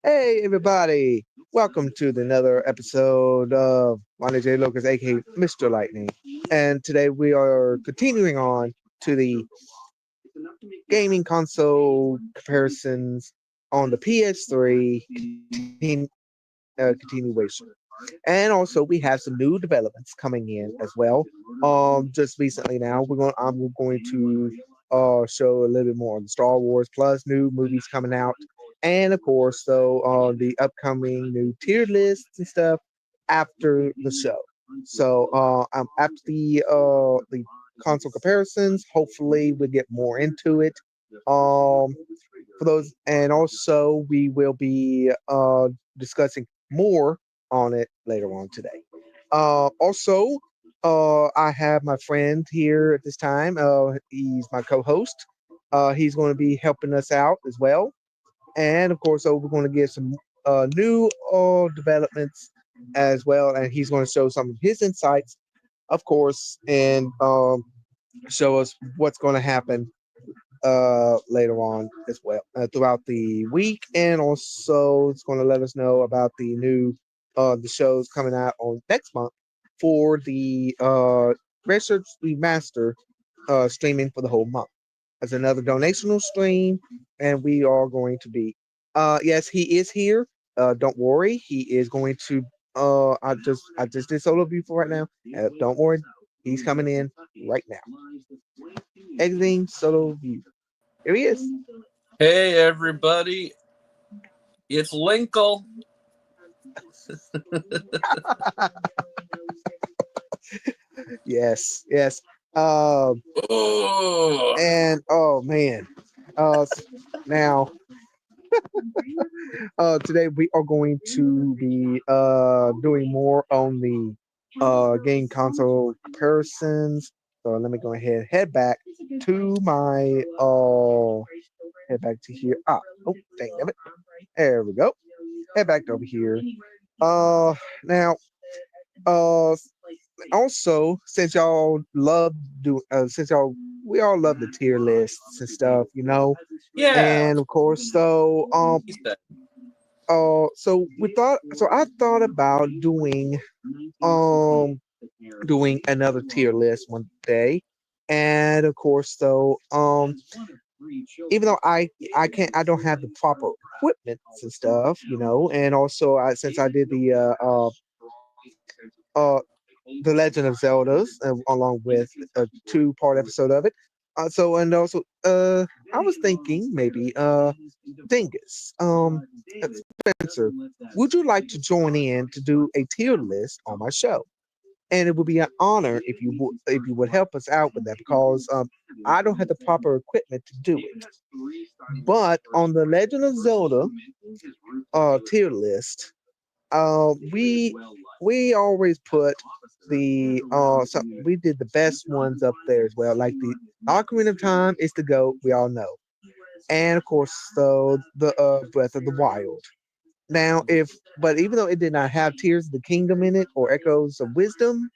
Hey everybody! Welcome to another episode of Monty J. Locus, aka Mr. Lightning. And today we are continuing on to the gaming console comparisons on the PS3 continuation. And also we have some new developments coming in as well. Just recently now I'm going to show a little bit more on the Star Wars plus new movies coming out, and of course so the upcoming new tier lists and stuff after the show. So after the console comparisons, hopefully we'll get more into it. For those, and also we will be discussing more on it later on today. Also, I have my friend here at this time. He's my co-host. He's going to be helping us out as well, and of course, so we're going to get some new developments as well, and he's going to show some of his insights, of course, and show us what's going to happen later on as well throughout the week, and also it's going to let us know about the shows coming out on next month for the Research Remaster streaming for the whole month as another donational stream, and we are going to be yes, he is here. Don't worry, he is going to I just did solo view for right now. Don't worry, he's coming in right now. Exiting solo view. Here he is. Hey everybody, it's Linkle. Yes, yes. Um, Oh, and oh man, now today we are going to be doing more on the game console comparisons. So let me go ahead head back to my head back to here. Oh, dang it. There we go. Head back over here. Now, uh, also since y'all love since y'all we all love the tier lists and stuff, yeah. and of course, He said, so I thought about um doing another tier list one day, and of course, even though I don't have the proper equipment and stuff, and also since I did uh the Legend of Zelda's along with a two-part episode of it. And also I was thinking maybe Dingus, Spencer, would you like to join in to do a tier list on my show? And it would be an honor if you would help us out with that, because I don't have the proper equipment to do it. But on the Legend of Zelda tier list, we always put we did the best ones up there as well. Like the Ocarina of Time is the GOAT, we all know, and of course, the Breath of the Wild. Now, but even though it did not have Tears of the Kingdom in it or Echoes of Wisdom,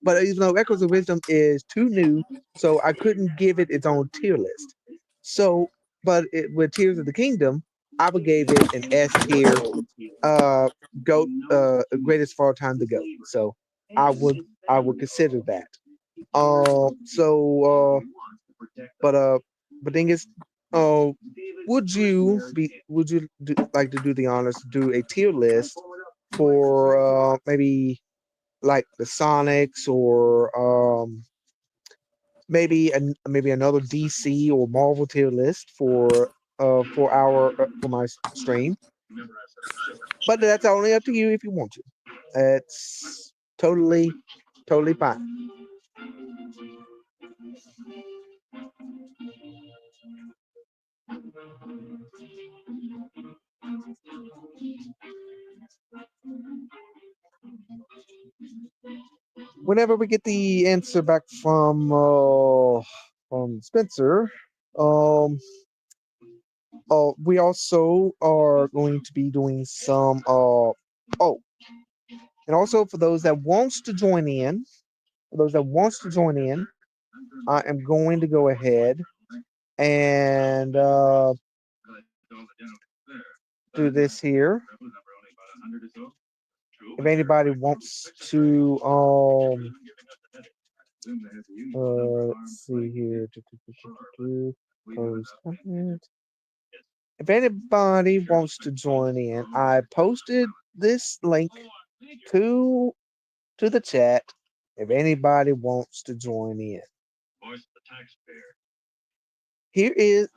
but even though Echoes of Wisdom is too new, so I couldn't give it its own tier list. So, with Tears of the Kingdom, I would give it an S tier, uh, goat, greatest of all time, the goat. So, I would I would consider that. So, but but thing is, uh, would you like to do the honors to do a tier list for maybe like the Sonics, or maybe another DC or Marvel tier list for my stream. But that's only up to you if you want to. It's totally fine. Whenever we get the answer back from Spencer, um, we also are going to be doing some oh, and also for those that wants to join in, I am going to go ahead and do this here. If anybody wants to, let's see here. Close comment. If anybody wants to join in, I posted this link to the chat. If anybody wants to join in, here is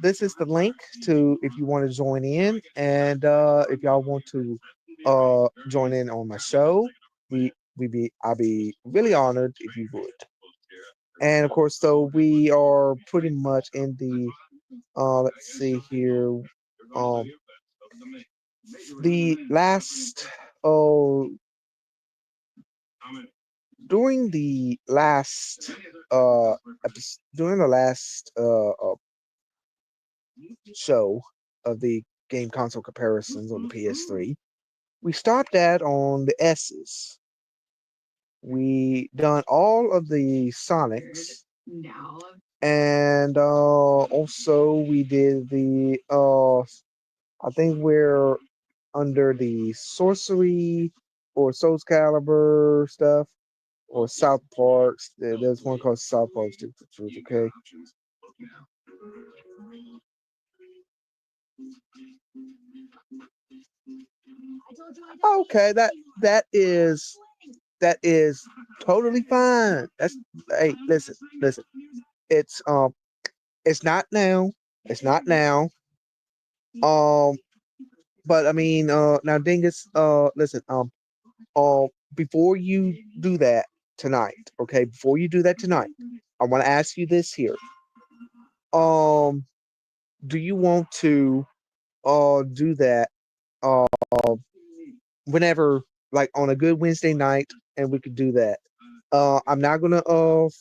this is the link to if you want to join in, and if y'all want to join in on my show, I'll be really honored if you would. And of course, so we are pretty much in the let's see here, um the last oh during the last during the last show of the game console comparisons on the PS3, we stopped at on the S's. We done all of the Sonics, and also we did the I think we're under the sorcery or Soul Calibur stuff or South Parks. There's one called South Parks. Okay. Okay, that is totally fine. That's hey, listen. It's it's not now. It's not now. Um, but I mean, now Dingus, listen, before you do that tonight, okay, before you do that tonight, I want to ask you this here. Um, do you want to do that whenever, like on a good Wednesday night, and we could do that? I'm not gonna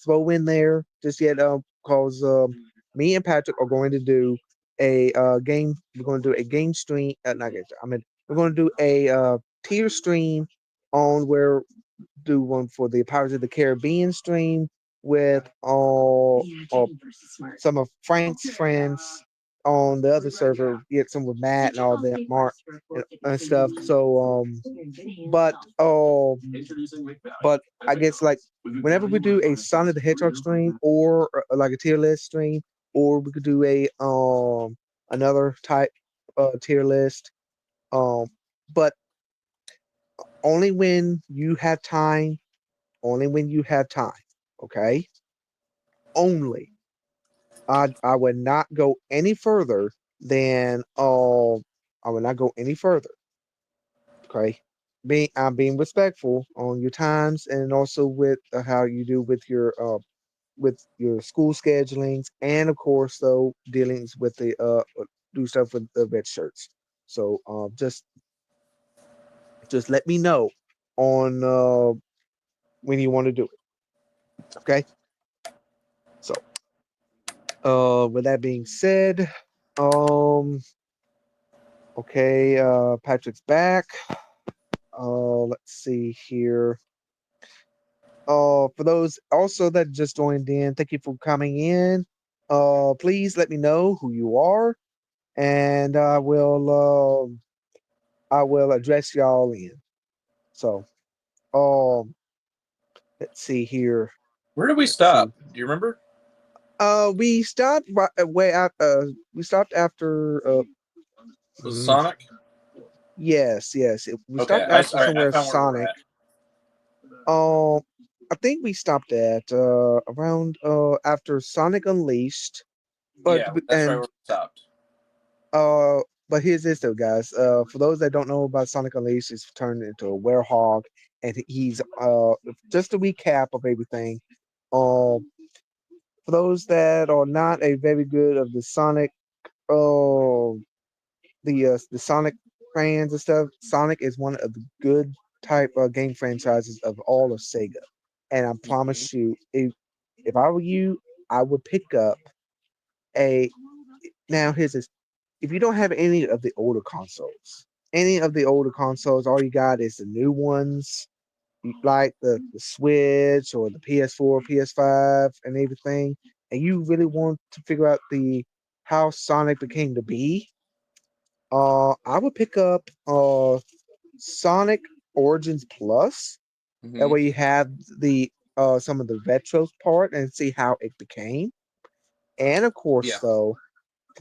throw in there just yet, cause me and Patrick are going to do a game. We're going to do a game stream. Not game. I mean, we're going to do a tier stream on where do one for the Pirates of the Caribbean stream with all some of Frank's friends on the other server. Get some with Matt and all that, Mark and stuff. So but but I guess like whenever we do a Sonic the Hedgehog stream or like a tier list stream, or we could do a another type tier list. Um, but only when you have time. Only when you have time. Okay. Only. I would not go any further than I would not go any further. Okay. I'm being respectful on your times and also with how you do with your school schedulings and of course though dealings with the do stuff with the red shirts. So just let me know on when you want to do it. Okay. So with that being said, um okay, Patrick's back. Let's see here. For those also that just joined in, thank you for coming in. Please let me know who you are, and I will address y'all in. So, um, let's see here. Where did we Let's stop? see. Do you remember? We stopped right way out. We stopped after. Was Sonic? Yes, yes. We Okay, stopped I after I somewhere found where we're Sonic. at. I think we stopped at around after Sonic Unleashed, but Yeah, that's right where we stopped. uh but here's this though, guys. For those that don't know about Sonic Unleashed, he's turned into a werehog, and he's just a recap of everything. For those that are not a very good of the Sonic, uh, the Sonic fans and stuff, Sonic is one of the good type of game franchises of all of Sega. And I promise you, if I were you, I would pick up a. Now here's this: if you don't have any of the older consoles, all you got is the new ones, like the Switch or the PS4, PS5, and everything, and you really want to figure out the how Sonic became to be, I would pick up Sonic Origins Plus. That Hmm. way you have the some of the retro part and see how it became. And of course, Yeah, though,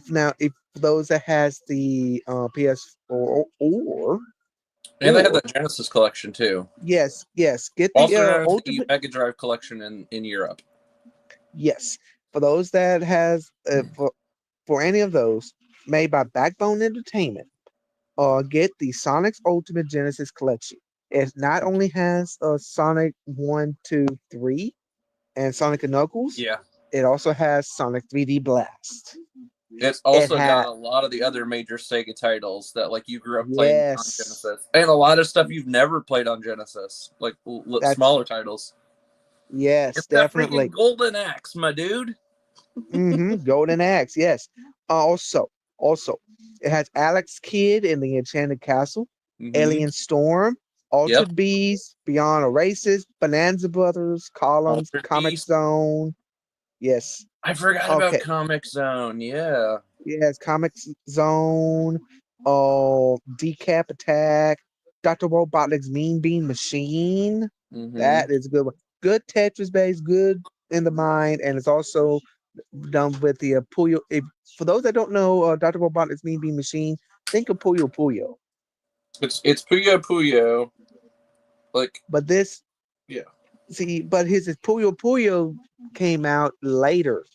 now if those that has the PS4 and they have or the Genesis collection too. yes, get the Also known as the Ultimate. Mega Drive collection in Europe. Yes, for those that has for any of those made by Backbone Entertainment, get the Sonic's Ultimate Genesis collection. It not only has Sonic 1, 2, 3, and Sonic and Knuckles, Yeah. it also has Sonic 3D Blast. It's It also got had a lot of the other major Sega titles that like you grew up playing on yes, Genesis, and a lot of stuff you've never played on Genesis, like that's smaller titles. yes, It's that freaking definitely. Golden Axe, my dude. Golden Axe, yes. Also, also, it has Alex Kidd in the Enchanted Castle, Mm-hmm. Alien Storm, Yep. Altered Beast, Beyond Oasis, Bonanza Brothers, Columns, Altered Comic Beast. Zone. Yes. I forgot about Okay. Comic Zone. Yeah. Yes, Comic Zone, Decap Attack, Dr. Robotnik's Mean Bean Machine. Mm-hmm. That is a good one. Good Tetris base, good in the mind, and it's also done with the Puyo. If for those that don't know, Dr. Robotnik's Mean Bean Machine, think of Puyo Puyo. It's Puyo Puyo. Like, But this, yeah. but his Puyo Puyo came out later.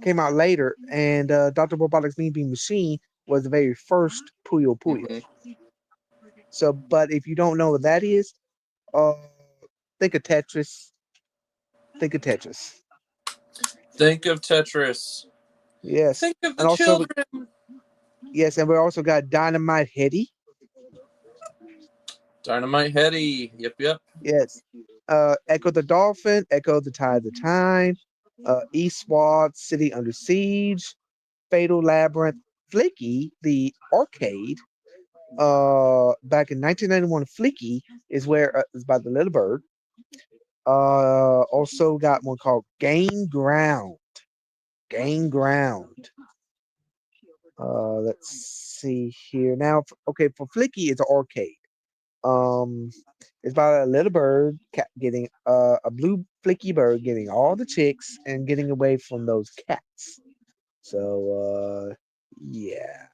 Came out later, and Dr. Robotnik's Mean Bean Machine was the very first Puyo Puyo. Mm-hmm. So, but if you don't know what that is, uh, think of Tetris. Think of Tetris. Think of Tetris. Yes, Think of the and also children. yes, and we also got Dynamite Heady. Dynamite Heady. Yep, yep. Yes, Echo the Dolphin, Echo the Tide of Time, Eastward City Under Siege, Fatal Labyrinth, Flicky, the arcade. Back in 1991, Flicky is where is by the Little Bird. Also got one called Gain Ground. Gain Ground. Let's see here. Now, okay, for Flicky, it's an arcade. Um, it's about a little bird getting a blue flicky bird getting all the chicks and getting away from those cats. So, yeah.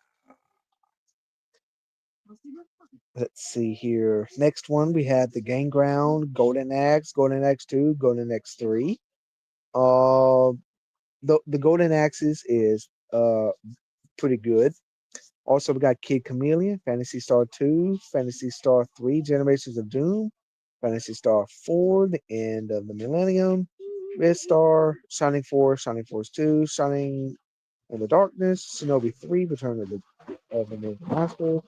Let's see here. Next one, we have the Game Ground, Golden Axe 2, Golden Axe 3. Uh, the Golden Axes is pretty good. Also, we got Kid Chameleon, Fantasy Star 2, Fantasy Star 3, Generations of Doom, Fantasy Star 4, The End of the Millennium, Red Star, Shining Force, Shining Force 2, Shining in the Darkness, Shinobi 3, Return of the Ninja Master,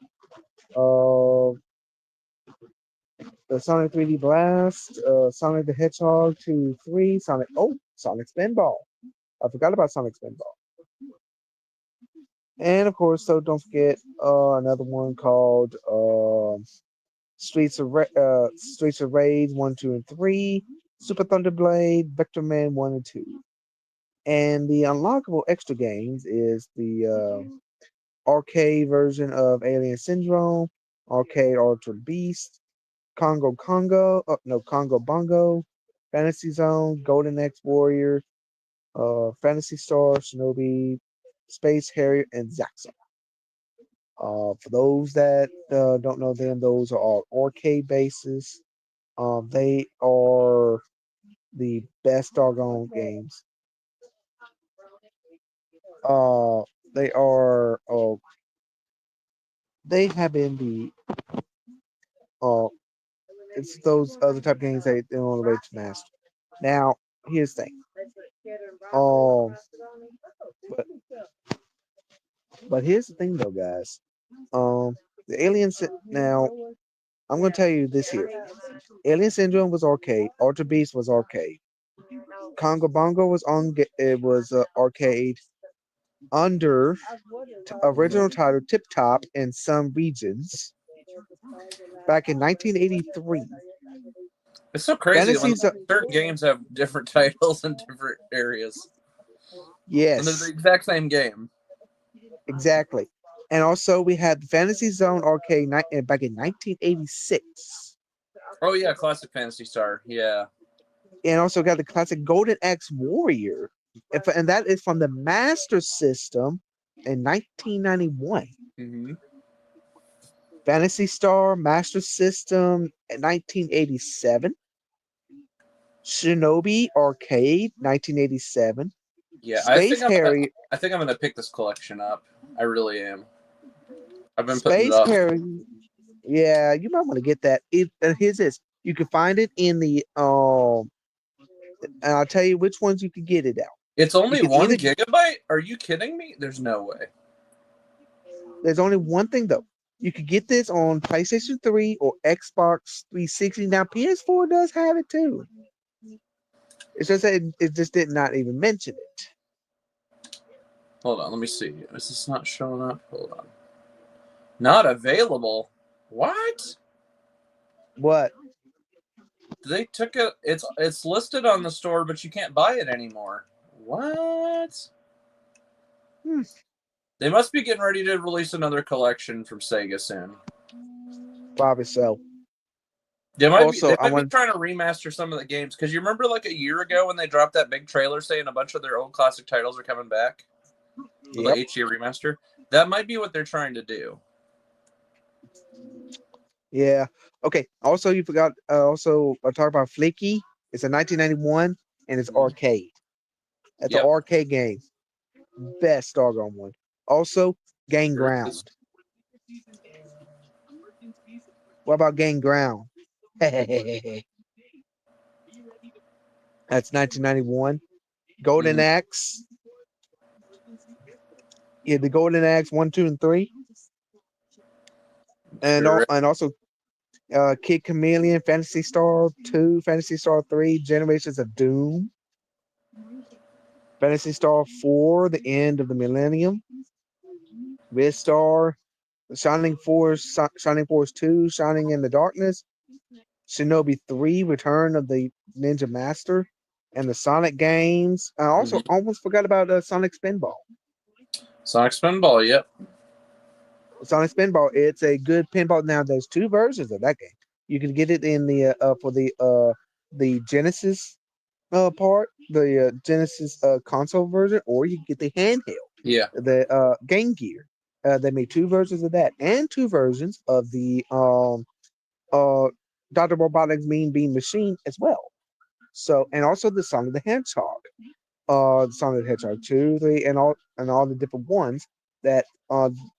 uh, the Sonic 3D Blast, Sonic the Hedgehog 2, 3, Sonic Spinball. I forgot about Sonic Spinball. And of course, so don't forget another one called Streets of Rage 1, 2, and 3, Super Thunder Blade, Vector Man 1 and 2. And the unlockable extra games is the arcade version of Alien Syndrome, Arcade Altered Beast, Congo Bongo, Fantasy Zone, Golden X Warrior, Fantasy Star, Shinobi, Space Harrier, and Zaxxon. For those that don't know them, those are all arcade bases. They are the best doggone games. Uh, they are. They have been the. Uh, it's those other type of games they're on the way to master. Now, here's the thing. Um, but but here's the thing though, guys. The aliens now. I'm gonna tell you this here. Alien Syndrome was arcade. Ultra Beast was arcade. Congo Bongo was it was arcade under original title Tip Top in some regions back in 1983. It's so crazy when Fantasies, certain games have different titles in different areas, and they're the yes, exact same game. exactly. And also we had the Fantasy Zone arcade back in 1986. Oh yeah, classic Fantasy Star. Yeah. And also got the classic Golden Axe Warrior. And that is from the Master System in 1991. Mm-hmm. Fantasy Star Master System in 1987. Shinobi Arcade 1987. Yeah, Space Harrier. I think I'm gonna pick this collection up. I really am. I've been putting it Space up. Harrier. Yeah, you might want to get that. Here's this. You can find it in the and I'll tell you which ones you can get it out. It's You only can 1 GB? Are you kidding me? There's no way. There's only one thing though. You could get this on PlayStation 3 or Xbox 360. Now PS4 does have it too. It's just that it just did not even mention it. Hold on, let me see. Is this not showing up? Hold on. Not available. What? What? They took it. It's listed on the store, but you can't buy it anymore. What? Hmm. They must be getting ready to release another collection from Sega soon. Probably so. They might Also, be trying to remaster some of the games, because you remember like a year ago when they dropped that big trailer saying a bunch of their old classic titles are coming back? Yep. The HD remaster? That might be what they're trying to do. Yeah. Okay. Also, you forgot. Also, I talked about Flicky. It's a 1991 and it's arcade. It's an arcade game. Best doggone one. Also, Gain Ground. What about Gain Ground? That's 1991. Golden Axe. Yeah, the Golden Axe 1, 2, and 3. And also Kid Chameleon, Fantasy Star 2, Fantasy Star 3, Generations of Doom. Fantasy Star 4, The End of the Millennium. Red Star, Shining Force 2, Shining in the Darkness. Shinobi 3, Return of the Ninja Master. And the Sonic games. I also almost forgot about Sonic Spinball. Sonic Spinball, yep. Sonic Spinball, it's a good pinball. Now, there's two versions of that game. You can get it in the for the Genesis part, the Genesis console version, or you can get the handheld. Yeah. The Game Gear. They made two versions of that, and two versions of the Dr. Robotics Mean Bean Machine as well. So, and also the Sonic the Hedgehog, Sonic the Hedgehog 2, 3, and all the different ones that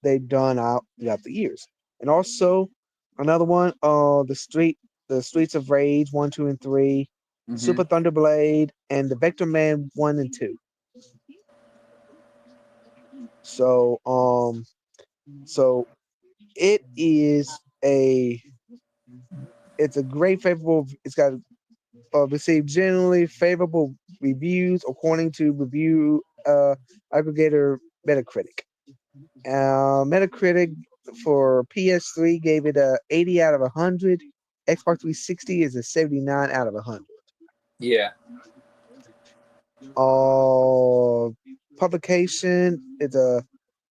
they've done out throughout the years. And also another one, the Streets of Rage 1, 2, and 3, Super Thunderblade, and the Vector Man 1 and 2. So so it is it's a great favorable. It's got received generally favorable reviews according to review aggregator Metacritic. Metacritic for PS3 gave it a 80 out of 100. Xbox 360 is a 79 out of 100. Yeah. Publication is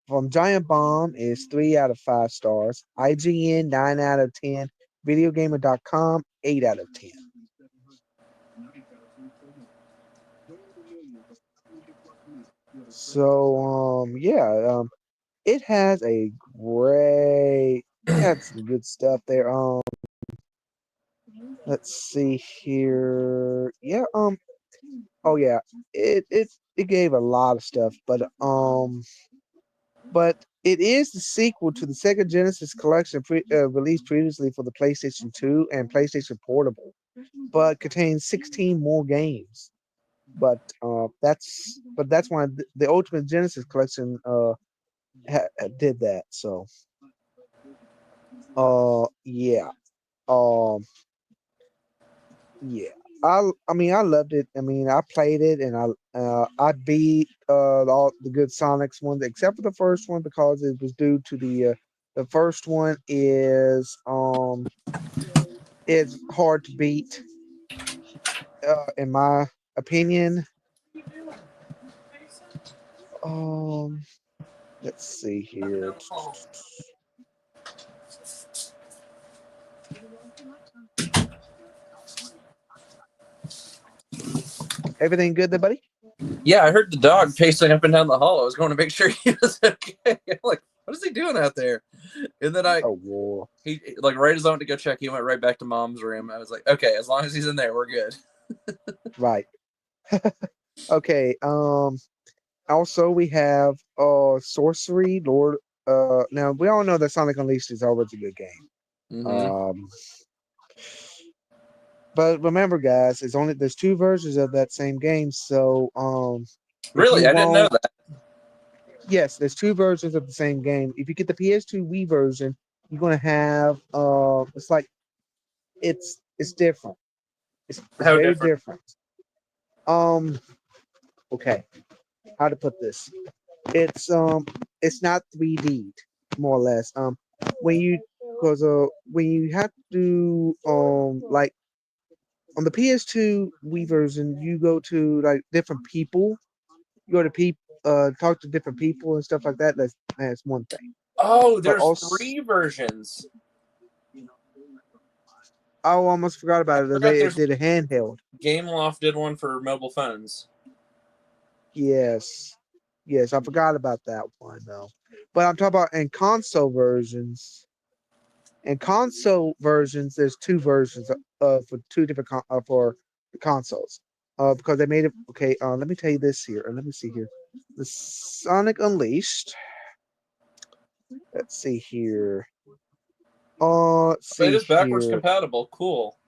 from Giant Bomb is 3 out of 5 stars. IGN 9 out of 10. Videogamer.com 8 out of 10. So it has it had some good stuff there. Let's see here. Yeah, oh yeah, it gave a lot of stuff, but it is the sequel to the Sega Genesis collection released previously for the PlayStation 2 and PlayStation Portable, but contains 16 more games. But that's why the Ultimate Genesis collection did that. So yeah. Yeah. I mean I loved it. I mean I played it and I beat all the good Sonics ones except for the first one because it was due to the first one is it's hard to beat in my opinion. Um Let's see here. Everything good there, buddy? Yeah, I heard the dog pacing up and down the hall. I was going to make sure he was okay. I'm like, what is he doing out there? And then Oh, he like right as I went to go check, he went right back to mom's room. I was like, okay, as long as he's in there, we're good. right. Okay. Also we have Sorcery Lord. Now we all know that Sonic Unleashed is always a good game. Mm-hmm. But remember, guys, there's two versions of that same game. So if Really, you I didn't know want, that. yes, there's two versions of the same game. If you get the PS2 Wii version, you're gonna have it's like it's different. It's How very different? different. Okay, how to put this? It's it's not 3D, more or less. When you because when you have to like on the PS2 Wii version, you go to like different people. You go to talk to different people and stuff like that. That's one thing. Oh, But there's also, 3 versions. I almost forgot I about it. forgot They there's did a handheld. Gameloft did one for mobile phones. Yes, yes, I forgot about that one though. But I'm talking about in console versions. In console versions, there's two versions for two different for the consoles. Because they made it. Okay, let me tell you this here. Let me see here. The Sonic Unleashed. Let's see here. Let's It see is backwards here. compatible. Cool.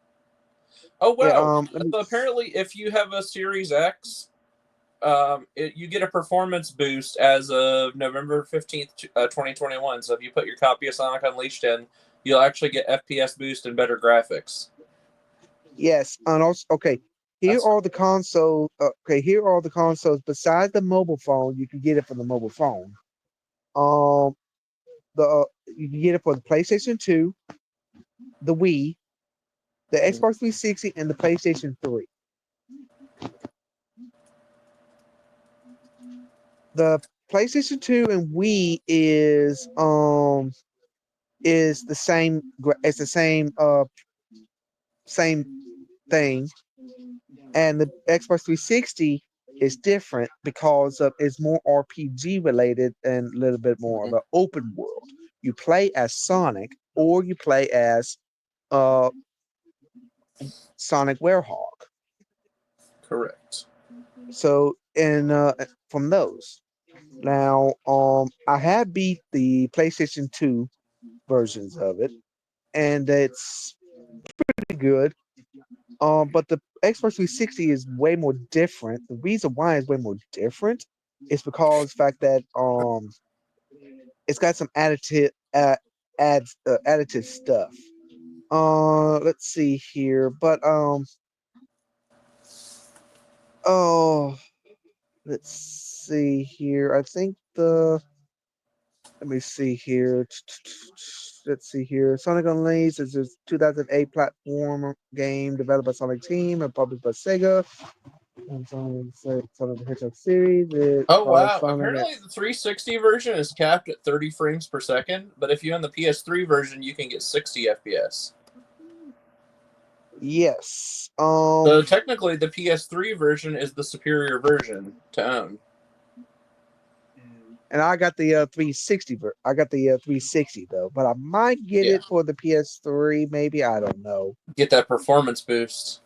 Oh Yeah. wow! Let me. So apparently, if you have a Series X, you get a performance boost as of November 15th, 2021. So if you put your copy of Sonic Unleashed in, you'll actually get FPS boost and better graphics. Yes. And also, okay. Here That's are the consoles. Okay. Here are the consoles. Besides the mobile phone, you can get it from the mobile phone. Um. You can get it for the PlayStation 2, the Wii, the Xbox 360, and the PlayStation 3. The PlayStation 2 and Wii is the same. It's the same thing, and the Xbox 360 is different because of it's more RPG related and a little bit more of an open world. You play as Sonic or you play as uh Sonic Werehog. correct. So and from those. Now I have beat the PlayStation 2 versions of it, and it's pretty good. But the Xbox 360 is way more different. The reason why it's way more different is because the fact that it's got some additive stuff. Let's see here, but oh, let's see here. I think the let me see here. Let's see here. Sonic Unleashed is a 2008 platform game developed by Sonic Team and published by Sega. And Sonic the Hedgehog series. It Oh follows wow! Sonic Apparently, the 360 version is capped at 30 frames per second, but if you own the PS3 version, you can get 60 FPS. Yes. So technically, the PS3 version is the superior version to own. And I got the 360. I got the 360 though, but I might get Yeah, it for the PS3. Maybe I don't know. get that performance boost.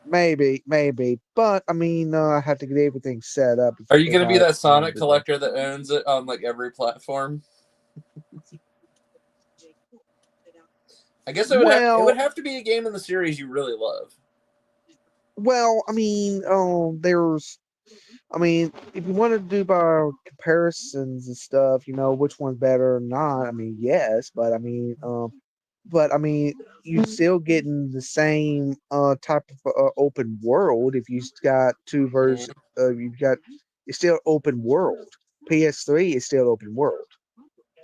Maybe. But I mean, I have to get everything set up Are you if going to be I that want to Sonic do that. collector that owns it on like every platform? I guess it would Well, have to be a game in the series you really love. I mean, I mean, if you want to do by comparisons and stuff, which one's better or not. I mean, yes, but I mean, you still getting the same type of open world. If you got two versions, you've got it's still open world. PS3 is still open world.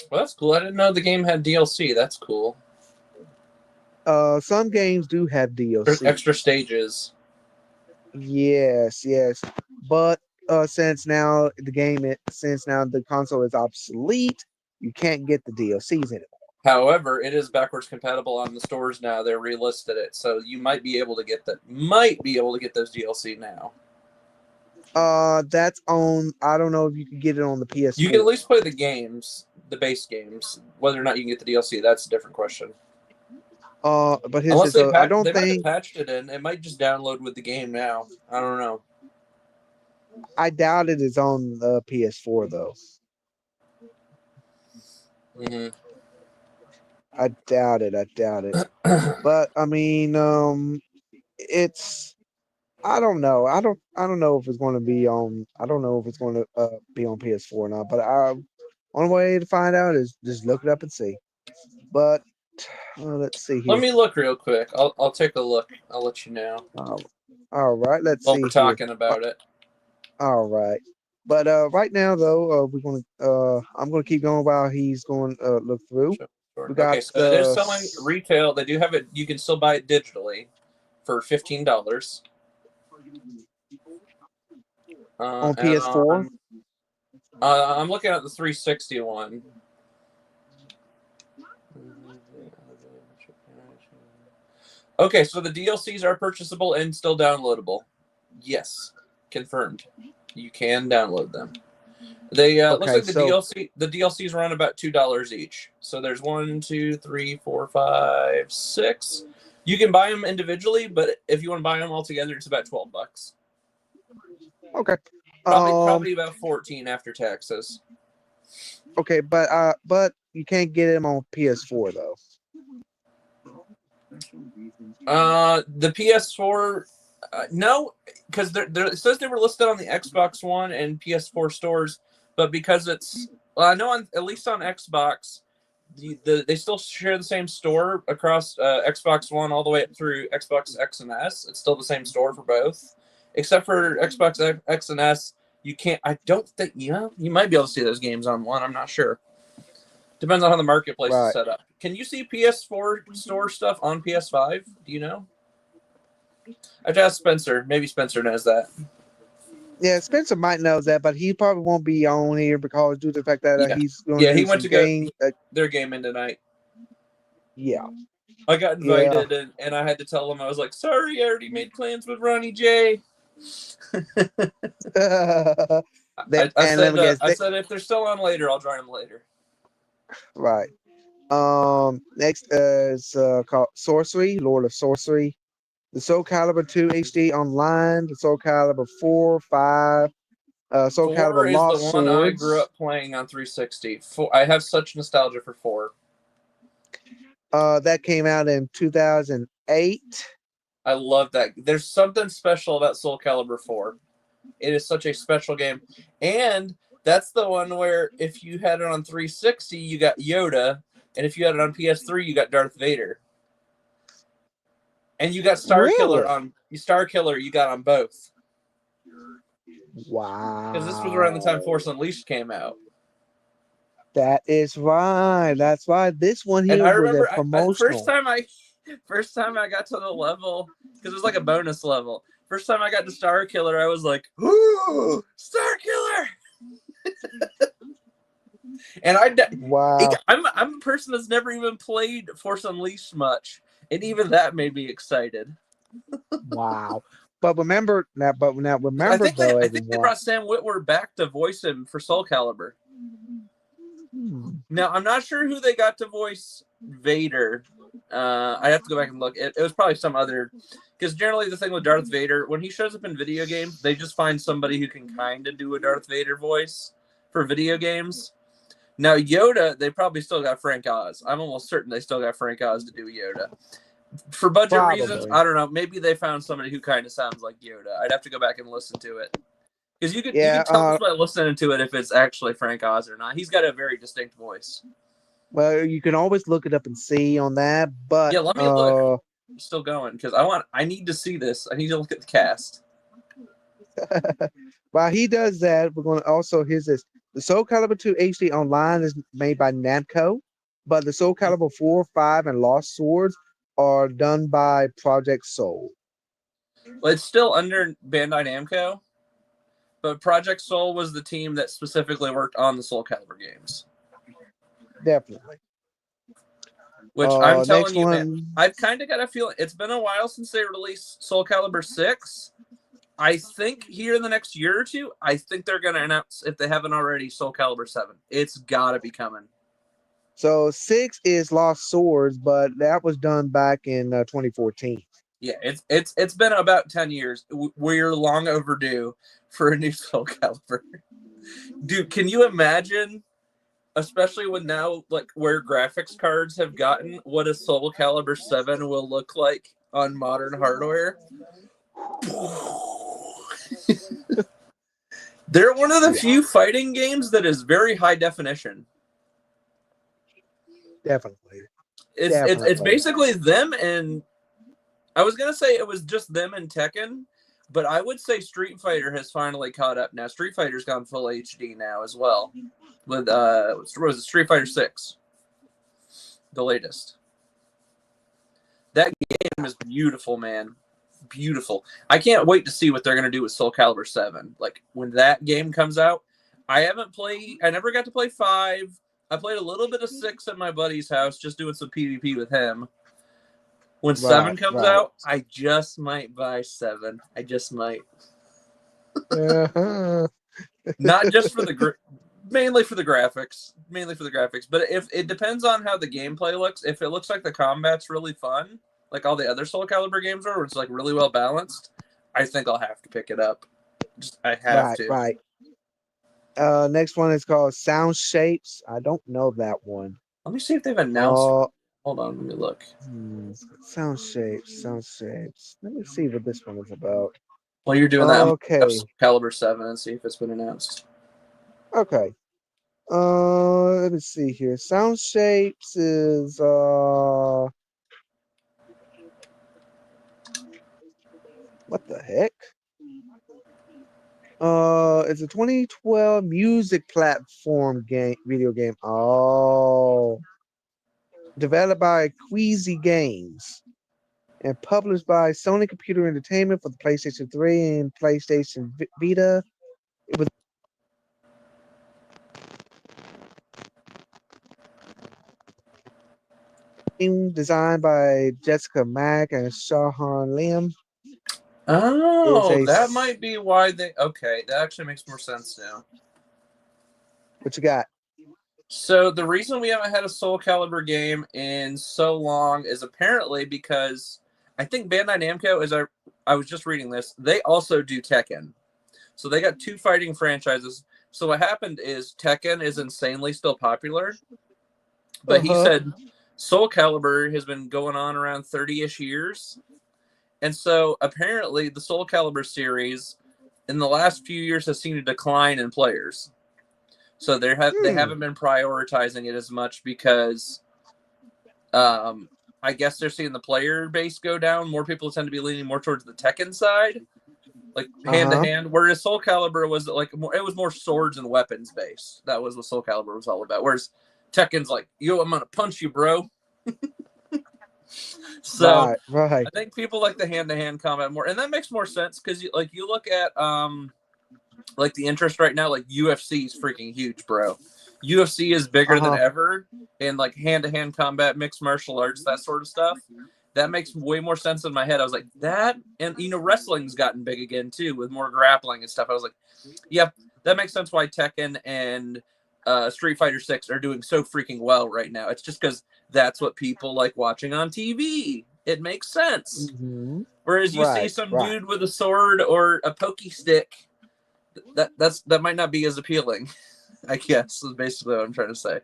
Well, that's cool. I didn't know the game had DLC. That's cool. Some games do have There's DLC. extra stages. Yes, but since now the console is obsolete, you can't get the DLCs anymore. However, it is backwards compatible on the stores now. They relisted it, so you might be able to get that. Might be able to get those DLC now. That's on. I don't know if you can get it on the PS4. You can at least play the games, the base games. Whether or not you can get the DLC, that's a different question. But his Unless is, I they don't might have think patched it in. It might just download with the game now. I don't know. I doubt it is on the PS4 though. Mm-hmm. I doubt it. But I mean, it's. I don't know. I don't know if it's going to be on. I don't know if it's going to be on PS4 or not. But one way to find out is just look it up and see. But let's see here. Let me look real quick. I'll take a look. I'll let you know. All right. Let's While see. we're talking about it. All right. But right now though, we're going to. I'm going to keep going while he's going to look through. Sure. We got Okay, so it is selling retail. They do have it. You can still buy it digitally for $15. On PS4. I'm looking at the 360 one. Okay, so the DLCs are purchasable and still downloadable. Yes, confirmed. You can download them. They looks like the DLCs run about $2 each. So there's 1, 2, 3, 4, 5, 6. You can buy them individually, but if you want to buy them all together, it's about $12. Okay. Probably about 14 after taxes. Okay, but you can't get them on PS4 though. The PS4, no, because it says they were listed on the Xbox One and PS4 stores, but because I know at least on Xbox, they still share the same store across Xbox One all the way up through Xbox X and S. It's still the same store for both, except for Xbox X and S. You can't. I don't think. You might be able to see those games on one. I'm not sure. Depends on how the marketplace is set up. Can you see PS4 store stuff on PS5? Do you know? I have to ask Spencer. Maybe Spencer knows that. Yeah, Spencer might know that, but he probably won't be on here because due to the fact that he's going to do he went to game, go their game in tonight. Yeah. I got invited and I had to tell him, I was like, sorry, I already made plans with Ronnie J. I said if they're still on later, I'll join them later. Right. Next is called Sorcery, Lord of Sorcery. The Soul Calibur 2 HD Online, the Soul Calibur 4, 5, Soul Calibur Lost is the one Swords. I grew up playing on 360. I have such nostalgia for 4. That came out in 2008. I love that. There's something special about Soul Calibur 4. It is such a special game. And that's the one where if you had it on 360, you got Yoda. And if you had it on PS3, you got Darth Vader. And you got Star Killer you got on both. Wow. Because this was around the time Force Unleashed came out. That is right. That's why this one here I remember was a promotional. First time I got to the level, because it was like a bonus level. First time I got to Star Killer, I was like, "Ooh, Star Killer!" And I'm a person that's never even played Force Unleashed much, and even that made me excited. Wow! But remember now. I think they brought Sam Witwer back to voice him for Soul Calibur. Now, I'm not sure who they got to voice Vader. I have to go back and look. It was probably some other... Because generally the thing with Darth Vader, when he shows up in video games, they just find somebody who can kind of do a Darth Vader voice for video games. Now, Yoda, they probably still got Frank Oz. I'm almost certain they still got Frank Oz to do Yoda. For budget reasons, I don't know. Maybe they found somebody who kind of sounds like Yoda. I'd have to go back and listen to it. Because you can tell by listening to it if it's actually Frank Oz or not. He's got a very distinct voice. Well, you can always look it up and see on that, but yeah, let me look. I'm still going because I need to see this. I need to look at the cast. While he does that, we're going to also here's this. The Soul Calibur 2 HD Online is made by Namco, but the Soul Calibur 4, 5, and Lost Swords are done by Project Soul. Well, it's still under Bandai Namco. but Project Soul was the team that specifically worked on the Soul Calibur games. Definitely. Which I'm telling next you, one. man, I've kind of got a feeling it's been a while since they released Soul Calibur 6. I think here in the next year or two, I think they're going to announce, if they haven't already, Soul Calibur 7. It's got to be coming. So 6 is Lost Swords, but that was done back in 2014. Yeah, it's been about 10 years. We're long overdue for a new Soul Calibur. Dude, can you imagine, especially when now, like, where graphics cards have gotten, what a Soul Calibur 7 will look like on modern hardware? They're one of the few fighting games that is very high definition. Definitely. It's basically them, and I was gonna say it was just them and Tekken, but I would say Street Fighter has finally caught up now. Street Fighter's gone full HD now as well, with what was it, Street Fighter 6, the latest. That game is beautiful, man. Beautiful. I can't wait to see what they're gonna do with Soul Calibur 7. Like, when that game comes out, I never got to play 5. I played a little bit of 6 at my buddy's house, just doing some PvP with him. When 7 comes out, I just might buy 7. I just might. Not just for mainly for the graphics. But if it depends on how the gameplay looks. If it looks like the combat's really fun, like all the other Soul Calibur games are, where it's like really well balanced, I think I'll have to pick it up. I have to. Right. Next one is called Sound Shapes. I don't know that one. Let me see if they've announced. Hold on, let me look. Sound Shapes. Let me see what this one is about. While you're doing that, okay. I'm Calibur 7 and see if it's been announced. Okay. Let me see here. Sound Shapes is what the heck? It's a 2012 music platform video game. Oh. Developed by Queasy Games and published by Sony Computer Entertainment for the PlayStation 3 and PlayStation Vita. It was designed by Jessica Mack and Shahan Lim. Oh, that might be why they... Okay, that actually makes more sense now. What you got? So the reason we haven't had a Soul Calibur game in so long is apparently because I think Bandai Namco, as I was just reading this, they also do Tekken. So they got 2 fighting franchises. So what happened is Tekken is insanely still popular. But he said Soul Calibur has been going on around 30-ish years. And so apparently the Soul Calibur series in the last few years has seen a decline in players. So they haven't been prioritizing it as much because I guess they're seeing the player base go down. More people tend to be leaning more towards the Tekken side, like hand to hand. Whereas Soul Calibur was like it was more swords and weapons based. That was what Soul Calibur was all about. Whereas Tekken's like, yo, I'm gonna punch you, bro. So right. I think people like the hand to hand combat more, and that makes more sense because you look at like the interest right now, like UFC is freaking huge, bro. UFC is bigger than ever in like hand-to-hand combat, mixed martial arts, that sort of stuff. That makes way more sense in my head. I was like, that, and wrestling's gotten big again too with more grappling and stuff. I was like, yep, that makes sense why Tekken and Street Fighter 6 are doing so freaking well right now. It's just because that's what people like watching on TV. It makes sense. Whereas you see some dude with a sword or a pokey stick, that might not be as appealing, I guess, is basically what I'm trying to say.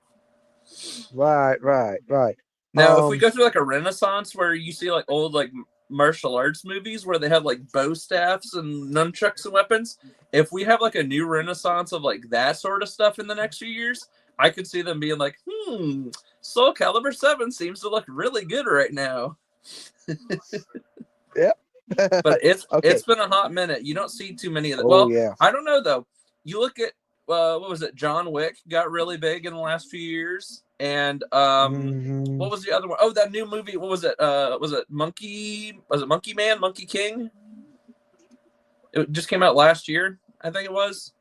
Right. Now, if we go through like a renaissance where you see like old like martial arts movies where they have like bow staffs and nunchucks and weapons, if we have like a new renaissance of like that sort of stuff in the next few years, I could see them being like, Soul Calibur 7 seems to look really good right now. Yep. But it's been a hot minute. You don't see too many of them. I don't know though. You look at what was it? John Wick got really big in the last few years, and what was the other one? Oh, that new movie. What was it? Was it Monkey? Was it Monkey Man? Monkey King? It just came out last year. I think it was.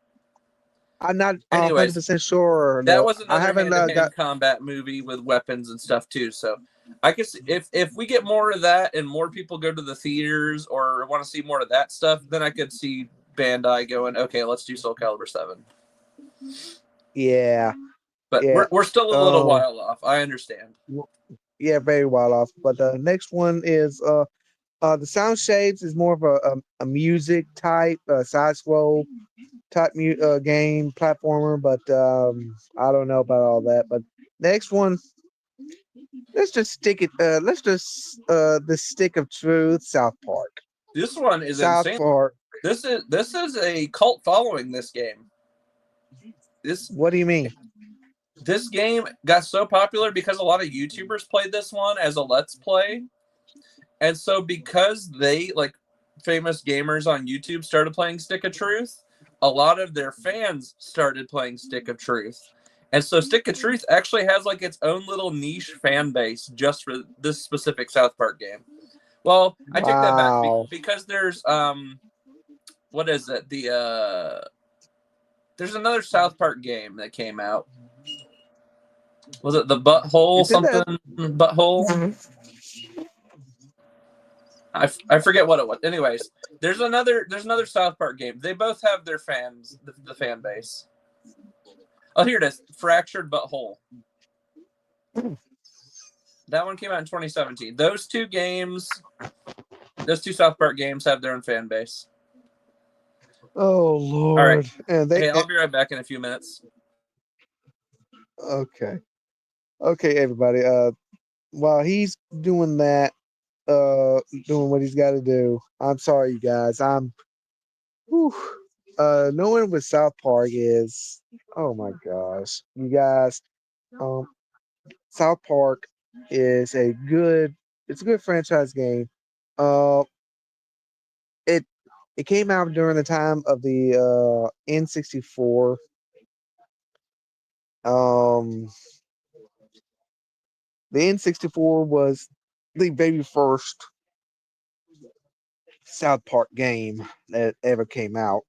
I'm not Anyways, 100% sure. that No, was I another haven't hand-to-hand got. combat movie with weapons and stuff too. So I guess if we get more of that and more people go to the theaters or want to see more of that stuff, then I could see Bandai going, okay, let's do Soul Calibur 7. Yeah, But yeah. we're still a little while off. I understand. Yeah, very well off. But the next one is the Sound Shapes is more of a music type, side scroll type game platformer. But I don't know about all that. But next one, let's just stick it. Let's just the Stick of Truth, South Park. This one is South insane. Park. This is a cult following. This game. What do you mean? This game got so popular because a lot of YouTubers played this one as a Let's Play. And so because they, like famous gamers on YouTube, started playing Stick of Truth, a lot of their fans started playing Stick of Truth. And so Stick of Truth actually has like its own little niche fan base just for this specific South Park game. Well, I take that back because there's what is it? There's another South Park game that came out. Was it the Butthole something? Butthole? Mm-hmm. I forget what it was. Anyways, there's another South Park game. They both have their fans, the fan base. Oh, here it is. Fractured Butthole. That one came out in 2017. Those two South Park games have their own fan base. Oh Lord! All right. And Hey, I'll be right back in a few minutes. Okay. Okay, everybody. While he's doing that, doing what he's got to do. I'm sorry, you guys. Whew, knowing what South Park is. Oh my gosh, you guys. Um, South Park is it's a good franchise game. Uh, it it came out during the time of the N64. Um, the N64 was the very first South Park game that ever came out.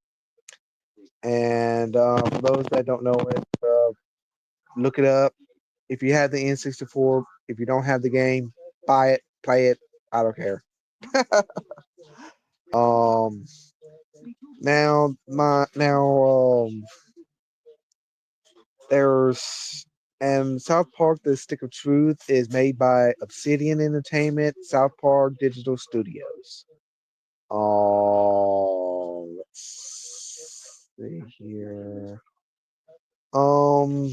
And for those that don't know it, look it up. If you have the N64, if you don't have the game, buy it, play it. I don't care. um, now there's and South Park: The Stick of Truth is made by Obsidian Entertainment, South Park Digital Studios. Let's see here. Um,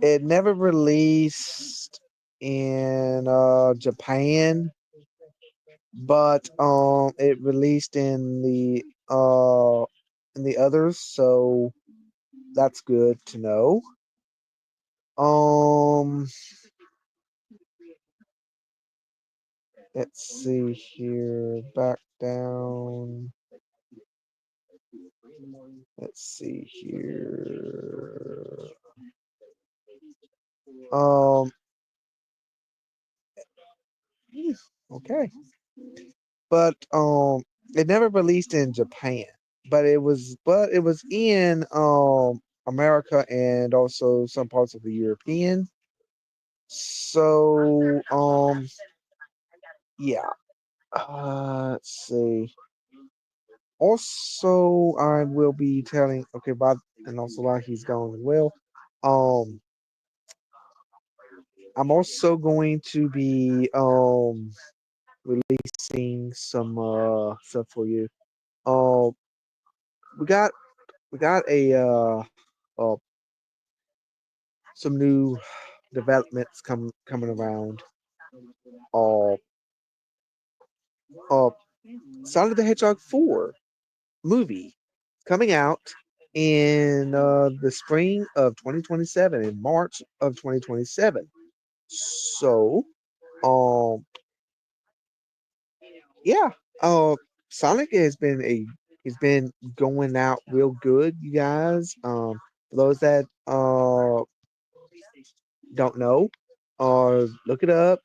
it never released in Japan, but it released in the others, so that's good to know. Um, let's see here. Back down. Let's see here. Um, okay. But it never released in Japan. But it was in America and also some parts of the European. So yeah. Let's see. Also, I will be telling okay, but and also while he's going as well. Um, I'm also going to be releasing some stuff for you. Uh, we got a uh some new developments coming around. Uh, uh, Sonic the Hedgehog 4 movie coming out in the spring of 2027, in March of 2027. So, um, yeah, Sonic has been going out real good, you guys. For those that don't know, look it up.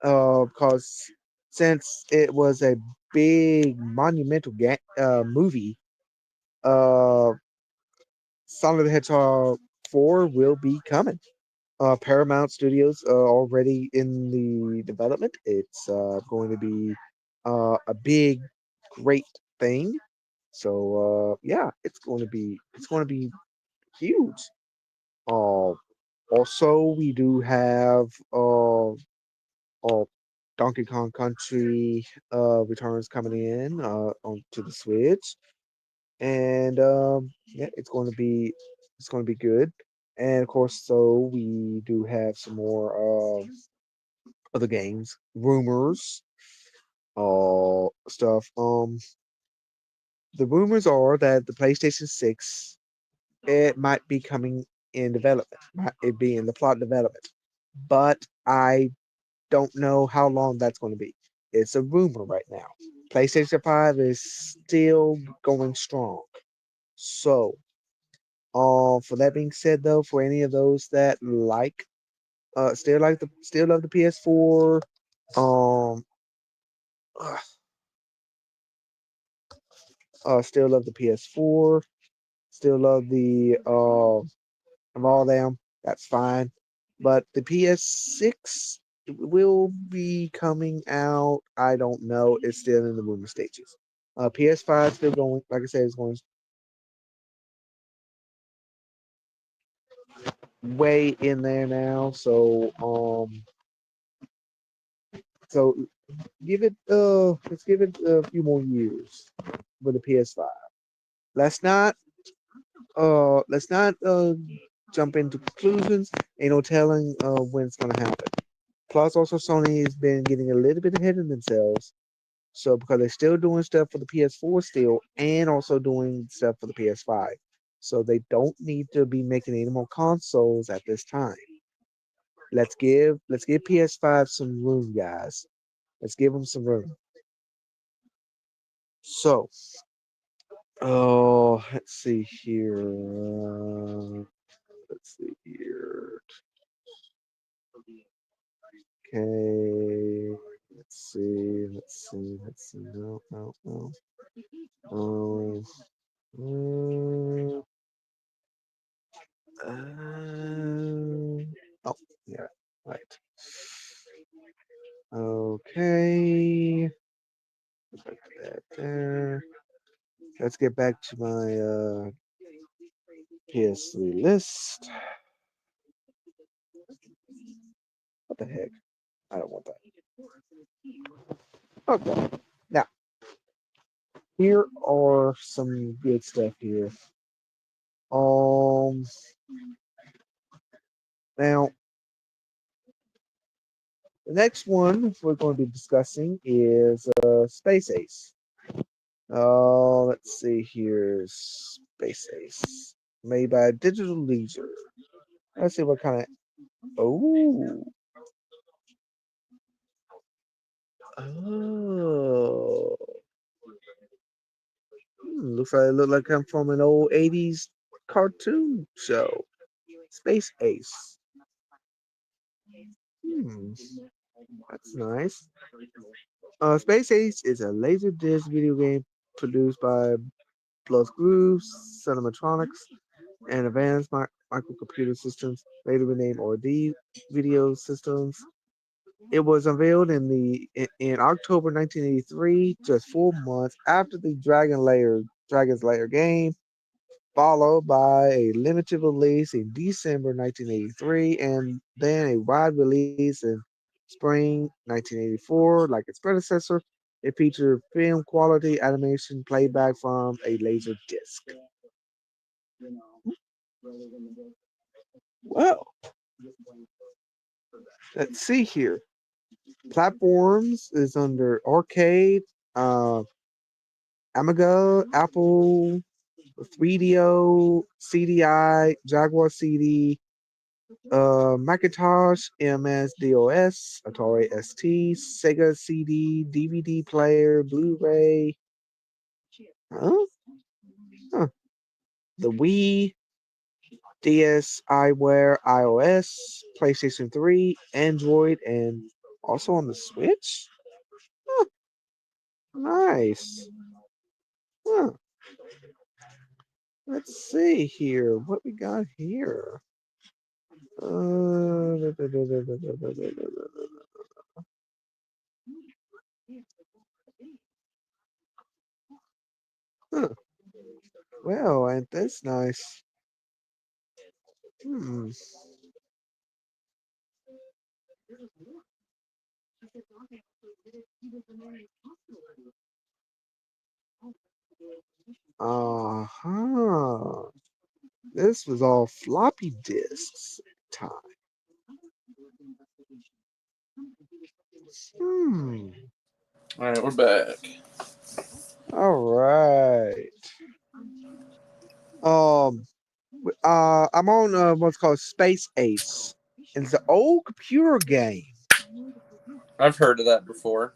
Because since it was a big monumental movie, Uh, Sonic the Hedgehog 4 will be coming. Paramount Studios already in the development. It's going to be a big, great thing. So yeah, it's going to be huge. Uh, Also, we do have uh, Donkey Kong Country returns coming in onto the Switch, and yeah, it's going to be good. And of course, so we do have some more other games, rumors, stuff. The rumors are that the PlayStation 6 it might be coming in development, might it be in the plot development, but I don't know how long that's going to be. It's a rumor right now. PlayStation 5 is still going strong. So, for that being said, though, for any of those that still love the PS4, um, still love the PS4, still love the of all them. That's fine. But the PS6 will be coming out. I don't know. It's still in the rumor stages. PS5 still going. Like I said, it's going way in there now. So give it. Let's give it a few more years for the PS5. Let's not. Let's not jump into conclusions. Ain't no telling when it's gonna happen. Plus, also Sony has been getting a little bit ahead of themselves. So because they're still doing stuff for the PS4 still, and also doing stuff for the PS5, so they don't need to be making any more consoles at this time. Let's give PS5 some room, guys. Let's give them some room. So, oh, let's see here. Let's see here. Okay. Let's see. Let's see. Let's see. No, no, no. Um. mm, oh, yeah. Right. Okay. Put that there. Let's get back to my PS3 list. What the heck? I don't want that. Okay. Now, here are some good stuff here. Um. Now, the next one we're going to be discussing is Space Ace. Let's see here. Space Ace. Made by Digital Leisure. Let's see what kind of. Oh. Oh. Looks like it look like I'm from an old 80s cartoon show. Space Ace. Hmm. That's nice. Space Ace is a laser disc video game produced by Plus Grooves, Cinematronics, and Advanced Microcomputer Systems, later renamed RD Video Systems. It was unveiled in October 1983, just 4 months after the Dragon's Lair game, followed by a limited release in December 1983, and then a wide release in spring 1984. Like its predecessor, it featured film quality animation playback from a laser disc. Well, let's see here. Platforms is under arcade, uh, Amiga, Apple, 3DO, CDI, Jaguar CD, Macintosh, MS DOS, Atari ST, Sega CD, DVD player, Blu-ray, huh? Huh. The Wii, DSiWare, iOS, PlayStation 3, Android, and also on the Switch. Huh, nice. Huh. Let's see here. What we got here? Uh, huh. Well, and that's nice. Hmm. Uh-huh. This was all floppy disks time. Hmm. All right, we're back. All right. Um. I'm on what's called Space Ace. And it's an old computer game. I've heard of that before.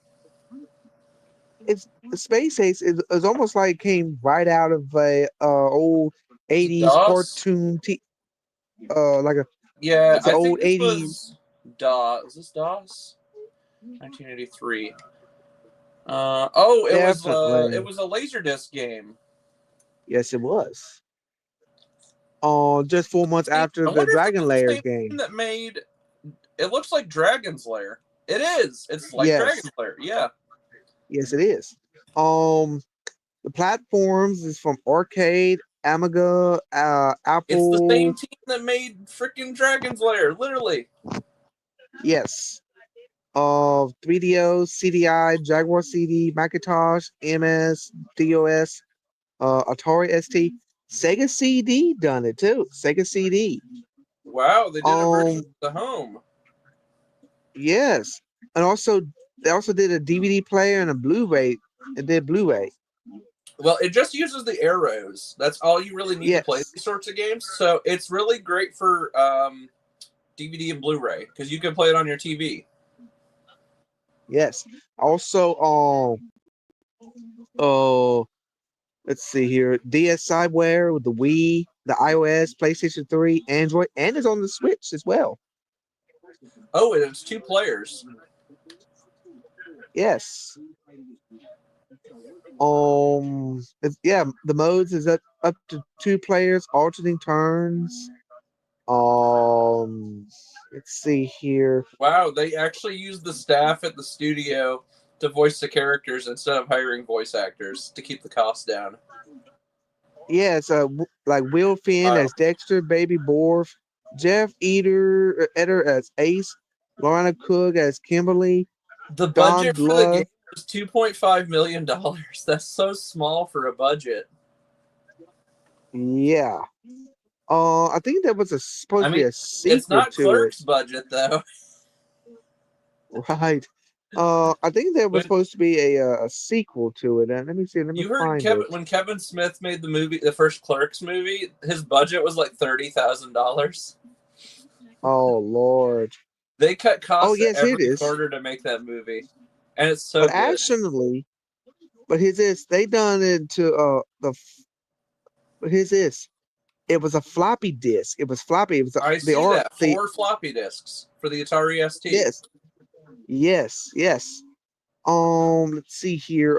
It's Space Ace is almost like it came right out of a old Is it 80s DOS? cartoon like a Yeah, it's an I think old this 80s. was DOS. Is this DOS? 1983. Oh, it Definitely. was a Laserdisc game. Yes, it was. Just 4 months after I the wonder if Dragon that's the Layers same game. team that made. It looks like Dragon's Lair. It is. It's like Yes, Dragon's Lair. Yeah. yes, it is. Um, the platforms is from Arcade, Amiga, It's the Apple. same team that made freaking Dragon's Lair, literally. Yes. 3DO, CDI, Jaguar CD, Macintosh, MS, DOS, Atari ST, Sega CD done it too. Sega CD. Wow, they did a version Um, of the home. yes, and also they also did a DVD player and a Blu-ray. It did Blu-ray. Well, it just uses the arrows. That's all you really need to play Yes, these sorts of games. So it's really great for DVD and Blu-ray because you can play it on your TV. yes. Also, uh, let's see here. DS Sideware with the Wii, the iOS, PlayStation 3, Android, and it's on the Switch as well. Oh, and it's 2 players. Yes. Yeah, the modes is up to 2 players, alternating turns. Um, let's see here. Wow, they actually used the staff at the studio to voice the characters instead of hiring voice actors to keep the cost down. Yeah, it's like Will Finn Wow. as Dexter, Baby Borf, Jeff Eder as Ace, Lorna Cook as Kimberly, The Don budget for the game Bluth. was $2.5 million. That's so small for a budget. Yeah. I think there was supposed I to be mean, a it's sequel not to it, Clerk's budget though. right? I think there was When supposed to be a sequel to it. And let me see. Let me you heard find it. Kevin when Kevin Smith made the movie, the first Clerks movie, his budget was like $30,000. Oh Lord. They cut Oh costs at yes, it every is. corner to make that movie, and it's so But good. actually, but here's this. They done it to But here's this. It was a floppy disk. It was floppy. It was I the see art. that 4 floppy disks for the Atari ST. Yes, yes, yes. Let's see here.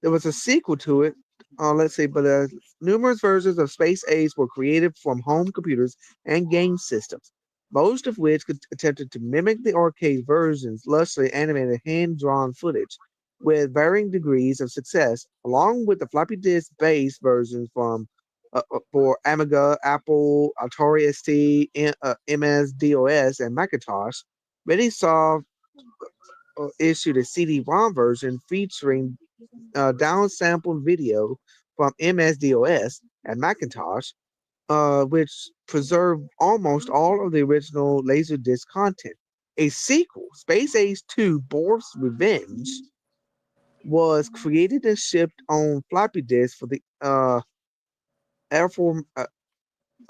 There was a sequel to it. Let's see, but numerous versions of Space Ace were created from home computers and game systems, most of which attempted to mimic the arcade versions, lushly animated hand-drawn footage, with varying degrees of success, along with the floppy disk-based versions from for Amiga, Apple, Atari ST, MS, DOS, and Macintosh. Many saw issued a CD-ROM version featuring downsampled video from MS-DOS and Macintosh, which preserved almost all of the original Laserdisc content. A sequel, Space Ace 2: Borf's Revenge, was created and shipped on floppy disk for the afore, uh,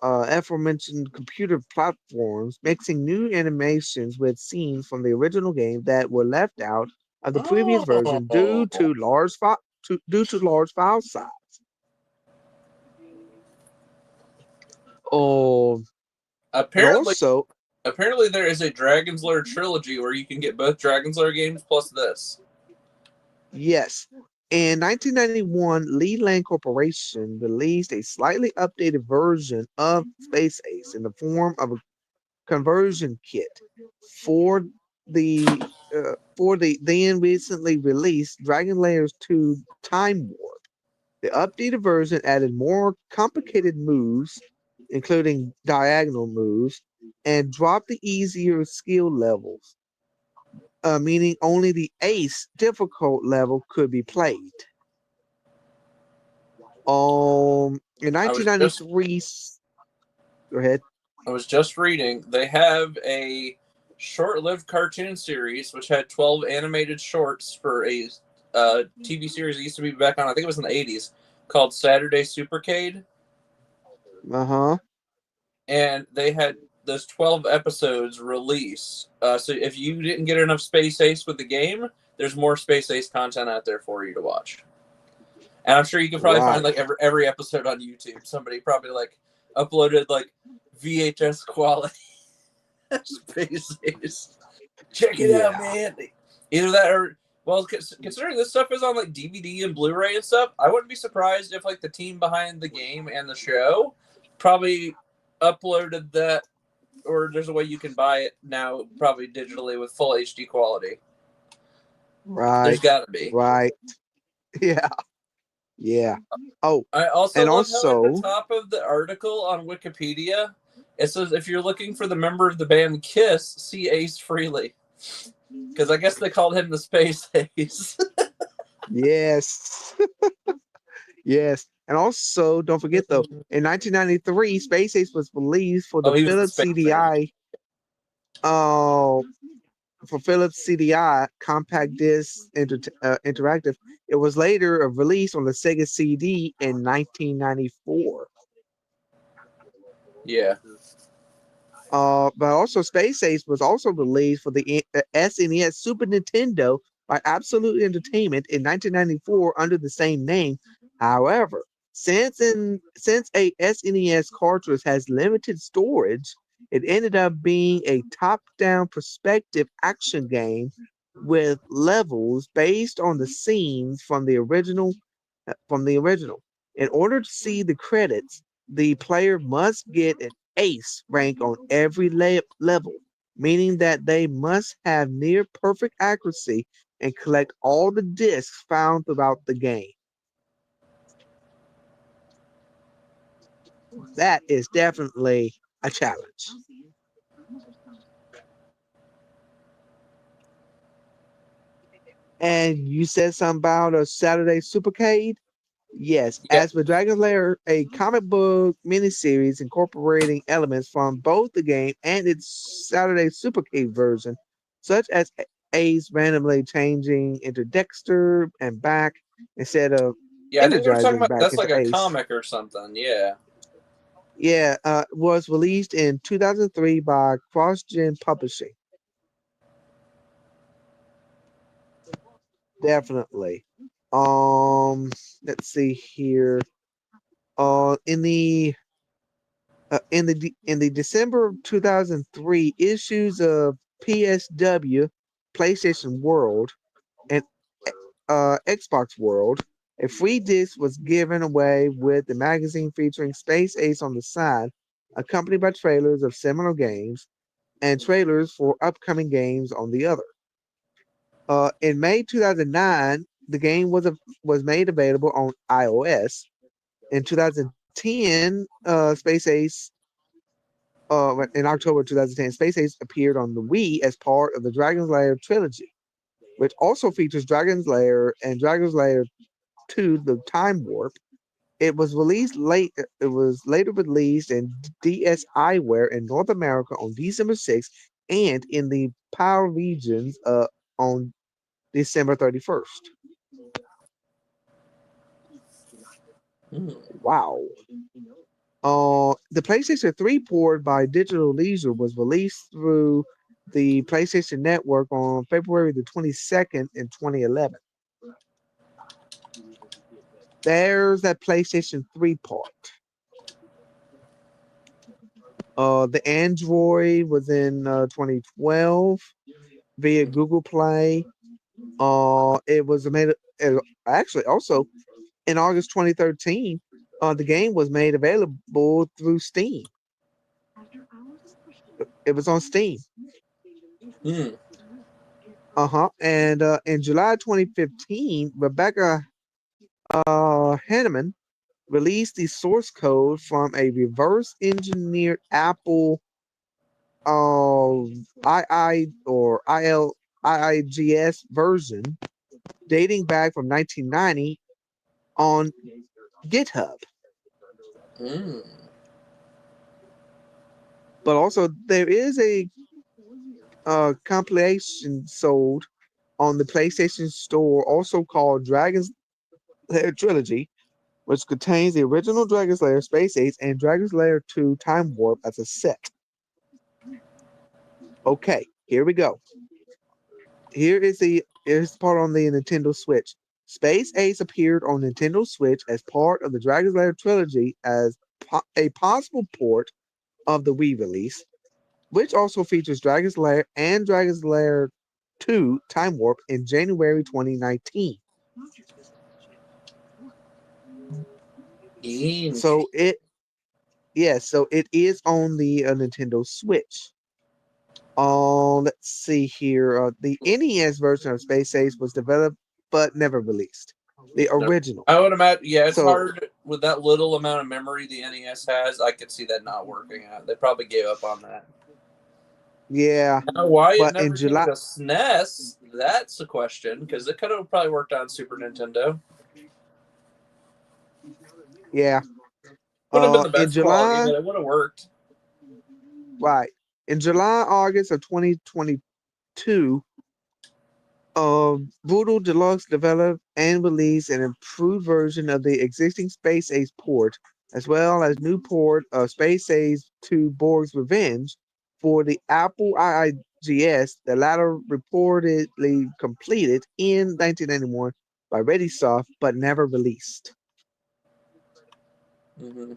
aforementioned computer platforms, mixing new animations with scenes from the original game that were left out of the previous version Oh, due to large file size. Oh, and apparently, also, apparently there is a Dragon's Lair trilogy where you can get both Dragon's Lair games plus this. yes, In 1991, Leland Corporation released a slightly updated version of Space Ace in the form of a conversion kit for the then recently released Dragon Layers 2 Time Warp. The updated version added more complicated moves, including diagonal moves, and dropped the easier skill levels, meaning only the Ace difficult level could be played. In I was just 1993, go ahead. I was just reading they have a short-lived cartoon series which had 12 animated shorts for a TV series that used to be back on, I think it was in the 80s, called Saturday Supercade, Uh huh. and they had those 12 episodes released. So if you didn't get enough Space Ace with the game, there's more Space Ace content out there for you to watch. And I'm sure you can probably find Right. like every episode on YouTube. Somebody probably like uploaded like VHS quality Space Ace. Check it out, Yeah. man. Either that or, well, considering this stuff is on like DVD and Blu-ray and stuff, I wouldn't be surprised if like the team behind the game and the show probably uploaded that, or there's a way you can buy it now, probably digitally with full HD quality. There's Right. got to be. Right. Yeah. Yeah. Oh, I also and love how at the also, top of the article on Wikipedia, it says if you're looking for the member of the band Kiss, see Ace Frehley. Because I guess they called him the Space Ace. yes. Yes. And also, don't forget though, in 1993, Space Ace was released for the Oh, he was the Philips Space Ace. CDI. Uh, for Philips CDI compact disc interactive. It was later released on the Sega CD in 1994. Yeah. But also Space Ace was also released for the SNES Super Nintendo by Absolute Entertainment in 1994 under the same name. However, since a SNES cartridge has limited storage, it ended up being a top-down perspective action game with levels based on the scenes from the original. In order to see the credits, the player must get an ace rank on every level, meaning that they must have near perfect accuracy and collect all the discs found throughout the game. That is definitely a challenge. And you said something about a Saturday Supercade? Yes, Yeah. as with Dragon Lair, a comic book miniseries incorporating elements from both the game and its Saturday Supercade version, such as Ace randomly changing into Dexter and back instead of Yeah, I think they were talking energizing about back that's into like a Ace. comic or something. Yeah. Yeah, was released in 2003 by CrossGen Publishing. Definitely. Let's see here. In the in the December of 2003 issues of PSW, PlayStation World, and Xbox World, a free disc was given away with the magazine featuring Space Ace on the side, accompanied by trailers of similar games and trailers for upcoming games on the other. In May 2009, the game was made available on iOS. In 2010, Space Ace in October 2010, Space Ace appeared on the Wii as part of the Dragon's Lair trilogy, which also features Dragon's Lair and Dragon's Lair 2: The Time Warp. It was released late. It was later released in DSiWare in North America on December 6th and in the PAL regions on December 31st. Hmm. Wow. The PlayStation 3 port by Digital Leisure was released through the PlayStation Network on February the 22nd in 2011. There's that PlayStation 3 part. The Android was in 2012 via Google Play. It was made. actually also in August 2013, the game was made available through Steam. It was on Steam. Hmm. And in July 2015, Rebecca Henneman released the source code from a reverse engineered Apple II or IIGS version dating back from 1990 on GitHub. Hmm. But also, there is a compilation sold on the PlayStation Store, also called Dragon's Lair Trilogy, which contains the original Dragon's Lair Space Ace and Dragon's Lair 2 Time Warp as a set. Okay, here we go. Here's the part on the Nintendo Switch. Space Ace appeared on Nintendo Switch as part of the Dragon's Lair trilogy as a possible port of the Wii release, which also features Dragon's Lair and Dragon's Lair 2 Time Warp in January 2019. So it is on the Nintendo Switch. Let's see here. The NES version of Space Ace was developed but never released. The original. I would imagine. Yeah, it's So- hard with that little amount of memory the NES has. I could see that not working out. They probably gave up on that. Yeah, Now, why it but never in came July, to SNES? That's a question because it could have probably worked on Super Nintendo. yeah, Would have been the in best quality, July, but it would have worked. right? In July, August of 2022, Voodoo Deluxe developed and released an improved version of the existing Space Ace port, as well as new port of Space Ace to Borg's Revenge for the Apple IIGS, the latter reportedly completed in 1991 by ReadySoft, but never released. Mm-hmm.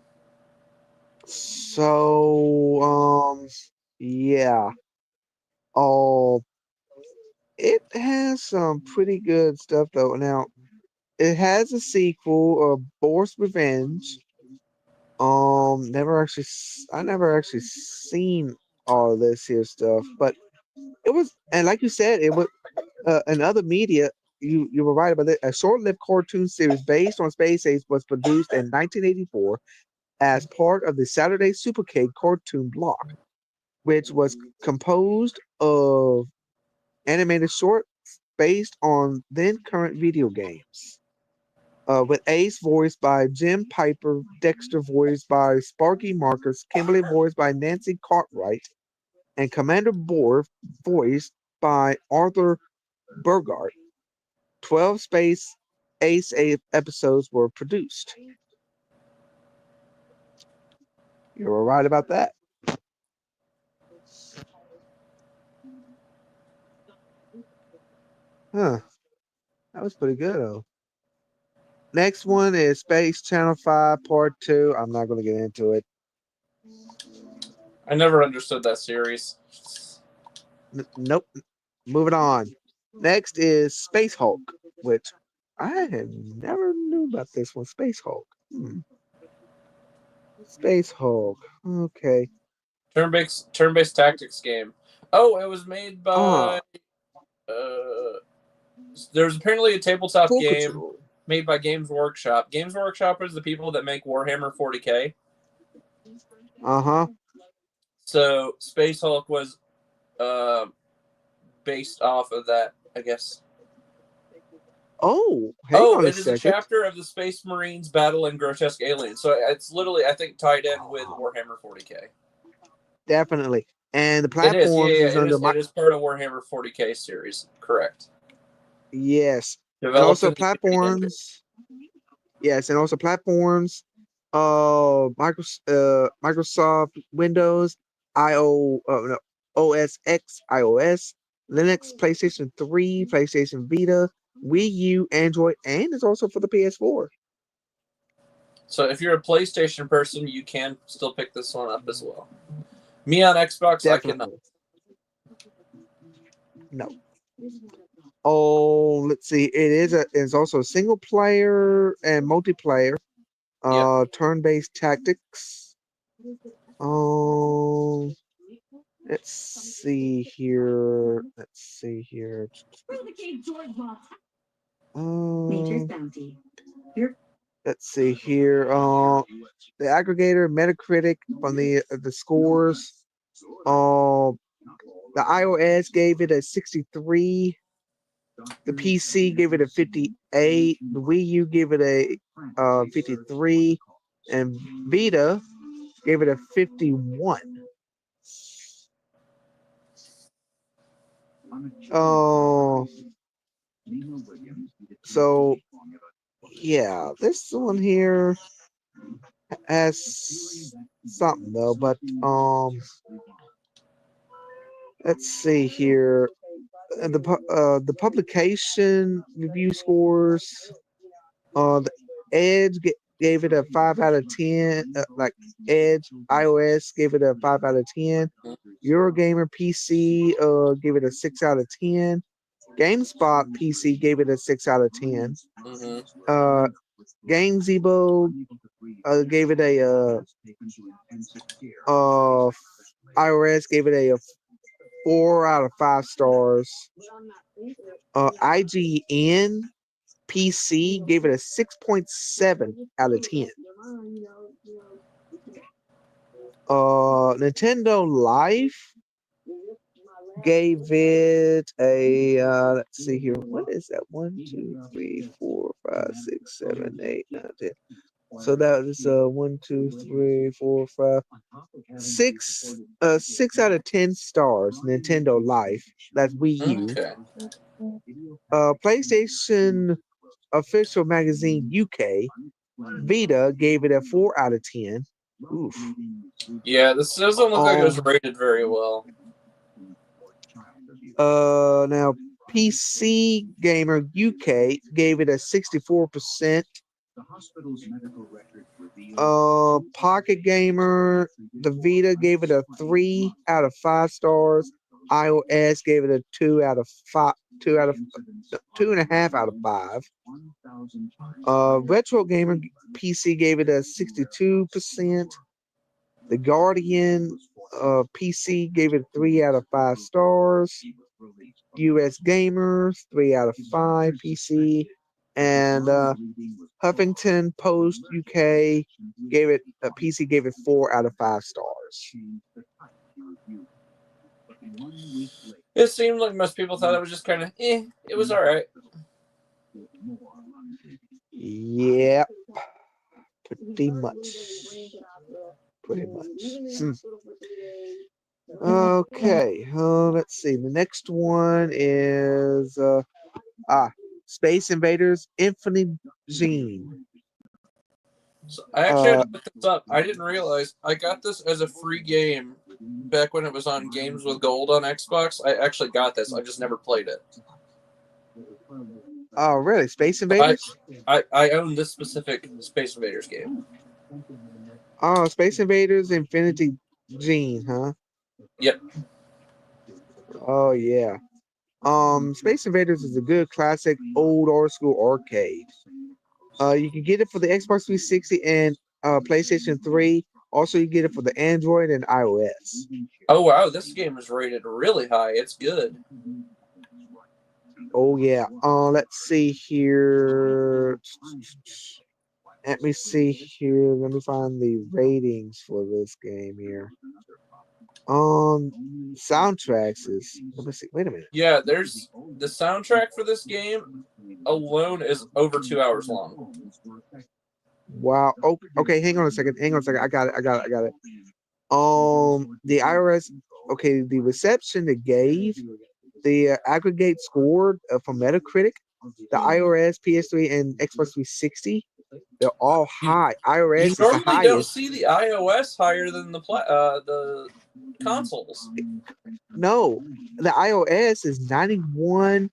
So, yeah. Oh, it has some pretty good stuff though. Now, it has a sequel, Borg's Revenge. I never actually seen all of this here stuff, but it was, and like you said, it was in other media. You were right about it. A short-lived cartoon series based on Space Ace was produced in 1984 as part of the Saturday Supercade cartoon block, which was composed of animated shorts based on then current video games. With Ace voiced by Jim Piper, Dexter voiced by Sparky Marcus, Kimberly voiced by Nancy Cartwright, and Commander Borg voiced by Arthur Burgart. 12 Space Ace episodes were produced. You were right about that. Huh. That was pretty good, though. Next one is Space Channel 5 Part 2. I'm not going to get into it. I never understood that series. Nope. Moving on. Next is Space Hulk, which I had never knew about this one. Space Hulk. Space Hulk. Okay. Turn-based tactics game. Oh, it was made by. There's apparently a tabletop Full game Control. made by Games Workshop. Games Workshop is the people that make Warhammer 40K. Uh-huh. So Space Hulk was based off of that, I guess. Oh, hang on a It is second. a chapter of the Space Marines battling grotesque aliens. So it's literally, I think, tied in with Warhammer 40K. Definitely. And the It is, platforms is under it is part of Warhammer 40K series. Correct. Yes. And Developed also in the UK engine. platforms. Yes, and also platforms. Microsoft Windows, no, OS X, iOS, Linux, PlayStation 3, PlayStation Vita, Wii U, Android, and it's also for the PS4. So if you're a PlayStation person, you can still pick this one up as well. Me on Xbox, I cannot. Definitely. No. Oh, let's see. It's also a single player and multiplayer. Yep. Turn-based tactics. Um, let's see here. Let's see here. Um, let's see here. The aggregator, Metacritic on the scores. The iOS gave it a 63. The PC gave it a 58. The Wii U gave it a 53, and Vita gave it a 51. Oh, so yeah, this one here has something though, but let's see here. The publication review scores. The Edge gave it a 5 out of 10. Like Edge iOS gave it a 5 out of 10. Eurogamer PC gave it a 6 out of 10. GameSpot PC gave it a 6 out of 10. Mm-hmm. GameZebo gave it a iOS gave it a 4 out of 5 stars. IGN PC gave it a 6.7 out of 10. Nintendo Life gave it a let's see here. What is that? 1, 2, 3, 4, 5, 6, 7, 8, 9, 10. So that is 1, 2, 3, 4, 5, 6 out of 10 stars. Nintendo Life. That's Wii U. Okay. PlayStation Official Magazine UK Vita gave it a 4 out of 10. Oof. Yeah, this doesn't look like it was rated very well. Now PC Gamer UK gave it a 64%. Pocket Gamer, the Vita gave it a 3 out of 5 stars. iOS gave it a 2 out of 5, 2.5 out of 5. Retro Gamer PC gave it a 62%. The Guardian PC gave it 3 out of 5 stars. US Gamer 3 out of 5 PC, and Huffington Post UK gave it PC gave it 4 out of 5 stars. It seemed like most people thought it was just kind of it was all right. Yep, pretty much. Okay, let's see. The next one is Space Invaders Infinite Gene. So I actually had to look this up. I didn't realize I got this as a free game back when it was on Games with Gold on Xbox. I actually got this. I just never played it. Oh, really? Space Invaders? I own this specific Space Invaders game. Oh, Space Invaders Infinity Gene, huh? Yep. Oh yeah. Space Invaders is a good classic old school arcade. You can get it for the Xbox 360 and PlayStation 3. Also, you get it for the Android and iOS. Oh wow, this game is rated really high. It's good. Oh yeah. Let's see here. Let me see here. Let me find the ratings for this game here. Soundtracks is. Let me see. Wait a minute. Yeah, there's the soundtrack for this game alone is over 2 hours long. Wow. Oh, okay. Hang on a second. I got it. The iOS. Okay, the reception it gave, the aggregate score from Metacritic, the iOS, PS3, and Xbox 360, they're all high. iOS You is the normally highest. don't see the iOS higher than the consoles. No, the iOS is 91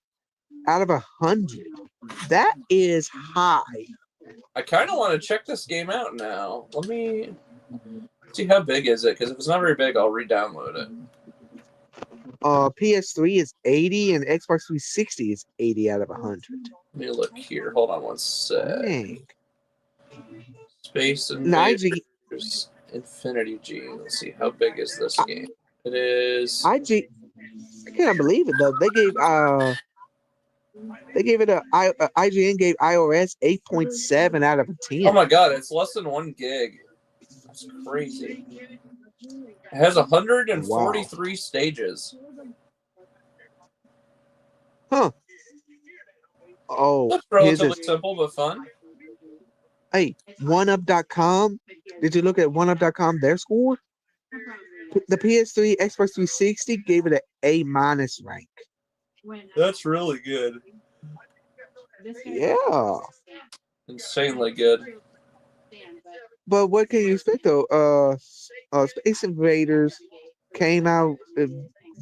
out of 100. That is high. I kind of want to check this game out now. Let me see how big is it, because if it's not very big, I'll re-download it. PS3 is 80 and Xbox 360 is 80 out of 100. Let me look here. Hold on one sec. Dang. Space Now, IG, Invaders Infinity G. Let's see, how big is this game? It is. IG, I can't believe it though. They gave it IGN gave iOS 8.7 out of a 10. Oh my god, it's less than 1 gig. That's crazy. It has 143 stages. Huh. Oh, That's here's relatively this. simple but fun. Hey, OneUp.com. Did you look at OneUp.com, their score? The PS3, Xbox 360 gave it an A- rank. That's really good. Yeah. Insanely good. But what can you expect though? Space Invaders came out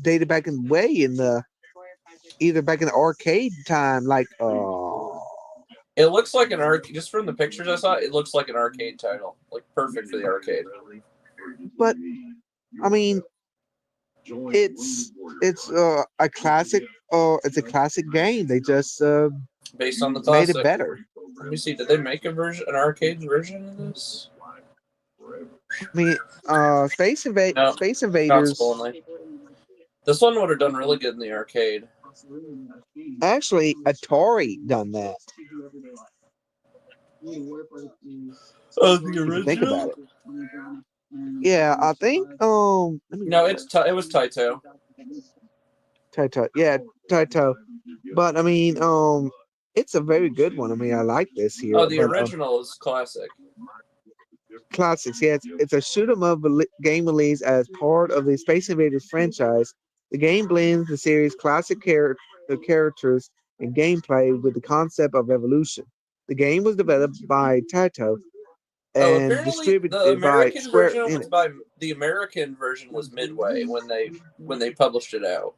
dated back in way in the either back in the arcade time, like It looks like an arcade. Just from the pictures I saw, it looks like an arcade title. Like perfect for the arcade. but I mean it's a classic it's a classic game. They just Based on the made it classic. better. Let me see. Did they make an arcade version of this? I mean Space No, Invaders console only. This one would have done really good in the arcade. actually Atari done that. Oh, the If you think original? about it. Yeah, I think No, it was Taito. Taito. Yeah, Taito. But I mean, it's a very good one. I mean, I like this here. Oh, the but, original is classic. Classics. Yeah, it's a shoot 'em up game release as part of the Space Invaders franchise. The game blends the series' classic characters and gameplay with the concept of evolution. The game was developed by Taito Oh, and apparently the distributed by American Square version Enix. was by the American version was Midway when they published it out.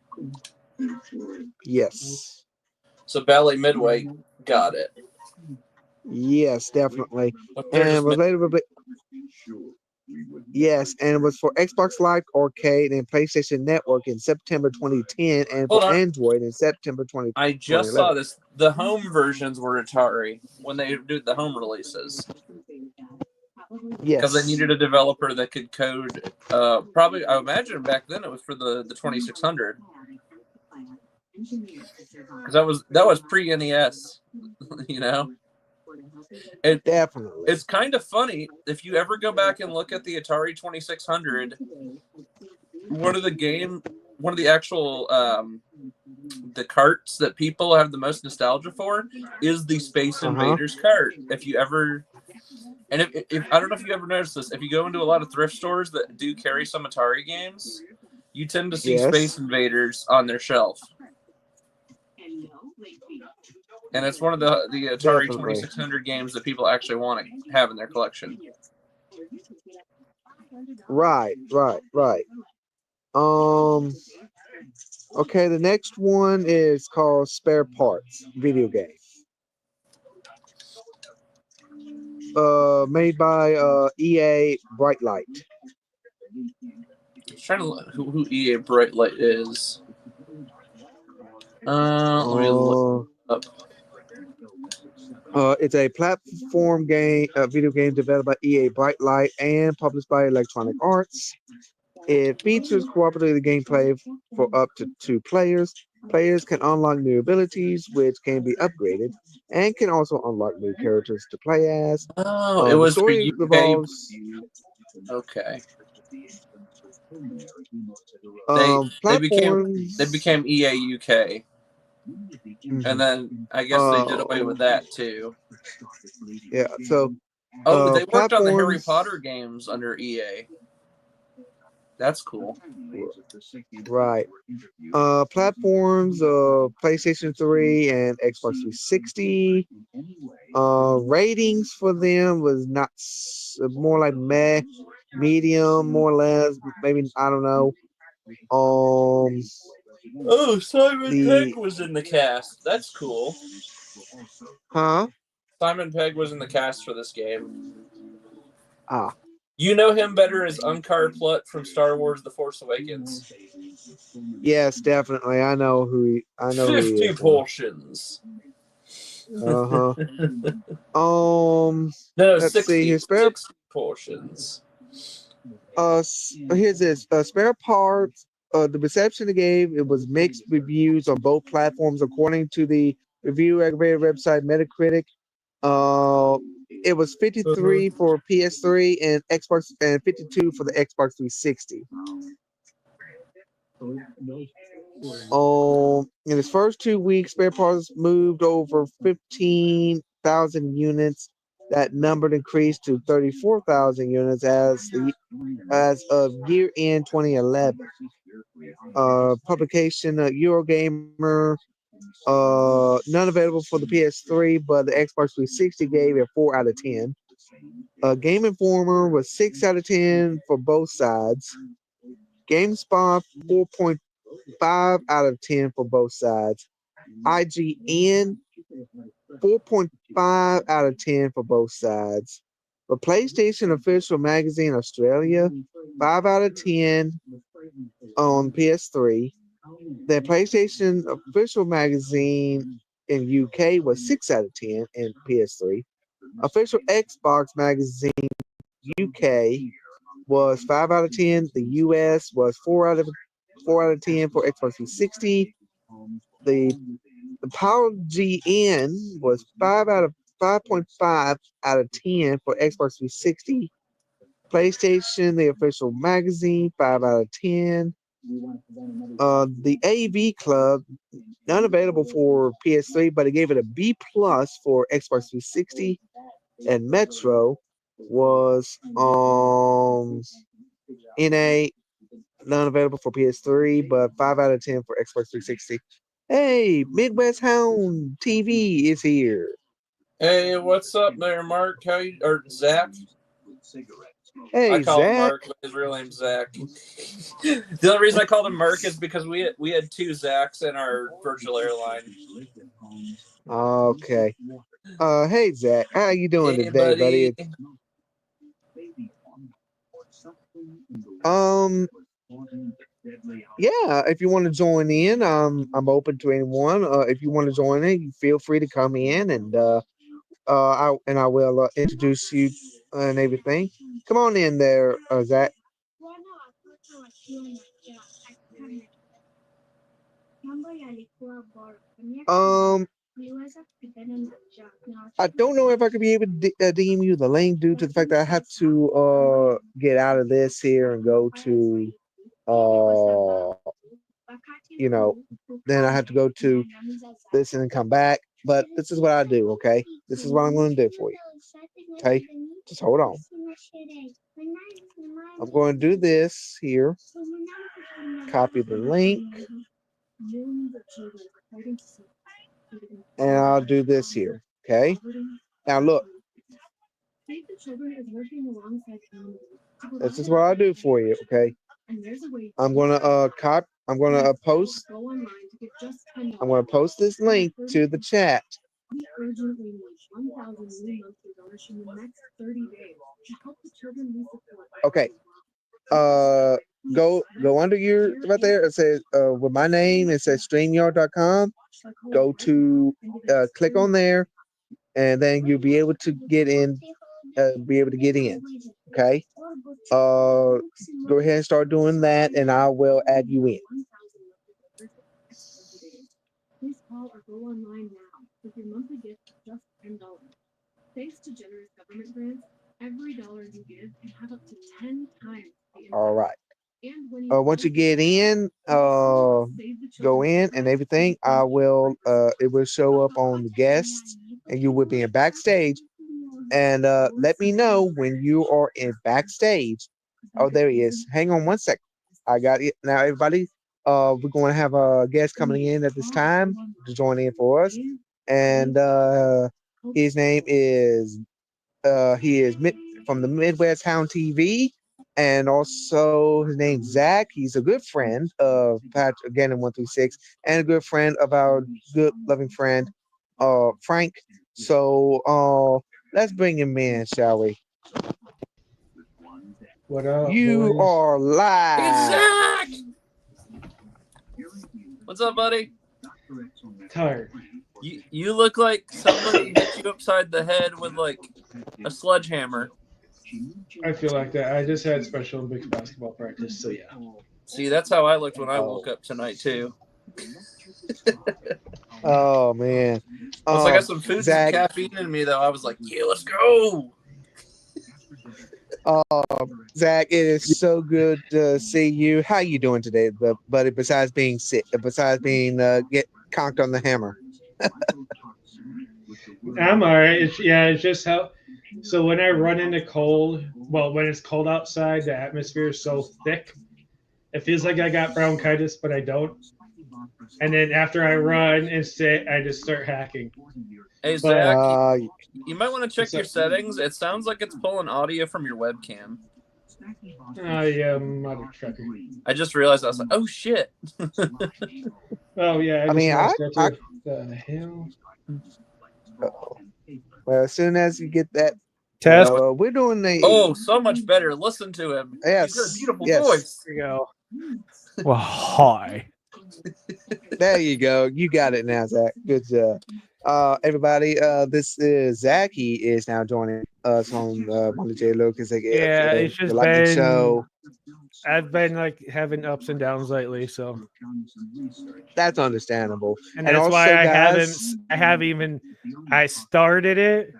Yes. So Ballet Midway got it. Yes, definitely. But they're And just was later yes, and it was for Xbox Live Arcade and PlayStation Network in September 2010, and Hold for on. Android in September 20, I just 2011. saw this. The home versions were Atari when they did the home releases. Because they Yes, needed a developer that could code. Probably, I imagine back then it was for the 2600. Because that was pre NES, you know. definitely. It's kind of funny if you ever go back and look at the Atari 2600. One of the actual the carts that people have the most nostalgia for is the Space Invaders cart. If you ever, and if I don't know if you ever noticed this, if you go into a lot of thrift stores that do carry some Atari games, you tend to see Space Invaders on their shelf. And it's one of the Atari 2600 games that people actually want to have in their collection. Right. Okay, the next one is called Spare Parts video game. Made by EA Brightlight. I'm trying to look who EA Brightlight is. Let me look up. It's a platform game, video game developed by EA Brightlight and published by Electronic Arts. It features cooperative gameplay for up to 2 players. Players can unlock new abilities, which can be upgraded, and can also unlock new characters to play as. Oh, it was the story for revolves. Okay. They became EA UK. And then I guess they did away with that too. Yeah, so but they worked on the Harry Potter games under EA. That's cool. Right. Platforms PlayStation 3 and Xbox 360. Ratings for them was not more like meh, medium, more or less, maybe I don't know. Simon Pegg was in the cast. That's cool. Huh? Simon Pegg was in the cast for this game. Ah. You know him better as Unkar Plutt from Star Wars: The Force Awakens. Yes, definitely. I know who he 50 is. portions. Uh-huh. No, Let's see 60. here. 60 portions. Here's this. Spare parts. The reception it gave, it was mixed reviews on both platforms, according to the review aggregator website Metacritic. It was 53 for PS3 and Xbox, and 52 for the Xbox 360. In its first 2 weeks, spare parts moved over 15,000 units. That number increased to 34,000 units as of year end 2011. Publication Eurogamer, none available for the PS3, but the Xbox 360 gave it 4 out of 10. Game Informer was 6 out of 10 for both sides. GameSpot 4.5 out of 10 for both sides. IGN 4.5 out of 10 for both sides. The PlayStation Official Magazine Australia 5 out of 10 on PS3. The PlayStation Official Magazine in UK was 6 out of 10 in PS3. Official Xbox Magazine UK was 5 out of 10. The US was 4 out of 10 for Xbox 360. The Power GN was 5.5 out of 10 for Xbox 360. PlayStation, the official magazine, 5 out of 10. The AV Club, not available for PS3, but it gave it a B plus for Xbox 360. And Metro was NA, not available for PS3, but 5 out of 10 for Xbox 360. Hey, Midwest Hound TV is here. Hey, what's up there, Mark? Or Zach? Hey, I call him Zach. Mark, but his real name's Zach. The only reason I called him Mark is because we had 2 Zachs in our virtual airline. Okay. Hey, Zach. How you doing Hey, today, buddy? Yeah, if you want to join in, I'm open to anyone. If you want to join in, feel free to come in, and I will introduce you and everything. Come on in there, Zach. Um, I don't know if I could be able to DM you the link due to the fact that I have to get out of this here and go to uh you know, then I have to go to this and then come back. But this is what I do, okay? This is what I'm going to do for you. Okay? Just hold on. I'm going to do this here. Copy the link. And I'll do this here. Okay? Now look. This is what I do for you, okay? I'm gonna post. I'm gonna post this link to the chat. Okay. Go under your right there. It says with my name. It says StreamYard.com. Go to click on there, and then you'll be able to get in. Okay. Go ahead and start doing that, and I will add you in. Please call or go online now with your monthly gift of just $10. Thanks to generous government grants, every dollar you give can have up to 10 times. All right. Once you get in, go in and everything, it will show up on the guests, and you will be in backstage. And let me know when you are in backstage. Oh, there he is. Hang on one second. I got it. Now, everybody, we're going to have a guest coming in at this time to join in for us. And his name is, from the Midwest Hound TV. And also, his name's Zach. He's a good friend of Patrick, again, in 136, and a good friend of our good, loving friend, Frank. So, let's bring him in, shall we? What up, You boys? are It's live. Zach! What's up, buddy? Tired. You look like somebody hit you upside the head with like a sledgehammer. I feel like that. I just had Special Olympics basketball practice, so yeah. See, that's how I looked when I Oh. woke up tonight too. Oh man. Once I got some food and Zach, caffeine in me, though, I was like, "Yeah, let's go." Zach, it is so good to see you. How you doing today, buddy? Besides being sick, besides being get conked on the hammer. I'm all right. It's just how. So when I run into cold, well, when it's cold outside, the atmosphere is so thick. It feels like I got bronchitis, but I don't. And then after I run and sit, I just start hacking. Hey, But Zach, you might want to check What's your up? settings. It sounds like it's pulling audio from your webcam. I am mother trucker. I just realized I was like, "Oh shit!" Oh yeah, I mean, noticed that too. The hell? well, as soon as you get that, Test. we're doing the. Oh, so much better. Listen to him. Yes, He's got a beautiful yes. voice. Here we go. Well, hi. There you go. You got it now, Zach. Good job. Everybody, this is Zach. He is now joining us on the J Lucas. Yeah, it's just Lightning been. Show. I've been like having ups and downs lately, so That's understandable. and that's also, why guys, I haven't even. I started it,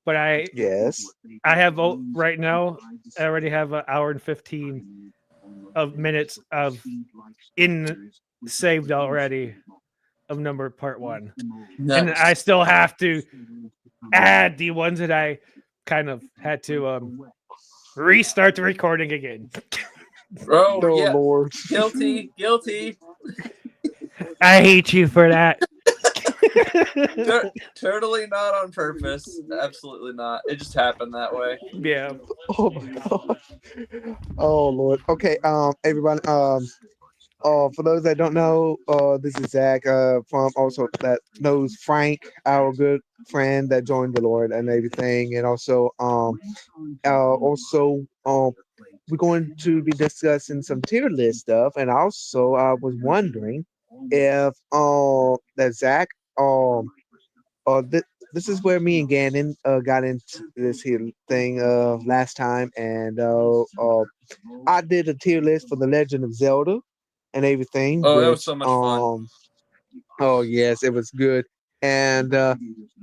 but yes. I have right now. I already have an hour and 15 of minutes of saved already of number part 1, and Nice. I still have to add the ones that I kind of had to restart the recording again. Oh, Oh, yeah. Lord. Guilty. I hate you for that. Totally not on purpose. Absolutely not. It just happened that way. Yeah. Oh my God. Oh Lord. Okay. Everyone. For those that don't know, this is Zach. From also that knows Frank, our good friend that joined the Lord and everything, and also we're going to be discussing some tier list stuff, and also I was wondering if that Zach this is where me and Gannon got into this here thing last time, and I did a tier list for the Legend of Zelda and everything. Oh, which, that was so much fun. Oh yes, it was good. And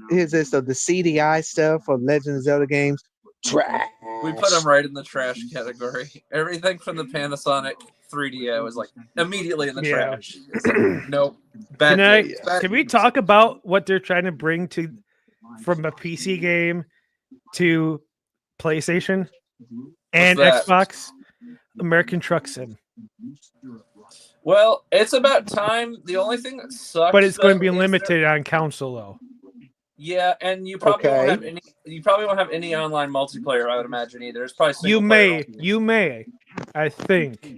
here's this of the CDI stuff for Legend of Zelda games. Trash. We put them right in the trash category. Everything from the Panasonic 3DO was like immediately in the trash. It's like, nope. Bad. Can we talk about what they're trying to bring to from a PC game to PlayStation and Xbox? American Truck Sim. Well, it's about time. The only thing that sucks, but it's going to be limited on console, though. Yeah, and you probably won't have any. You probably won't have any online multiplayer. I would imagine either. It's probably single player. You may. I think.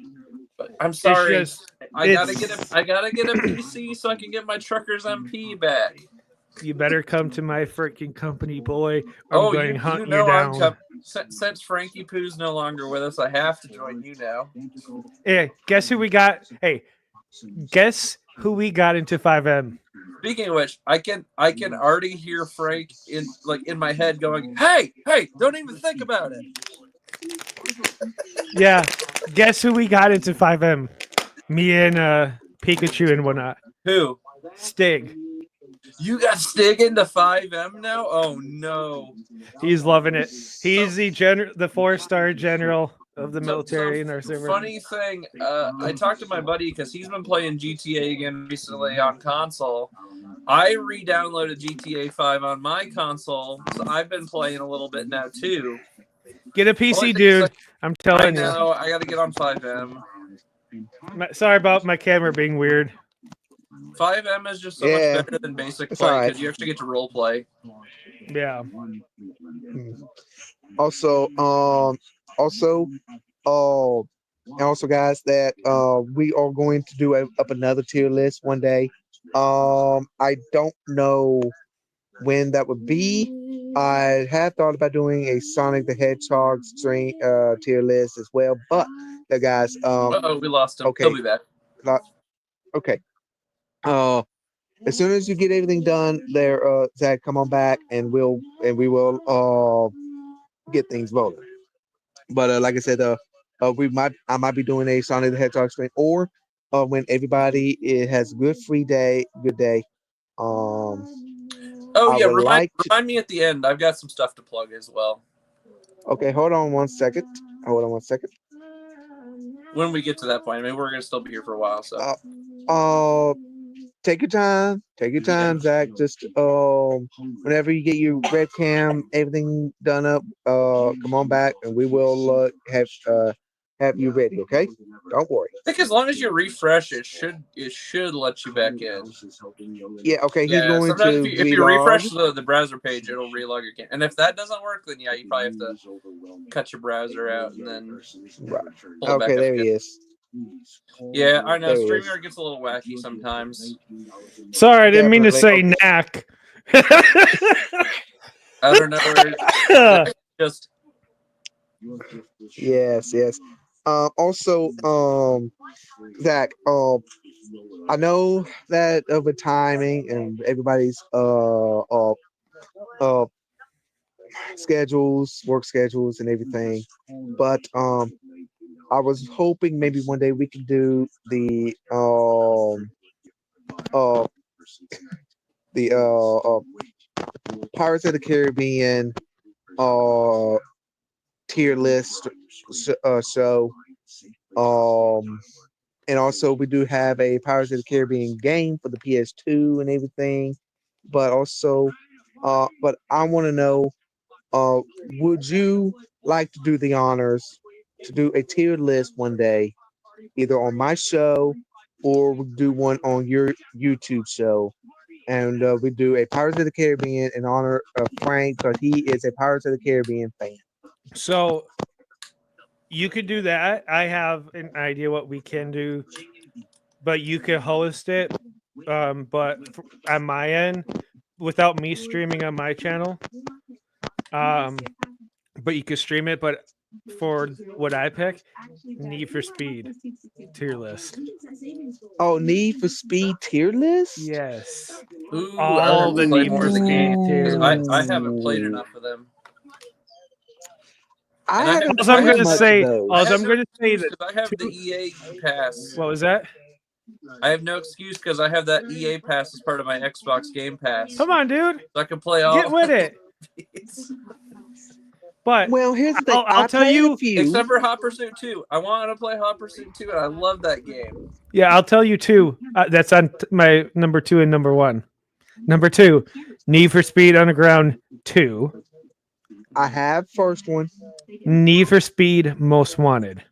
But I'm sorry. I gotta get a PC so I can get my Truckers MP back. You better come to my freaking company, boy. I'm going to hunt you down. Since Frankie Pooh's no longer with us, I have to join you now. Hey, guess who we got? Hey, guess who we got into 5M? Speaking of which, I can already hear Frank in my head going, "Hey, don't even think about it." Yeah, guess who we got into 5M? Me and Pikachu and whatnot. Who? Stig. You got Stig into 5M now? Oh no. He's loving it. He's the 4-star general of the military in our server. Funny thing, I talked to my buddy because he's been playing GTA again recently on console. I re-downloaded GTA 5 on my console, so I've been playing a little bit now too. Get a PC, dude. I'm telling you. I know. I got to get on 5M. Sorry about my camera being weird. 5M is just so much better than basic play because you actually get to role play. Yeah. Also, guys, that we are going to do up another tier list one day. I don't know when that would be, I have thought about doing a Sonic the Hedgehog stream tier list as well, but the guys, Oh, we lost him. okay, He'll be back. okay. As soon as you get everything done, there, Zach, come on back, and we will get things rolling. But like I said, I might be doing a Sonic the Hedgehog stream, or when everybody has a good day. Um, Oh I yeah, would like to. remind me at the end. I've got some stuff to plug as well. Okay, hold on one second. Hold on one second. When we get to that point, I mean, we're gonna still be here for a while, so. Take your time. Take your time, Zach. Just whenever you get your webcam, everything done up, come on back, and we will have you ready. Okay, don't worry. I think as long as you refresh, it should let you back in. Yeah. Okay. He's Yeah. going Sometimes to if you relog. refresh the browser page, it'll relog your game. And if that doesn't work, then yeah, you probably have to cut your browser out and then Right. pull it back Okay, up there again. he is. Yeah, I know. There he is. StreamYard gets a little wacky sometimes. Sorry, I didn't mean to say Definitely. knack. I don't know. Just Yes. Yes. Also, Zach. I know that with timing and everybody's schedules, work schedules, and everything, but I was hoping maybe one day we could do uh the Pirates of the Caribbean uh tier list show. And also we do have a Pirates of the Caribbean game for the PS2 and everything. But also, but I want to know, uh, would you like to do the honors to do a tier list one day, either on my show or we do one on your YouTube show? And we do a Pirates of the Caribbean in honor of Frank because he is a Pirates of the Caribbean fan. So you could do that. I have an idea what we can do, but you could host it. On my end, without me streaming on my channel, but you could stream it. But for what I pick, Need for Speed tier list. Oh, Need for Speed tier list? Yes, ooh, I all would the play Need more for of the game. Speed tier 'Cause list. I haven't played enough of them. I And I haven't have- Also, I'm I played gonna much say. of those. I Also, have I'm no gonna say excuse that. 'cause I have the two- EA pass. What was that? I have no excuse because I have that EA pass as part of my Xbox Game Pass. Come on, dude, So I can play all get with it. But Well, here's the thing. I'll I tell played you. a few. Except for Hot Pursuit 2. I want to play Hot Pursuit 2, and I love that game. Yeah, I'll tell you two. That's on my number 2 and number 1. Number 2, Need for Speed Underground 2. I have first one. Need for Speed Most Wanted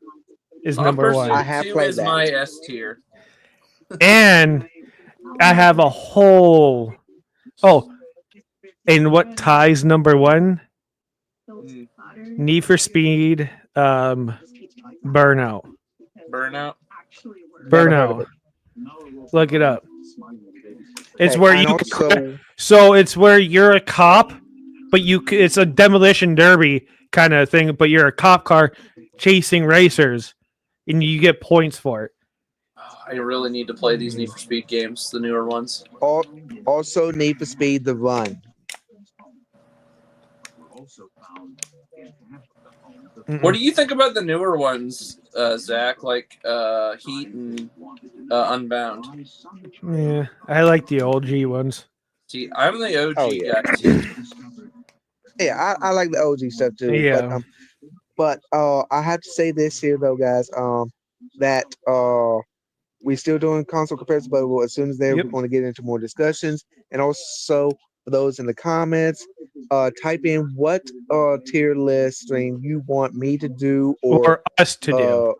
is Hot number Pursuit 1. I have 2 played is that. my S tier. And I have a whole. Oh, and what ties number 1? Need for Speed Burnout. Burnout. Never heard of Burnout. it. Look it up. It's Okay, where and you also so it's where you're a cop, but it's a demolition derby kind of thing, but you're a cop car chasing racers, and you get points for it. I really need to play these Need for Speed games, the newer ones. also Need for Speed The Run. What do you think about the newer ones, Zach? Like Heat and Unbound. Yeah, I like the OG ones. See, I'm the OG Oh, yeah. guy too. Yeah, I like the OG stuff too. Yeah. But I have to say this here though, guys. That we're still doing console comparison, but as soon as they're going to get into more discussions, and also for those in the comments, type in what tier list stream you want me to do, Or us to do.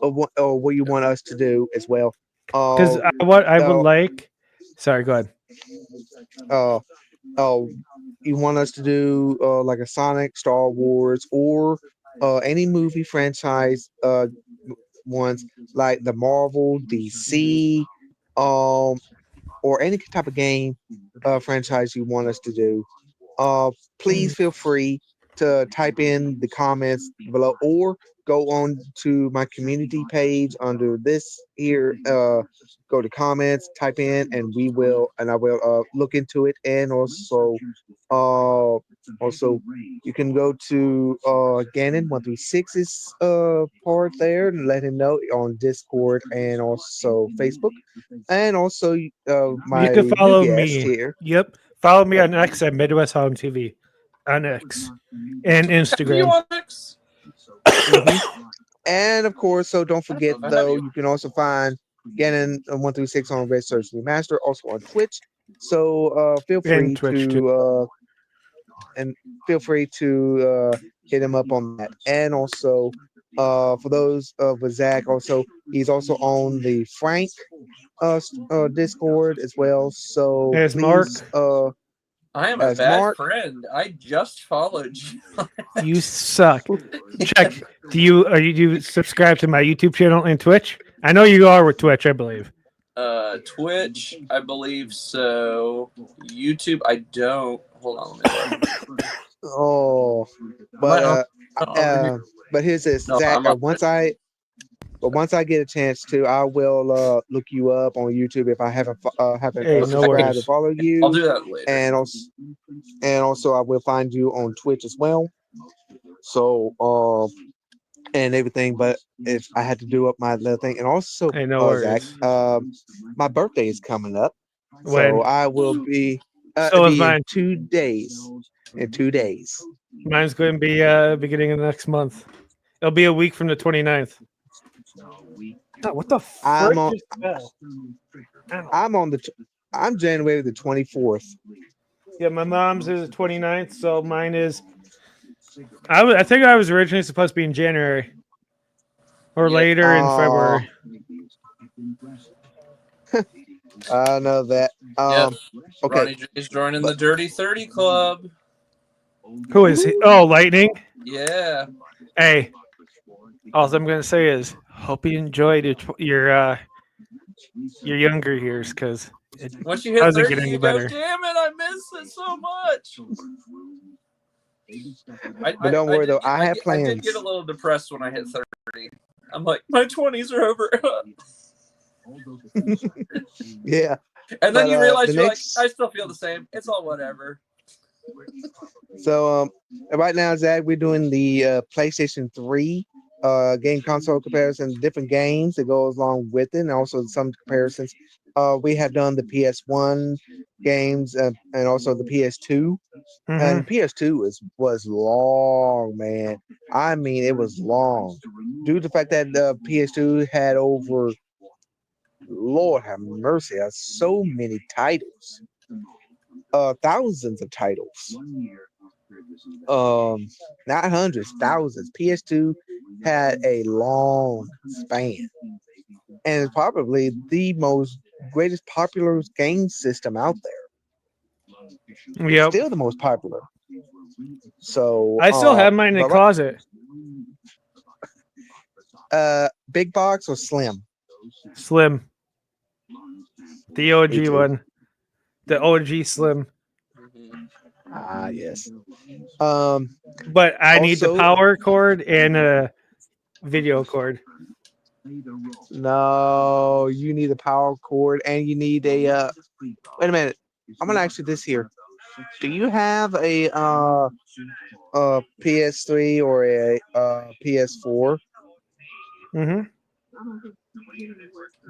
or what you want us to do as well. Because what I would like. Sorry, go ahead. You want us to do like a Sonic, Star Wars, or any movie franchise ones like the Marvel, DC, or any type of game franchise you want us to do. please feel free to type in the comments below or go on to my community page under this here. Go to comments, type in, and I will look into it. And also you can go to Gannon 136's part there and let him know on Discord and also Facebook. And also my You can new follow guest me. here. Yep. Follow me on X at Midwest Home TV on X and Have you Instagram. on X? Mhm. And of course, so don't forget Have though, you? you can also find Gannon 136 on Red Search Remaster, also on Twitch. So feel And free Twitch too. to hit him up on that. And also for those with Zach, also he's also on the Frank Discord as well. So There's please I am a as bad Mark. friend. I just followed you. You suck. Check. Do you subscribe to my YouTube channel and Twitch? I know you are with Twitch, I believe. Twitch, I believe so. YouTube, I don't. Hold on, let me look. Oh, but here's this, No, Zach. I'm on Once I get a chance to, I will look you up on YouTube if I haven't Hey, no subscribed or worries. follow I'll you, do that later. and also I will find you on Twitch as well. So and everything, but if I had to do up my little thing, and also Hey, no Zach, worries. my birthday is coming up, When? so I will be So is in mine. 2 days. In 2 days. Mine's going to be beginning of next month. It'll be a week from the 29th. Oh, what the I'm frick on. just fell? Ow. I'm January the 24th. Yeah, my mom's is the 29th, so mine is. I think I was originally supposed to be in January or Yeah. later in February. I know that. Yep. Okay, Ronnie J's joining but- the Dirty 30 Club. Who is he? Oh, Lightning. Yeah. Hey, all I'm gonna say is hope you enjoyed your younger years, because it Once you hit doesn't 30, get any you go, better. damn it, I miss it so much. But don't worry though, I have I did plans. get a little depressed when I hit 30. I'm like, my 20s are over. Yeah. And then But, you realize the you're next- like, I still feel the same. It's all whatever. So right now, Zach, we're doing the PlayStation 3 game console comparison, different games that goes along with it, and also some comparisons. We have done the PS1 games and also the PS2. And PS2 was long, man. I mean, it was long. Due to the fact that the PS2 had over, Lord have mercy, so many titles. Thousands of titles. Not hundreds, thousands. PS2 had a long span. And it's probably the most greatest popular game system out there. Yep. Still the most popular. So I still have mine in the but closet. big box or slim? Slim. The OG Me too. one. The OG Slim. Ah, yes. But I need the Also- power cord and a video cord. No, you need a power cord and you need a wait a minute. I'm gonna ask you this here. Do you have a PS3 or a PS4? Mm-hmm.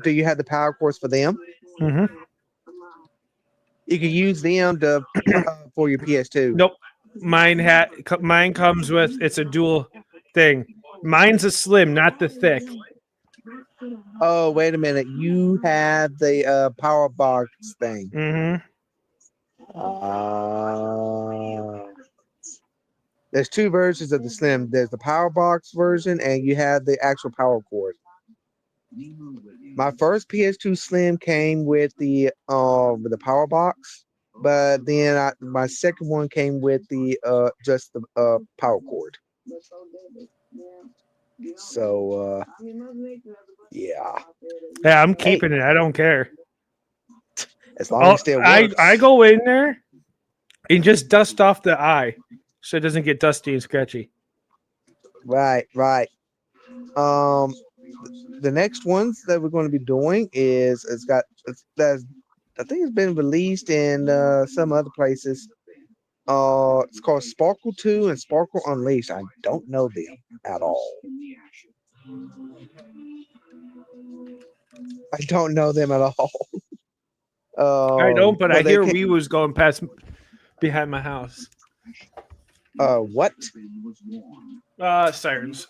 Do you have the power cords for them? Mm-hmm. You can use them to for your PS2. Nope. Mine comes with, it's a dual thing. Mine's a slim, not the thick. Oh, wait a minute. You have the power box thing. Mm-hmm. There's two versions of the Slim. There's the power box version, and you have the actual power cord. My first PS2 Slim came with the power box, but then my second one came with the just the power cord. So yeah. Yeah, I'm keeping it. I don't care. As long as it still works. I go in there And just dust off the eye so it doesn't get dusty and scratchy. Right. The next ones that we're going to be doing is I think it's been released in some other places. It's called Sparkle 2 and Sparkle Unleashed. I don't know them at all. I don't know them at all. I don't, but I they hear can- Wii was going past behind my house. What? Sirens.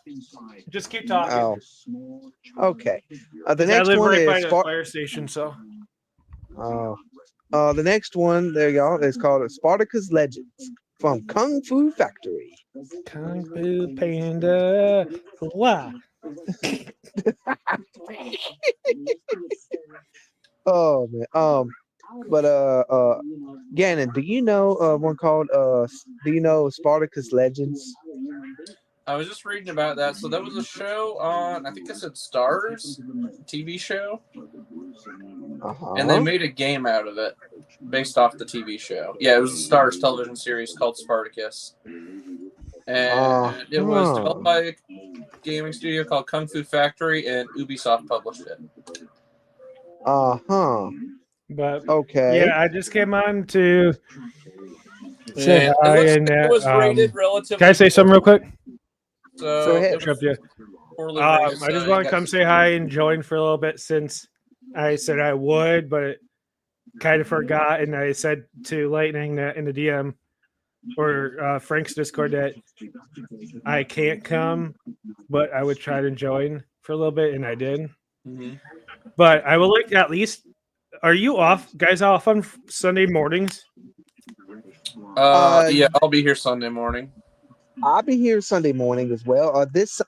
Just keep talking. Oh, okay. The 'Cause I next live one right is by the fire station, so the next one, there you go, is called Spartacus Legends from Kung Fu Factory. Kung Fu Panda. Wow. Oh man. But Gannon, do you know one called do you know Spartacus Legends? I was just reading about that. So that was a show on, I think it said Stars TV show, and they made a game out of it based off the TV show. Yeah, it was a Stars television series called Spartacus, and it was developed by a gaming studio called Kung Fu Factory, and Ubisoft published it. But Okay. yeah, I just came on to say And hi. it And was rated relatively. can I say something real quick? So Go ahead. it was Interrupt you. poorly rated, I just so want you to got- come say hi and join for a little bit since I said I would, but kind of forgot. And I said to Lightning that in the DM or Frank's Discord that I can't come, but I would try to join for a little bit, and I did. Mhm. But I will like at least. Are you off, guys? Off on Sunday mornings? Yeah, I'll be here Sunday morning. I'll be here Sunday morning as well. This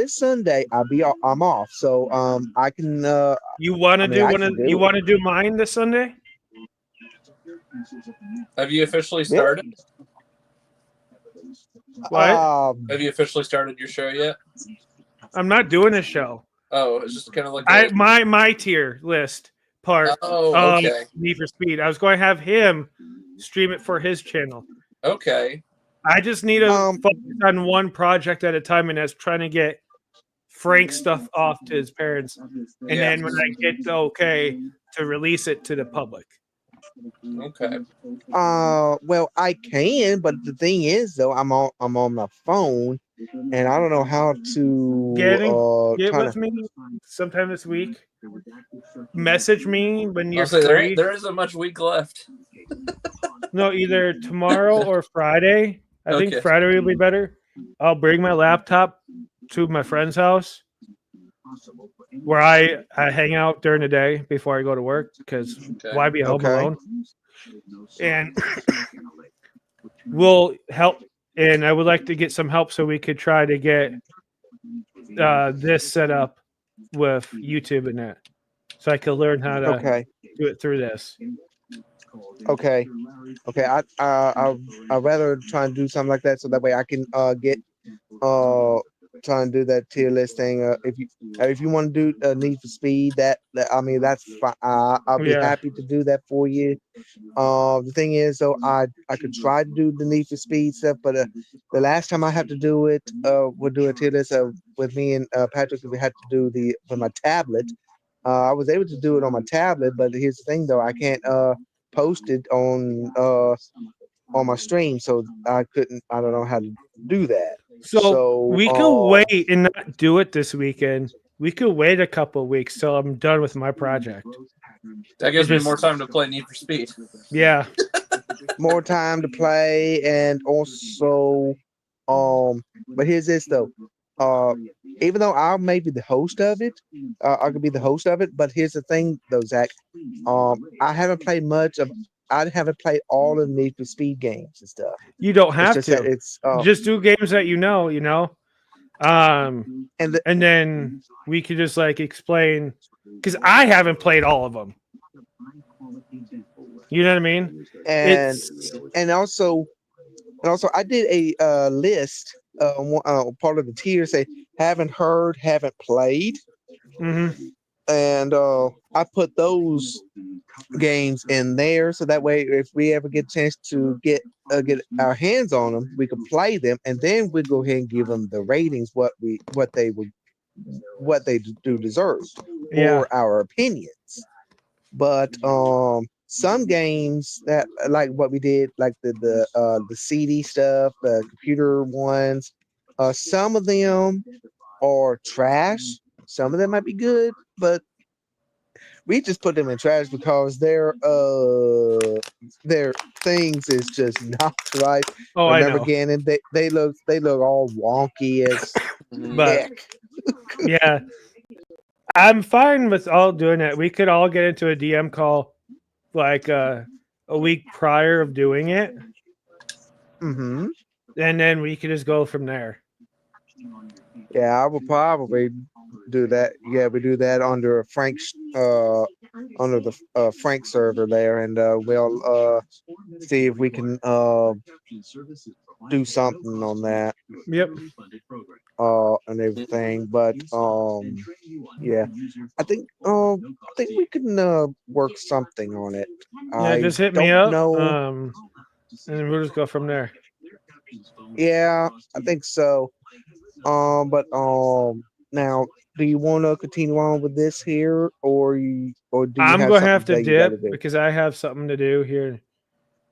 Sunday I'm off, so I can. You want to do I one of? can do You it. want to do mine this Sunday? Have you officially started? What? Have you officially started your show yet? I'm not doing a show. Oh, it's just kind of like My tier list part. Oh, okay. Need for Speed. I was going to have him stream it for his channel. Okay. I just need to focus on one project at a time, and that's trying to get Frank stuff off to his parents, and then when I get the okay to release it to the public. Okay. Well, I can, but the thing is, though, I'm on my phone, and I don't know how to Get with me sometime this week. Message me when you're free. There isn't much week left. No, either tomorrow or Friday. I think Friday will be better. I'll bring my laptop to my friend's house where I hang out during the day before I go to work because why be home alone? And we'll help. And I would like to get some help so we could try to get this set up with YouTube and that, so I could learn how to do it through this. Okay. I'd rather try and do something like that so that way I can get try and do that tier list thing. If you want to do Need for Speed, that I mean that's fine. I'll be happy to do that for you. The thing is, though, I could try to do the Need for Speed stuff, but the last time I had to do it, we'll do a tier list with me and Patrick. We had to do with my tablet. I was able to do it on my tablet, but here's the thing, though, I can't post it on my stream, so I don't know how to do that. So we could wait and not do it this weekend. We could wait a couple of weeks till I'm done with my project. That gives me more time to play Need for Speed. Yeah. More time to play, and also but here's this though. Even though I may be the host of it, I could be the host of it, but here's the thing though, Zach. I haven't played I haven't played all of the Need for Speed games and stuff. You don't have it's to. It's just do games that you know. And then we could just like explain, because I haven't played all of them. You know what I mean? And also I did a list. Part of the tier say haven't heard, haven't played. Mm-hmm. and I put those games in there so that way if we ever get a chance to get our hands on them, we can play them, and then we go ahead and give them the ratings what they do deserve Yeah. for our opinions. But some games that like what we did, like the CD stuff, the computer ones, some of them are trash. Some of them might be good, but we just put them in trash because their things is just not right. Oh, I Remember know. again, and they look all wonky as But heck. yeah, I'm fine with all doing it. We could all get into a DM call like a week prior of doing it, Mm-hmm. and then we could just go from there. Yeah, I would probably do that. Yeah, we do that under Frank's under the Frank server there, and we'll see if we can do something on that Yep. and everything. But yeah, I think we can work something on it. Yeah, I just hit me don't up. know. And we'll just go from there. Yeah, I think so. But now, do you want to continue on with this here, or do you I'm have gonna have something to that you got to dip do? because I have something to do here.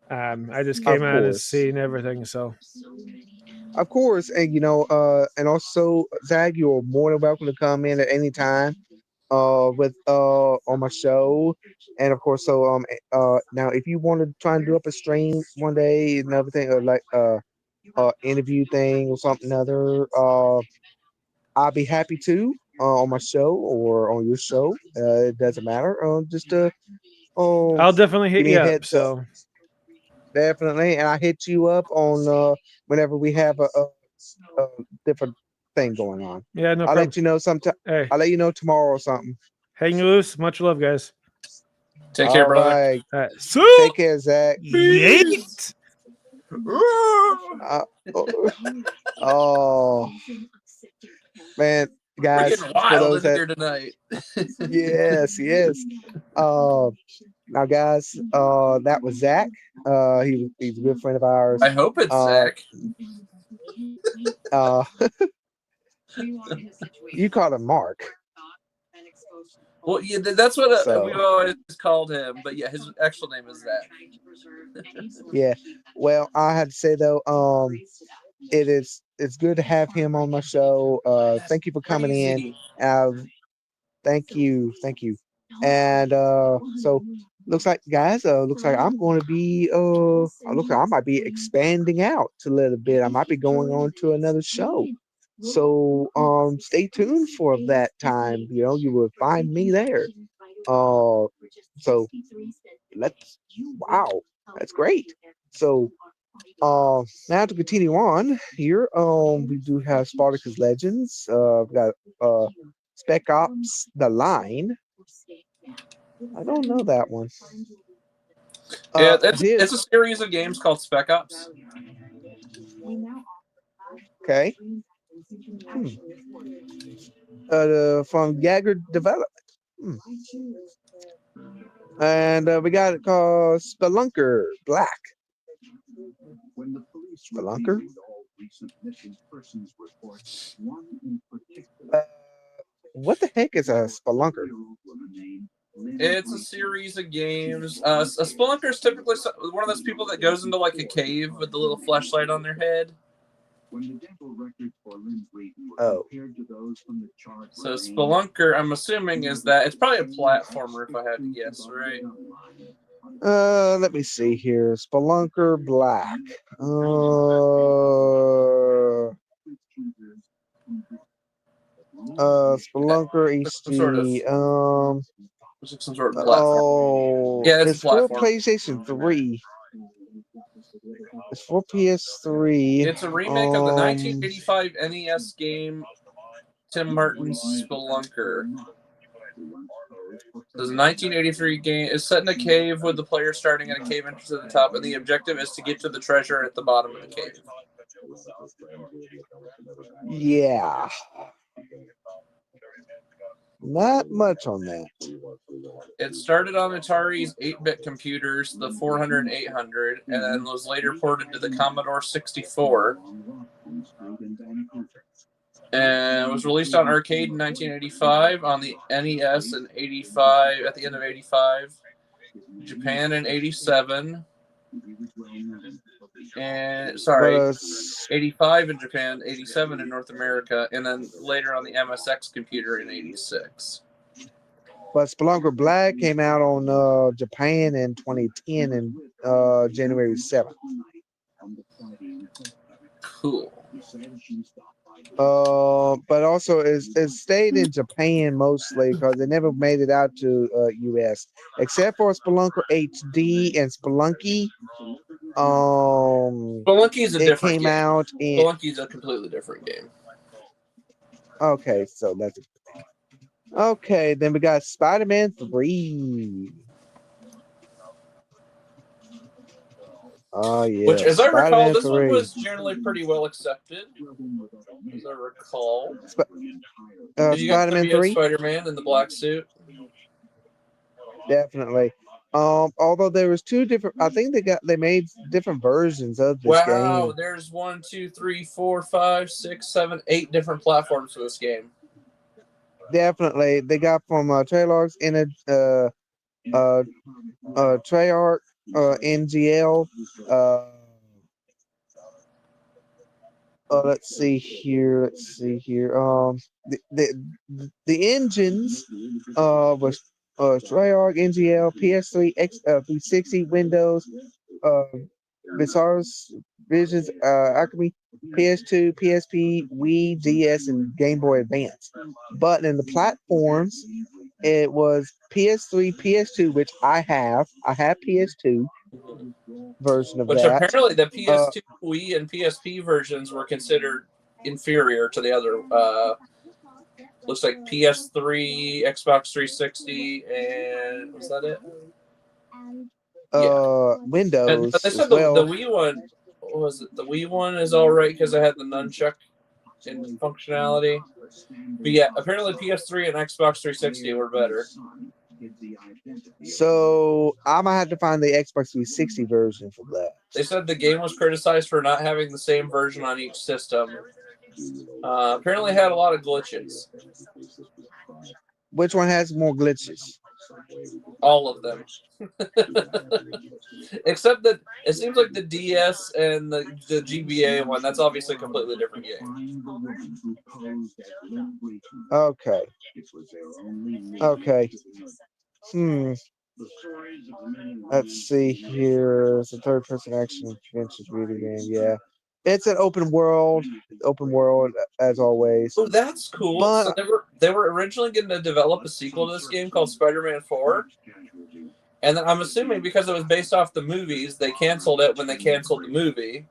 I just Of came out and course, seen everything, so of course, and and also Zach, you're more than welcome to come in at any time. With on my show, and of course, so now if you want to try and do up a stream one day and everything, or like interview thing or something other, I'll be happy to on my show or on your show. It doesn't matter. Just I'll definitely give hit me you a up. heads up, So definitely, and I hit you up on whenever we have a different thing going on. yeah, no I'll problem. let you know sometime. Hey, I'll let you know tomorrow or something. hang loose. Much love, guys. Take care, All brother. right, So take care, Zach. yeet. Uh, oh, oh, man, We're guys, getting for wild those in that here tonight. yes. Now, guys, that was Zach. He's a good friend of ours. I hope it's Zach. Uh, you called him Mark. Well, yeah, that's what So we've always called him. But yeah, his actual name is Zach. yeah. Well, I had to say though, it's good to have him on my show. Thank you for coming in. Crazy. Thank you. And so looks like guys, looks like I'm going to be looks like I might be expanding out a little bit. I might be going on to another show. So stay tuned for that time. You will find me there. So wow, that's great. So now to continue on here, we do have Spartacus Legends. We've got Spec Ops: The Line. I don't know that one. Yeah, it's a series of games called Spec Ops. Okay. From Jagger Development. And we got it called Spelunker Black. Spelunker? What the heck is a Spelunker? It's a series of games. A spelunker is typically one of those people that goes into like a cave with the little flashlight on their head. Oh. So spelunker, I'm assuming, is that it's probably a platformer if I had to guess, right? Let me see here. Spelunker Black. Spelunker HD. Some sort of platform. Oh, Yeah, it's it's a for platform. PlayStation 3. It's for PS3. It's a remake of the 1985 NES game Tim Burton's Spelunker. This 1983 game is set in a cave with the player starting at a cave entrance at the top, and the objective is to get to the treasure at the bottom of the cave. Yeah. Not much on that. It started on Atari's 8-bit computers, the 400 and 800, and then was later ported to the Commodore 64. And was released on arcade in 1985, on the NES in 85, at the end of 85, Japan in 87, and sorry, 85 in Japan, 87 in North America, and then later on the MSX computer in 86. But Spelunker Black came out on Japan in 2010 and January 7th. Cool. But also it stayed in Japan mostly because it never made it out to US, except for Spelunker HD and Spelunky. Spelunky is a different game. Out in Spelunky is a completely different game. Okay, so that's okay. Then we got Spider-Man 3. Oh yeah. Which, as I recall, this 3. one was generally pretty well accepted. As I recall. Did you get Spider-Man 3? Spider-Man in the black suit? Definitely. Although there was 2 different, I think they made different versions of this game. Wow, there's 1, 2, 3, 4, 5, 6, 7, 8 different platforms for this game. Definitely, they got from Treyarch's in a Treyarch NGL. Let's see here. The engines was Treyarch NGL, PS3, 360, Windows, Bizarre's Visions, Alchemy, PS2, PSP, Wii, DS, and Game Boy Advance. But in the platforms, it was PS3, PS2, which I have. I have PS2 version of which that. Apparently the PS2, Wii, and PSP versions were considered inferior to the other. Looks like PS3, Xbox 360, and was that it? Windows. But they said the Wii one, what was it? The Wii one is all right because it had the nunchuck and functionality. But yeah, apparently PS3 and Xbox 360 were better. So I'm gonna have to find the Xbox 360 version for that. They said the game was criticized for not having the same version on each system. Apparently had a lot of glitches. Which one has more glitches? All of them. Except that it seems like the DS and the GBA one, that's obviously a completely different game. Okay. Let's see here. It's a third-person action adventure video game. Yeah. It's an open world as always. Oh, that's cool. But, so they were originally going to develop a sequel to this game called Spider-Man 4. And then I'm assuming because it was based off the movies, they canceled it when they canceled the movie,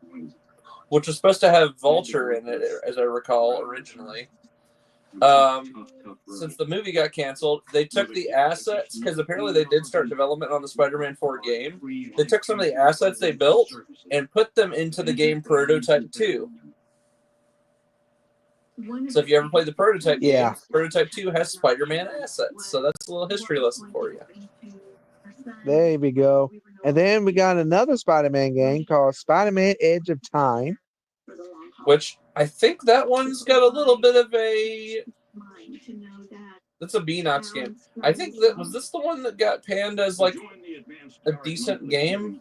which was supposed to have Vulture in it, as I recall, originally. Since the movie got canceled, they took the assets, because apparently they did start development on the Spider-Man 4 game. They took some of the assets they built and put them into the game Prototype 2. So if you ever played the Prototype game, Prototype 2 has Spider-Man assets. So that's a little history lesson for you. There we go. And then we got another Spider-Man game called Spider-Man Edge of Time. Which I think that one's got a little bit of a... That's a Beanox game. I think that... Was this the one that got panned as like a decent game?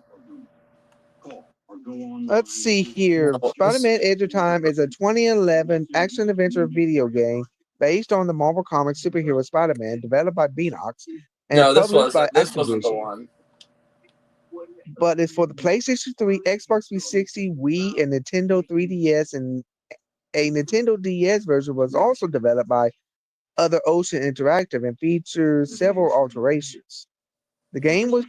Let's see here. Spider-Man Edge of Time is a 2011 action-adventure video game based on the Marvel Comics superhero Spider-Man, developed by Beanox. No, this wasn't the one. But it's for the PlayStation 3, Xbox 360, Wii, and Nintendo 3DS, and a Nintendo DS version was also developed by Other Ocean Interactive and features several alterations. The game was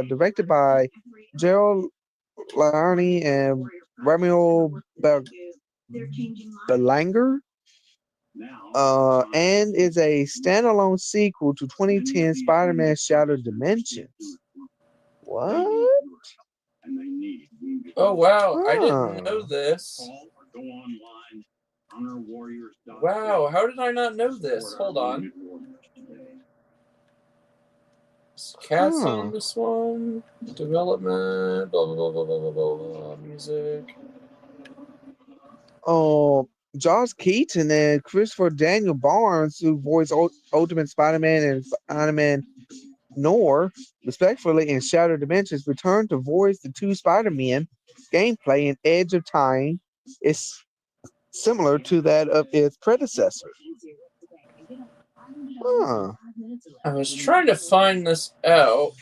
directed by Gerald Laharni and Ramiro Belanger, and is a standalone sequel to 2010 Spider-Man Shattered Dimensions. What? Oh, wow. I didn't know this. Wow, how did I not know this? Hold on. Cats on this one. Development. Blah blah blah blah blah blah blah. Music. Oh, Josh Keaton and Christopher Daniel Barnes, who voiced Ultimate Spider-Man and Spider-Man Noir, respectively, in Shattered Dimensions, returned to voice the two Spider-Men. Gameplay in Edge of Time is similar to that of its predecessor. Huh. I was trying to find this out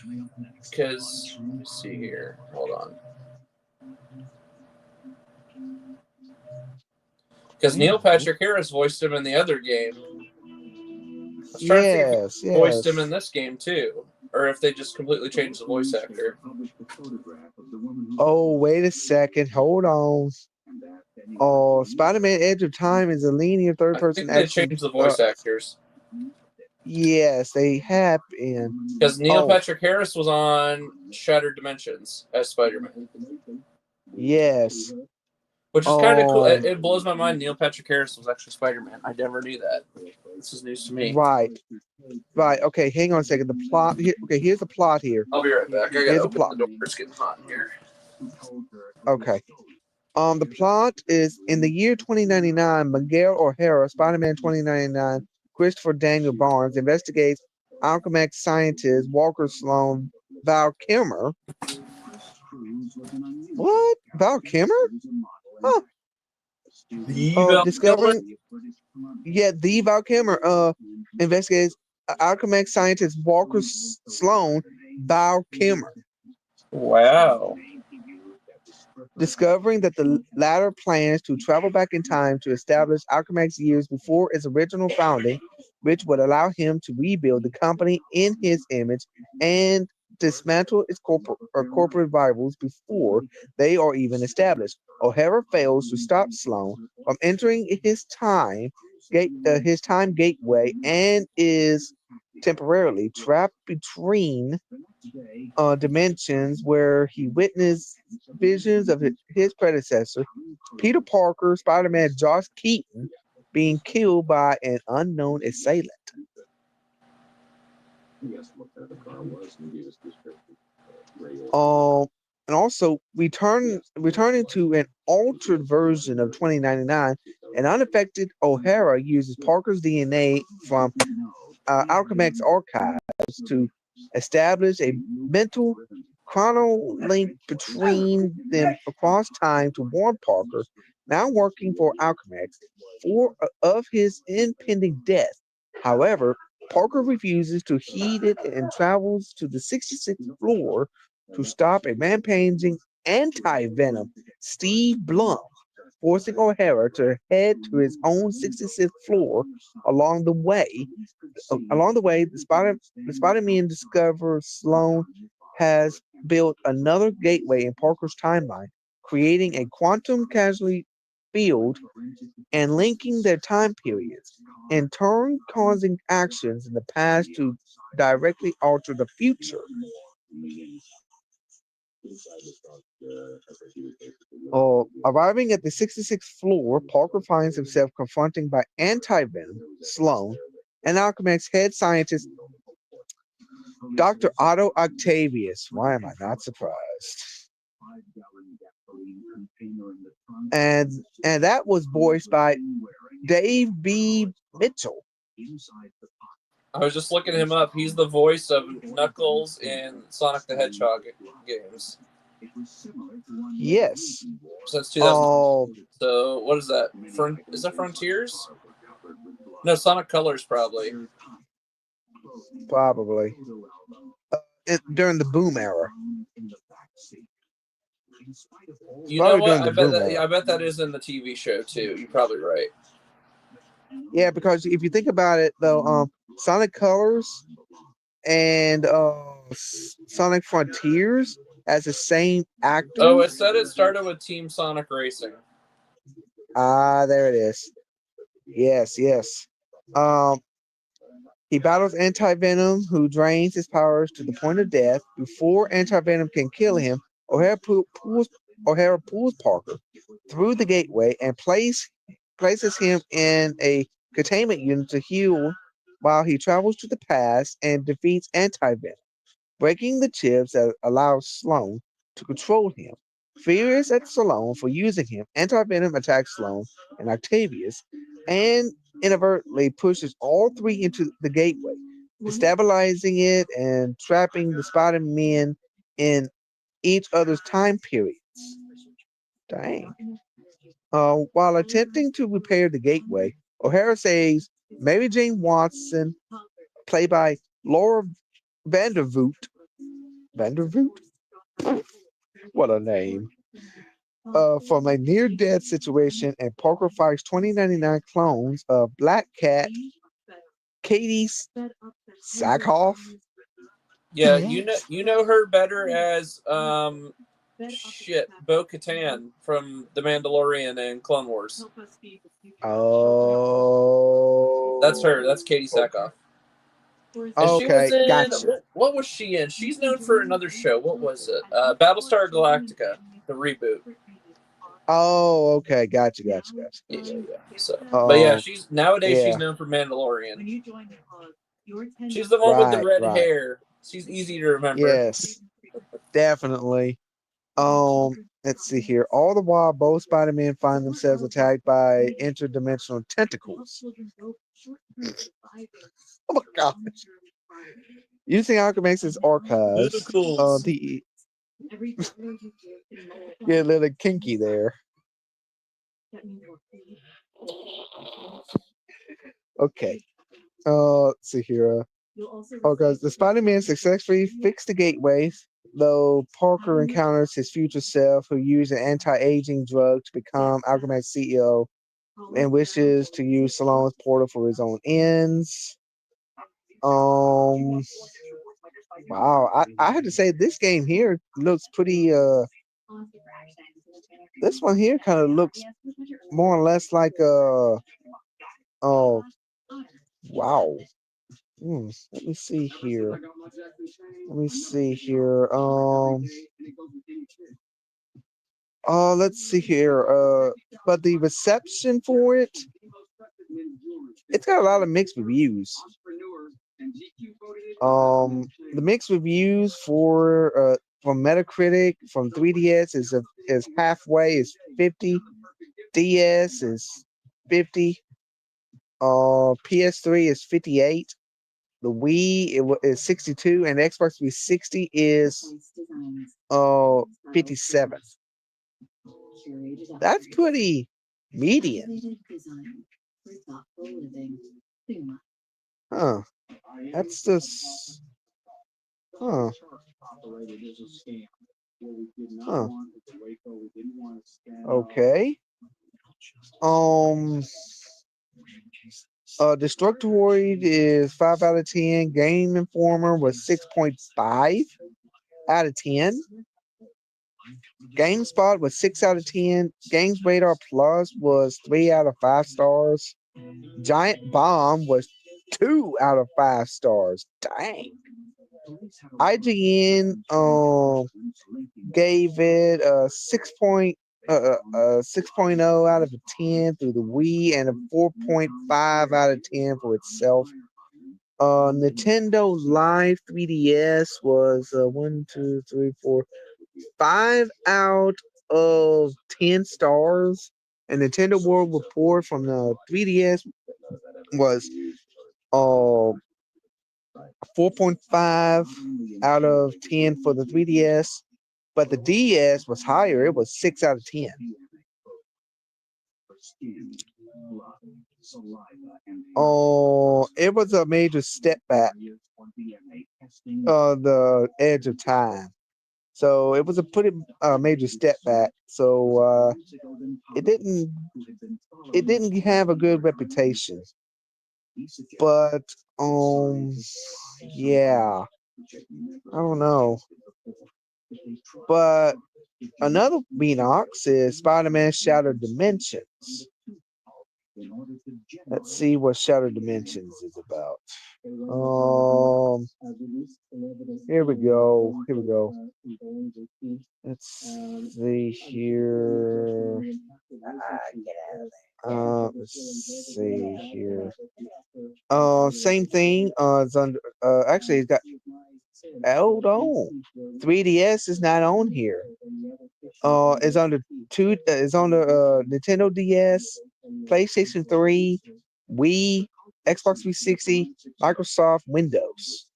because let me see here. Hold on. Because Neil Patrick Harris voiced him in the other game. I was trying to see if he voiced him in this game too, or if they just completely changed the voice actor. Oh, wait a second. Hold on. Oh, Spider-Man Edge of Time is a linear third-person action. They action. changed the voice actors. Yes, they have been. Because Neil Patrick Harris was on Shattered Dimensions as Spider-Man. Yes. Which is kind of cool. It blows my mind Neil Patrick Harris was actually Spider-Man. I never knew that. This is news to me. Right. Okay, hang on a second. The plot here. Okay, here's the plot here. I'll be right back. I gotta open the door. It's getting hot in here. Okay. The plot is in the year 2099, Miguel O'Hara, Spider-Man 2099, Christopher Daniel Barnes investigates Alchemax scientist Walker Sloan Val Kilmer. What? Val Kilmer? Huh. Discovering. Yeah, the Val Kilmer investigates Alchemax scientist Walker Sloan Val Kilmer. Wow. Discovering that the latter plans to travel back in time to establish Alchemax years before its original founding, which would allow him to rebuild the company in his image and dismantle its corporate rivals before they are even established. O'Hara fails to stop Sloan from entering his time gateway and is temporarily trapped between dimensions where he witnessed visions of his predecessor, Peter Parker, Spider-Man Josh Keaton, being killed by an unknown assailant. And also returning to an altered version of 2099, an unaffected O'Hara uses Parker's DNA from Alchemax archives to establish a mental chrono link between them across time to warn Parker, now working for Alchemax, of his impending death. However, Parker refuses to heed it and travels to the 66th floor to stop a rampaging anti-Venom, Steve Blum, forcing O'Hara to head to his own 66th floor. Along the way, the Spider-Man discover Sloan has built another gateway in Parker's timeline, creating a quantum casualty field and linking their time periods, in turn causing actions in the past to directly alter the future. Arriving at the 66th floor, Parker finds himself confronted by anti-Venom, Sloan, and Alchemax head scientist Dr. Otto Octavius. Why am I not surprised? And that was voiced by Dave B. Mitchell. I was just looking him up. He's the voice of Knuckles in Sonic the Hedgehog games. Yes. Since 2000. So what is that? Is that Frontiers? No, Sonic Colors probably. Probably. During the Boom era. You know what? I bet that is in the TV show too. You're probably right. Yeah, because if you think about it, though, Sonic Colors and Sonic Frontiers has the same actor. Oh, it said it started with Team Sonic Racing. There it is. Yes. He battles Anti-Venom, who drains his powers to the point of death. Before Anti-Venom can kill him, O'Hara pulls Parker through the gateway and places him in a containment unit to heal while he travels to the past and defeats Anti-Venom. breaking the chips that allow Sloan to control him. Furious at Sloan for using him, Anti-Venom attacks Sloan and Octavius and inadvertently pushes all three into the gateway, destabilizing it and trapping the Spider-Men in each other's time periods. Dang. While attempting to repair the gateway, O'Hara saves Mary Jane Watson, played by Laura Vandervoot. Vandervoot? What a name. From a near-death situation, and Parker fires 2099 clones of Black Cat, Katie Sackhoff. Yeah, you know her better as Bo-Katan from The Mandalorian and Clone Wars. Oh, That's her. That's Katie Sackhoff. And she was okay, in gotcha. what was she in? She's known for another show. What was it? Battlestar Galactica, the reboot. Oh, okay, gotcha. Yeah. So, but yeah, she's yeah. known for Mandalorian. She's the one with the Right, red right. hair. She's easy to remember. Yes, definitely. Let's see here. All the while, both Spider-Men find themselves attacked by interdimensional tentacles. Oh my gosh. Using Alchemix's archives, Tentacles. the get a little kinky there. Okay. Let's see here. Guys, the Spider-Man successfully fixed the gateways, though Parker encounters his future self, who used an anti-aging drug to become Alchemix CEO and wishes to use Salone's portal for his own ends. Wow, I had to say this game here looks pretty this one here kind of looks more or less like oh wow. Let me see here. Let's see here. But the reception for it's got a lot of mixed reviews. The mixed reviews for from Metacritic from 3DS is halfway, is 50. DS is 50. PS3 is 58. The Wii is 62, and Xbox 360 is 57. That's pretty median. Huh. That's just huh. Huh. Okay. Destructoid is 5 out of 10. Game Informer was 6.5 out of 10. GameSpot was 6 out of 10. Games Radar Plus was 3 out of 5 stars. Giant Bomb was 2 out of 5 stars. Dang. IGN gave it a 6.0 out of a 10 through the Wii and a 4.5 out of 10 for itself. Nintendo Live 3DS was 5 out of 10 stars. And Nintendo World Report from the 3DS was 4.5 out of 10 for the 3DS, but the DS was higher. It was 6 out of 10. Oh, it was a major step back. The edge of time. So it was a pretty major step back. So it didn't have a good reputation. But yeah, I don't know. But another Beanox is Spider-Man Shattered Dimensions. Let's see what Shattered Dimensions is about. Here we go. Let's see here. Let's see here. Same thing. It's under. Actually, it's got. Hold on. 3DS is not on here. It's under it's on the Nintendo DS, PlayStation 3, Wii, Xbox 360, Microsoft Windows.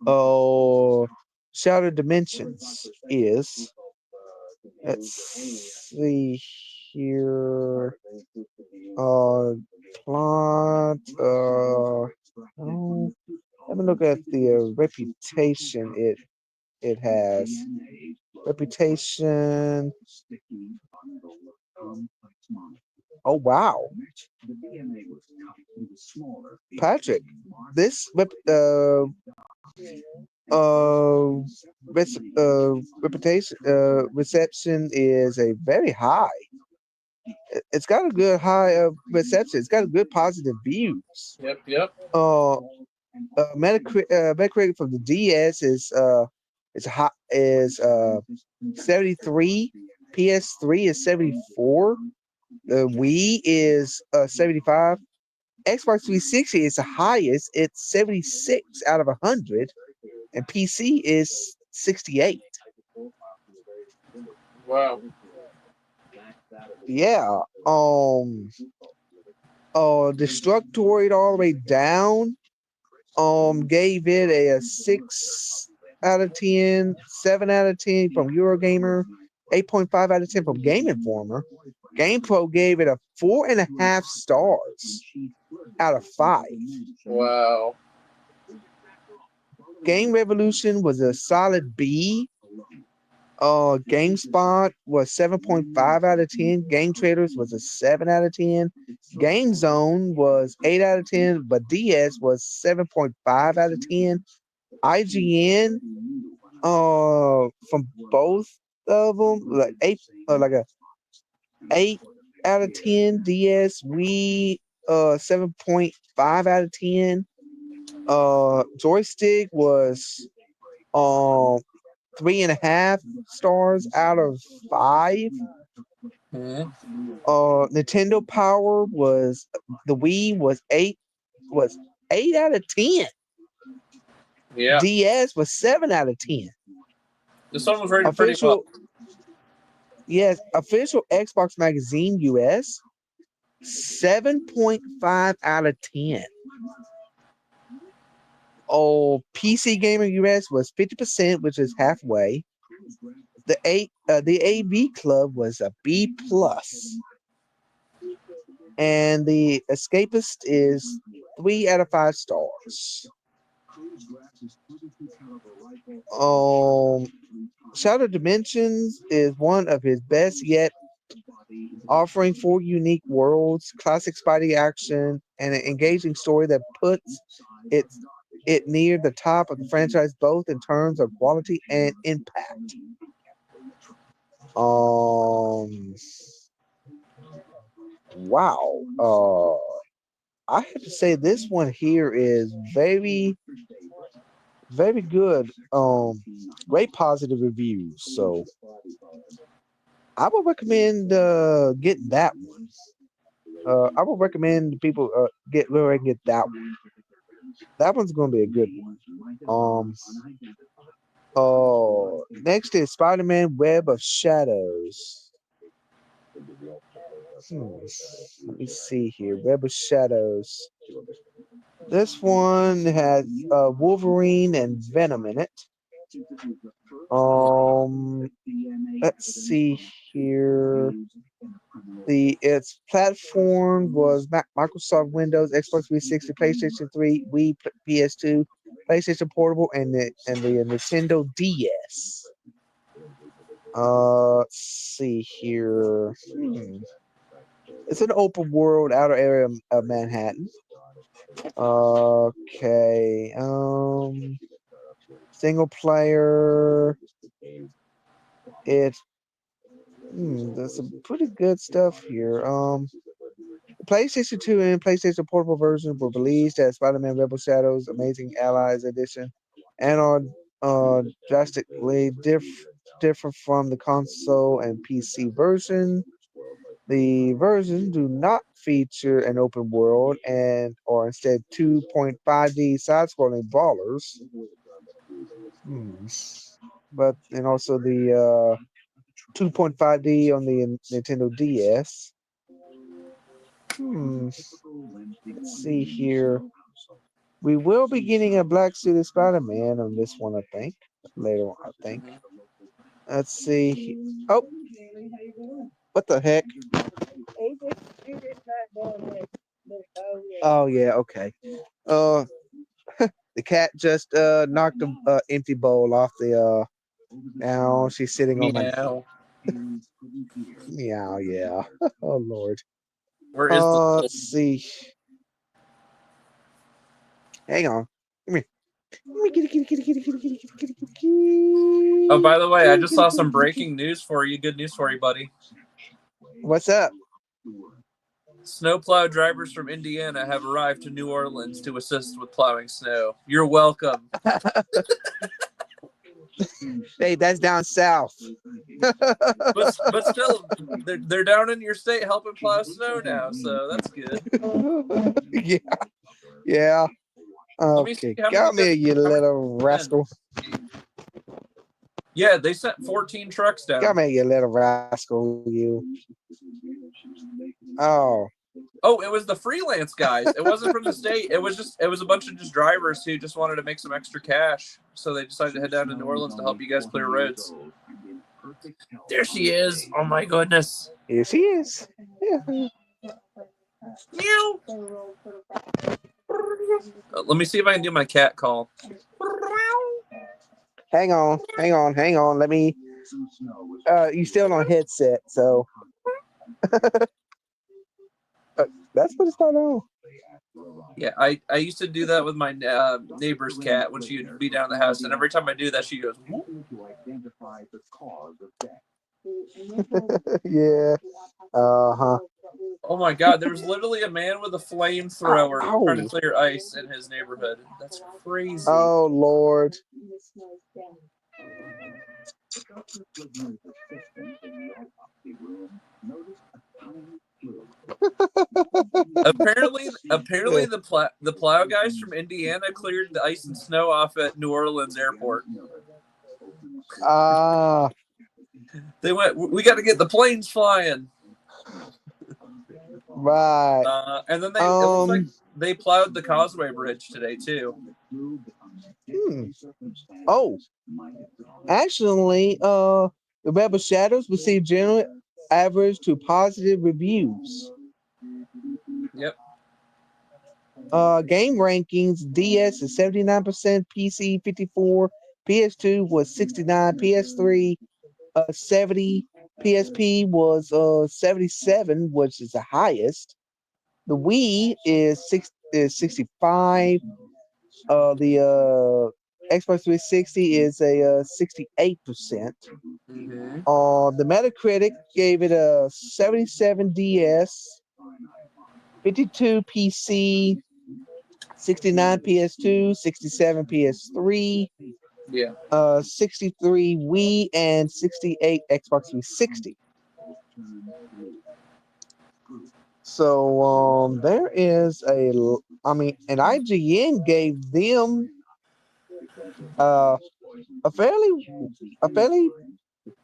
Oh, Shattered Dimensions is, let's see here. Plot. Oh, let me look at the reputation it has. Reputation. Oh wow, Patrick, this reputation reception is a very high. It's got a good high reception. It's got a good positive views. Yep. Metacritic from the DS is 73. PS3 is 74. The Wii is 75. Xbox 360 is the highest. It's 76 out of 100, and PC is 68. Wow. Yeah. Destructoid all the way down. Gave it a 6 out of 10, 7 out of 10 from Eurogamer, 8.5 out of 10 from Game Informer. GamePro gave it a 4.5 stars out of 5. Wow. Game Revolution was a solid B. GameSpot was 7.5 out of 10. Game Traders was a 7 out of 10. Game Zone was 8 out of 10, but DS was 7.5 out of 10. IGN, from both of them, like a 8 out of 10. DS, Wii, 7.5 out of 10. Joystick was 3.5 stars out of 5. Mhm. Nintendo Power was, the Wii was 8 out of 10. Yeah. DS was 7 out of 10. This one was rated pretty well. Yes, official Xbox Magazine US, 7.5 out of 10. PC Gamer US was 50%, which is halfway. The AV Club was a B plus, and the Escapist is 3 out of 5 stars. Shattered Dimensions is one of his best yet, offering 4 unique worlds, classic Spidey action, and an engaging story that puts it near the top of the franchise, both in terms of quality and impact. Wow. I have to say this one here is very, very good. Great positive reviews. So I would recommend getting that one. I would recommend people get that one. That one's gonna be a good one. Next is Spider-Man Web of Shadows. Let me see here. Web of Shadows. This one has Wolverine and Venom in it. Let's see here. Its platform was Microsoft Windows, Xbox 360, PlayStation 3, Wii, PS2, PlayStation Portable, and the Nintendo DS. Let's see here. It's an open world outer area of Manhattan. Okay. Single player. There's some pretty good stuff here. PlayStation 2 and PlayStation Portable versions were released as Spider-Man Rebel Shadows Amazing Allies Edition, and are drastically different from the console and PC version. The versions do not feature an open world and are instead 2.5D side-scrolling brawlers. But and also the 2.5D on the Nintendo DS. Let's see here. We will be getting a black suited Spider-Man on this one, I think. Later on, I think. Let's see. Oh, what the heck? Oh yeah, okay. The cat just knocked a empty bowl off the now she's sitting on my Meow. meow, yeah. Oh Lord. Where is the Let's see. Hang on. Come here. Oh, by the way, I just saw some breaking news for you. Good news for you, buddy. What's up? Snowplow drivers from Indiana have arrived to New Orleans to assist with plowing snow. You're welcome. Hey, that's down south. But still, they're down in your state helping plow snow now, so that's good. Yeah. Yeah. Let me see Okay. how Come many here, you little rascal. Yeah, they sent 14 trucks down. Come here, you little rascal, you. Oh. Oh, it was the freelance guys. It wasn't from the state. It was a bunch of just drivers who just wanted to make some extra cash. So they decided to head down to New Orleans to help you guys clear roads. There she is. Oh my goodness. Here she is. Yeah. Meow. Let me see if I can do my cat call. Hang on. Let me you still on headset, so that's what it's not on. Yeah, I used to do that with my neighbor's cat when she would be down the house, and every time I do that, she goes, "Whoop." Yeah. Uh-huh. Oh my God, there was literally a man with a flamethrower trying to clear ice in his neighborhood. That's crazy. Oh Lord. Apparently the plow guys from Indiana cleared the ice and snow off at New Orleans airport. They went, we got to get the planes flying. Right. And then it looks like they plowed the Causeway Bridge today too. Oh, actually, the Web of Shadows received general average to positive reviews. Yep. Game rankings: DS is 79%, PC 54, PS2 was 69, PS3 70, PSP was 77, which is the highest. The Wii is 65. The Xbox 360 is a 68%. The Metacritic gave it a 77 DS, 52 PC, 69 PS2, 67 PS3, 63 Wii, and 68 Xbox 360. So there is and IGN gave them a fairly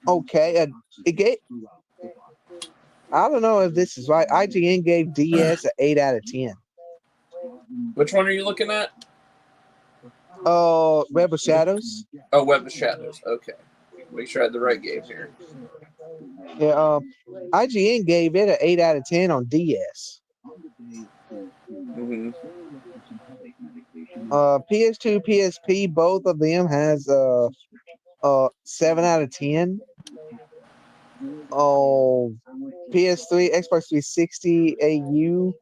okay. I don't know if this is right. IGN gave DS an 8 out of 10. Which one are you looking at? Web of Shadows. Oh, Web of Shadows. Okay. Make sure I had the right game here. Yeah, IGN gave it an 8 out of 10 on DS. PS2, PSP, both of them has 7 out of 10. PS3, Xbox 360, AU,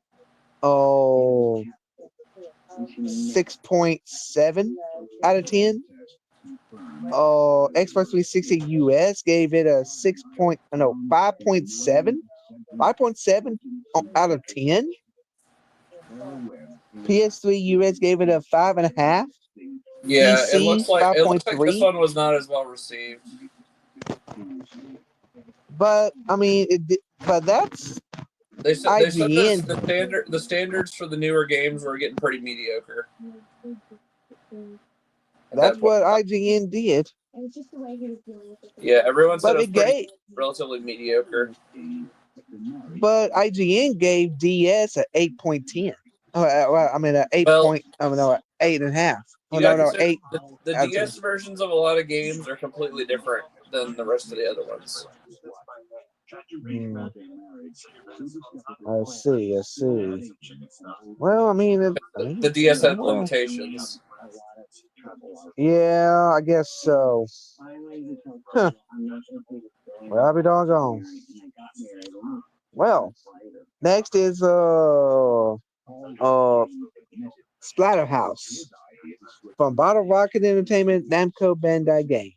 6.7 out of 10. Xbox 360 US gave it a 5.7 out of 10. PS3 US gave it a 5.5. Yeah, PC, it looks like this 5.3. one was not as well received. But I mean, but that's they said IGN. the standards for the newer games were getting pretty mediocre. That's what IGN did. Yeah, everyone said But it was it pretty gave, relatively mediocre. but IGN gave DS a 8.10. Well, I mean, a 8 Well, point. I mean, no, 8.5. You Oh gotta no, consider 8. the That's DS versions of a lot of games are completely different than the rest of the other ones. I see. I see. Well, I mean, The DS had well, limitations. yeah, I guess so. Huh. Well, I'll be doggone. Well, next is Splatterhouse from Bottle Rocket Entertainment, Namco Bandai Games.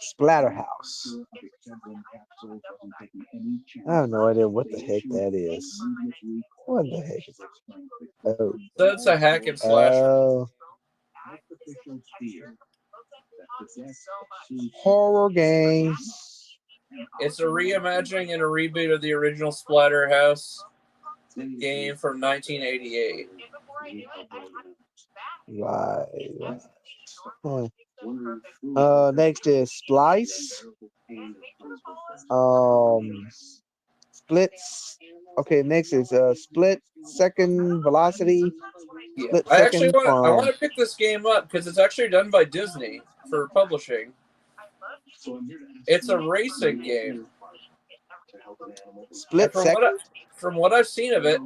Splatterhouse. I have no idea what the heck that is. What the heck is it? Oh. So it's a hack and slasher. Horror game. It's a reimagining and a reboot of the original Splatterhouse game from 1988. Right. Next is Splice. Splits. Okay, next is Split Second Velocity. Yeah. Split I actually Second want from to pick this game up because it's actually done by Disney for publishing. It's a racing game. Split Second. From what I've seen of it,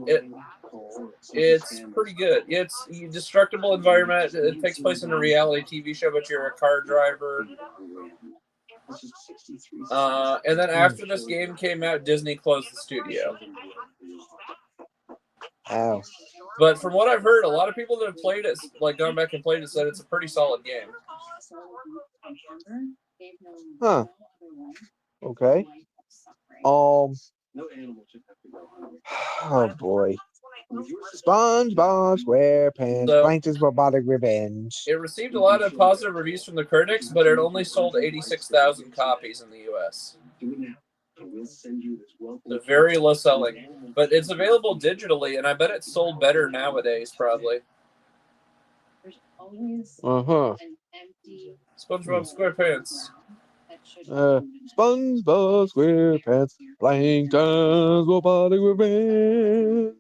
it's pretty good. It's a destructible environment. It takes place in a reality TV show, but you're a car driver. And then after this game came out, Disney closed the studio. Ow. But from what I've heard, a lot of people that have played it, like gone back and played it, said it's a pretty solid game. Huh. Okay. Oh boy. SpongeBob SquarePants, So, Plankton's Robotic Revenge. It received a lot of positive reviews from the critics, but it only sold 86,000 copies in the U.S. So very low selling. But it's available digitally, and I bet it's sold better nowadays, probably. Uh-huh. SpongeBob SquarePants. SpongeBob SquarePants, Plankton's Robotic Revenge.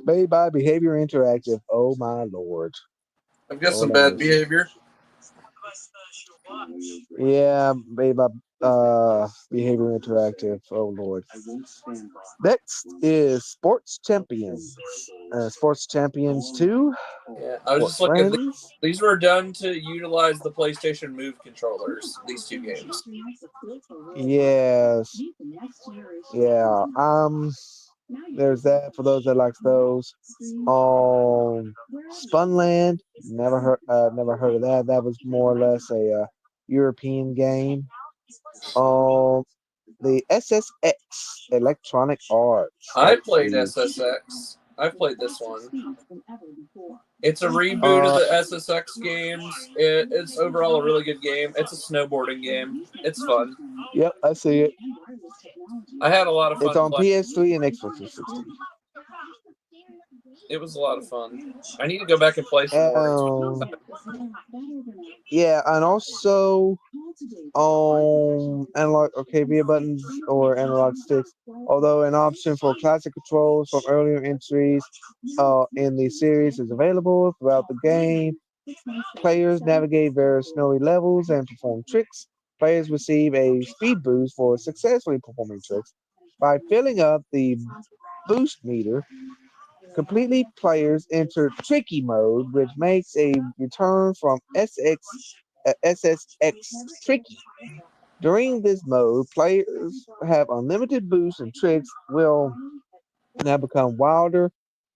Made by Behavior Interactive. Oh my lord. I've got some bad behavior. Yeah, made by Behavior Interactive. Oh lord. Next is Sports Champions. Sports Champions 2. Yeah, I was just looking at these were done to utilize the PlayStation Move controllers, these two games. Yes. Yeah. There's that for those that like those. Spunland. Never heard of that. That was more or less a European game. The SSX Electronic Arts. I played SSX. I've played this one. It's a reboot of the SSX games. It's overall a really good game. It's a snowboarding game. It's fun. Yep, I see it. I had a lot of fun. It's on PS3 and Xbox 360. It was a lot of fun. I need to go back and play some more. Yeah, and also analog via buttons or analog sticks. Although an option for classic controls from earlier entries in the series is available throughout the game. Players navigate various snowy levels and perform tricks. Players receive a speed boost for successfully performing tricks by filling up the boost meter. Completely players enter tricky mode, which makes a return from SSX tricky. During this mode, players have unlimited boosts and tricks will now become wilder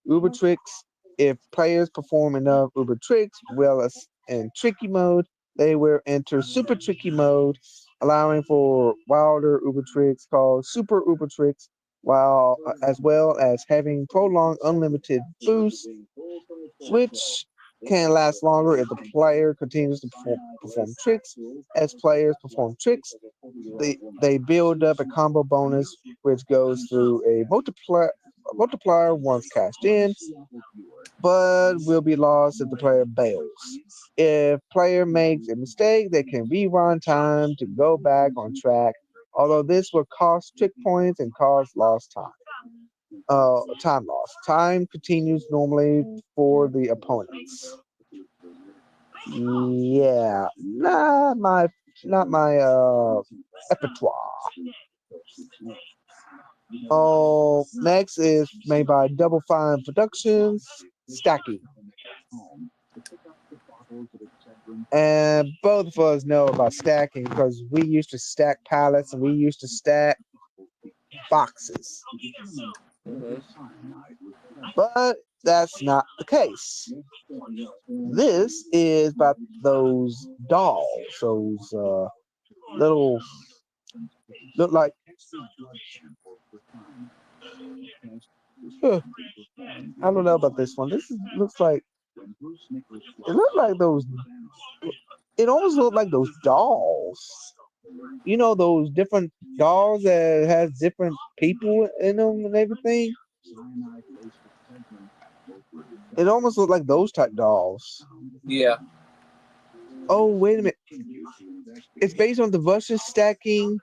uber tricks. If players perform enough uber tricks well as in tricky mode, they will enter super tricky mode, allowing for wilder uber tricks called super uber tricks, while as well as having prolonged unlimited boosts, which can last longer if the player continues to perform tricks. As players perform tricks, they build up a combo bonus which goes through a multiplier once cashed in, but will be lost if the player bails. If player makes a mistake, they can rewind time to go back on track. Although this will cost trick points and cause lost time. Time loss. Time continues normally for the opponents. Yeah, not my repertoire. Oh, next is made by Double Fine Productions, Stacking. And both of us know about stacking because we used to stack pallets and we used to stack boxes. Mhm. But that's not the case. This is about those dolls, those little look like huh, I don't know about this one. Looks like it looked like those it almost looked like those dolls. You know those different dolls that has different people in them and everything? It almost looked like those type dolls. Yeah. Oh, wait a minute. It's based on the Russian stacking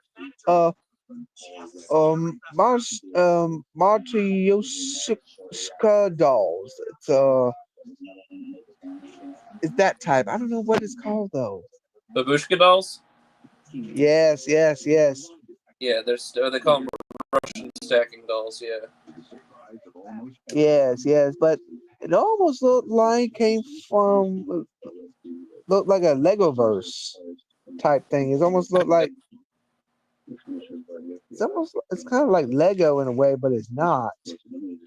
Matryoshka dolls. It's that type. I don't know what it's called though. Babushka dolls? Yes. Yeah, they call them Russian stacking dolls, yeah. Yes, but it almost looked like looked like a Lego verse type thing. It almost looked like it's kind of like Lego in a way, but it's not.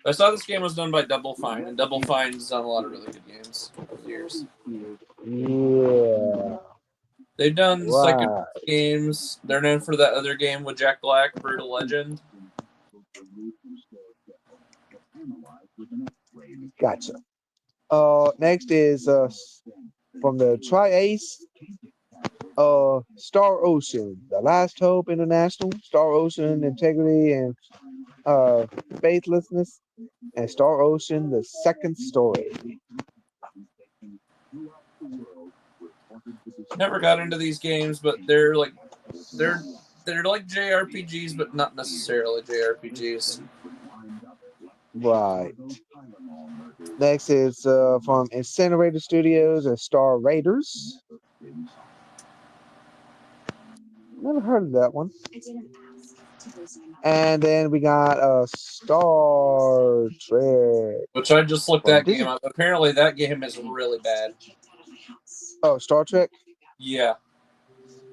I saw this game was done by Double Fine, and Double Fine's done a lot of really good games over the years. Yeah. They've done psychedelic Right. games. They're known for that other game with Jack Black, Brutal Legend. Gotcha. Next is from the Tri-Ace, Star Ocean, The Last Hope International, Star Ocean Integrity and Faithlessness, and Star Ocean The Second Story. Never got into these games, but they're like JRPGs, but not necessarily JRPGs. Right. Next is from Incinerator Studios and Star Raiders. Never heard of that one. And then we got Star Trek. Which I just looked Well, that game up. Apparently, that game is really bad. Oh, Star Trek? Yeah.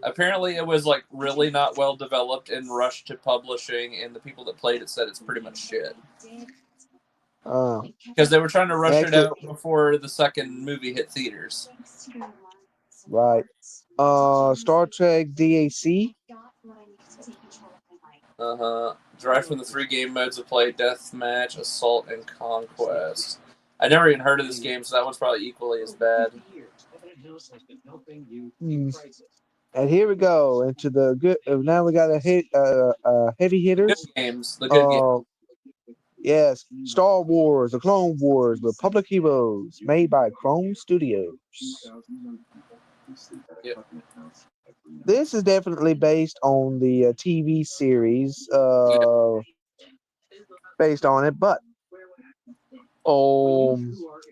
Apparently, it was like really not well developed and rushed to publishing, and the people that played it said it's pretty much shit. Because they were trying to rush it out before the second movie hit theaters. Right. Star Trek DAC. Derived from the 3 game modes of play: Deathmatch, Assault, and Conquest. I never even heard of this game, so that one's probably equally as bad. And here we go into the good. Now we got a heavy hitters. Good games. The good games. Yes, Star Wars, The Clone Wars, Republic Heroes, made by Chrome Studios. Yep. This is definitely based on the TV series, based on it, but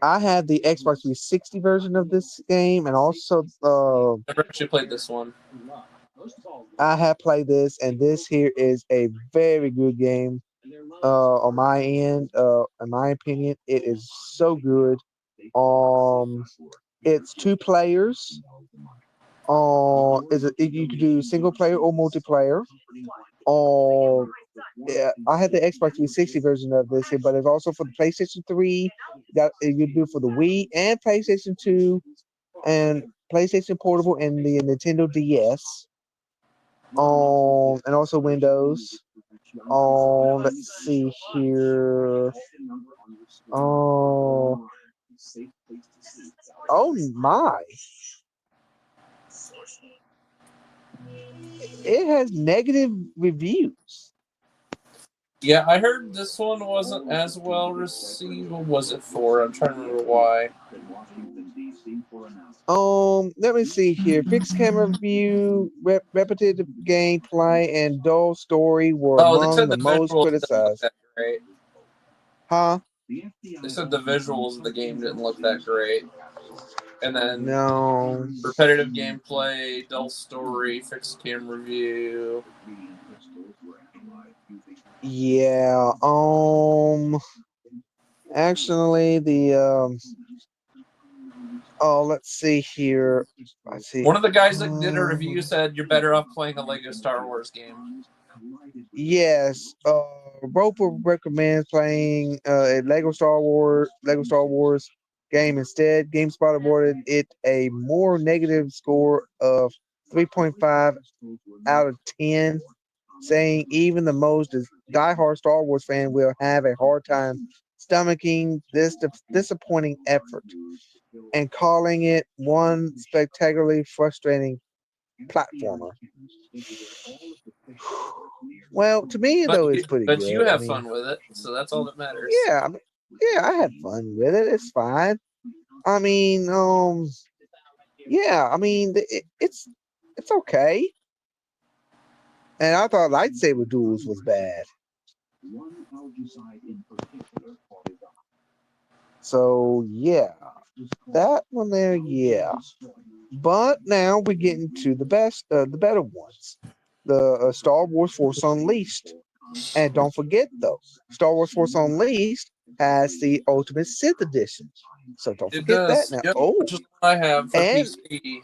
I had the Xbox 360 version of this game, and also Never actually played this one. I have played this, and this here is a very good game. On my end, in my opinion, it is so good. It's 2 players. You can do single player or multiplayer. Yeah, I had the Xbox 360 version of this here, but it's also for the PlayStation 3. That you do for the Wii and PlayStation 2 and PlayStation Portable and the Nintendo DS. And also Windows. Let's see here. Oh my. It has negative reviews. Yeah, I heard this one wasn't as well received. What was it for? I'm trying to remember why. Let me see here. Fixed camera view, repetitive gameplay, and dull story were Oh, they among said the the most visuals didn't look criticized. that great. Huh? They said the visuals of the game didn't look that great. And then No. repetitive gameplay, dull story, fixed camera view. Yeah. Actually, oh, let's see here. I see. One of the guys that did a review said you're better off playing a Lego Star Wars game. Yes. Roper recommends playing a Lego Star Wars game instead. GameSpot awarded it a more negative score of 3.5 out of 10, saying even the most diehard Star Wars fan will have a hard time stomaching this disappointing effort, and calling it one spectacularly frustrating platformer. Well, to me though, it's pretty But you good. I have mean, fun with it, so that's all that matters. yeah, I had fun with it. It's fine. I mean, yeah, I mean, it's okay. And I thought lightsaber duels was bad. So yeah, that one there, yeah. But now we're getting to the better ones, the Star Wars Force Unleashed. And don't forget though, Star Wars Force Unleashed has the Ultimate Sith Edition. So don't It forget that does. now. Yep, Oh, which is what I have for and PC.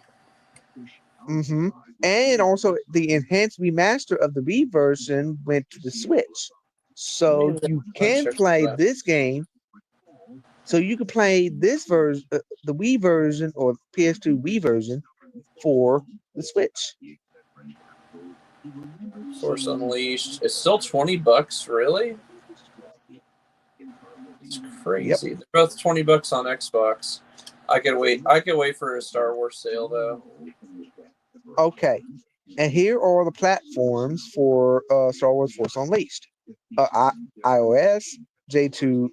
and also the enhanced remaster of the Wii version went to the Switch. So you can play this game. So you can play this version, the Wii version or PS2 Wii version for the Switch. Force Unleashed. It's still $20, really? It's crazy. Yep. They're both $20 on Xbox. I could wait. I could wait for a Star Wars sale though. Okay. And here are the platforms for Star Wars Force Unleashed. iOS, J2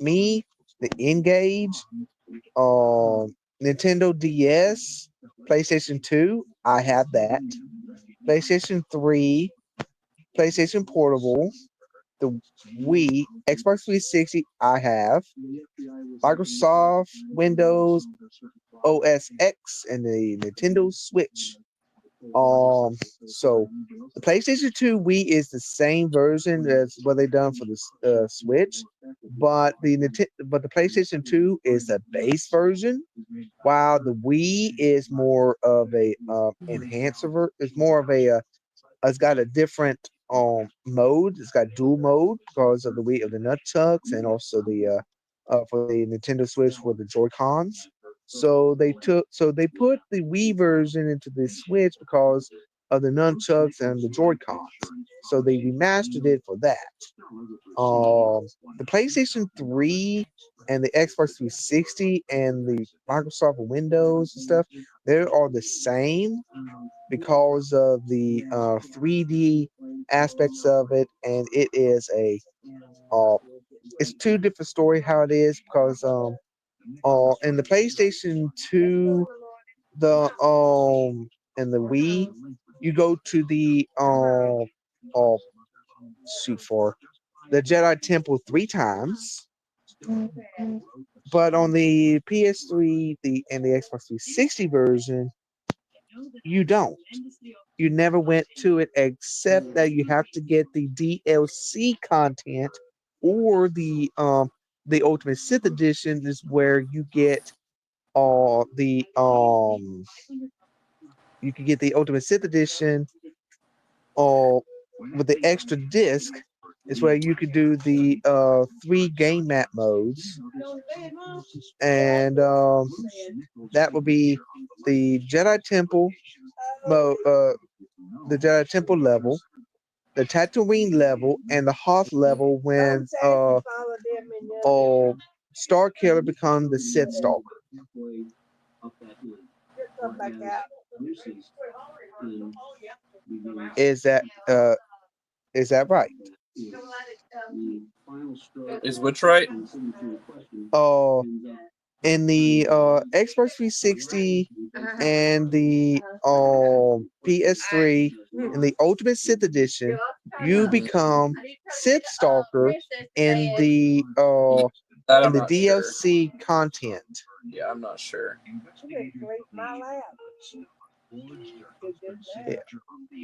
Me, the Engage, Nintendo DS, PlayStation 2, I have that. PlayStation 3, PlayStation Portable, the Wii, Xbox 360, I have. Microsoft, Windows, OS X, and the Nintendo Switch. So the PlayStation 2 Wii is the same version as what they done for the Switch, but the PlayStation 2 is the base version, while the Wii is more of a enhancer. It's more of a it's got a different mode. It's got dual mode because of the weight of the nunchucks and also the for the Nintendo Switch for the Joy Cons. So they put the Wii version into the Switch because of the nunchucks and the Joy Cons. So they remastered it for that. The PlayStation 3 and the Xbox 360 and the Microsoft Windows and stuff, they are the same because of the 3D aspects of it, and it is it's two different story how it is because in the PlayStation 2, the and the Wii, you go to the shoot for the Jedi Temple 3 times. But on the PS3, and the Xbox 360 version, you don't. You never went to it except that you have to get the DLC content or the Ultimate Sith Edition is where you get the you can get the Ultimate Sith Edition with the extra disc is where you could do the 3 game map modes, and that would be the Jedi Temple mode, the Jedi Temple level, the Tatooine level, and the Hoth level when Star Killer becomes the Sith Stalker. Is that right? Is which right? In the Xbox 360 and the PS3 in the Ultimate Sith Edition, you become Sith Stalker in the That in I'm the not sure. DLC content. Yeah, I'm not sure. Yeah.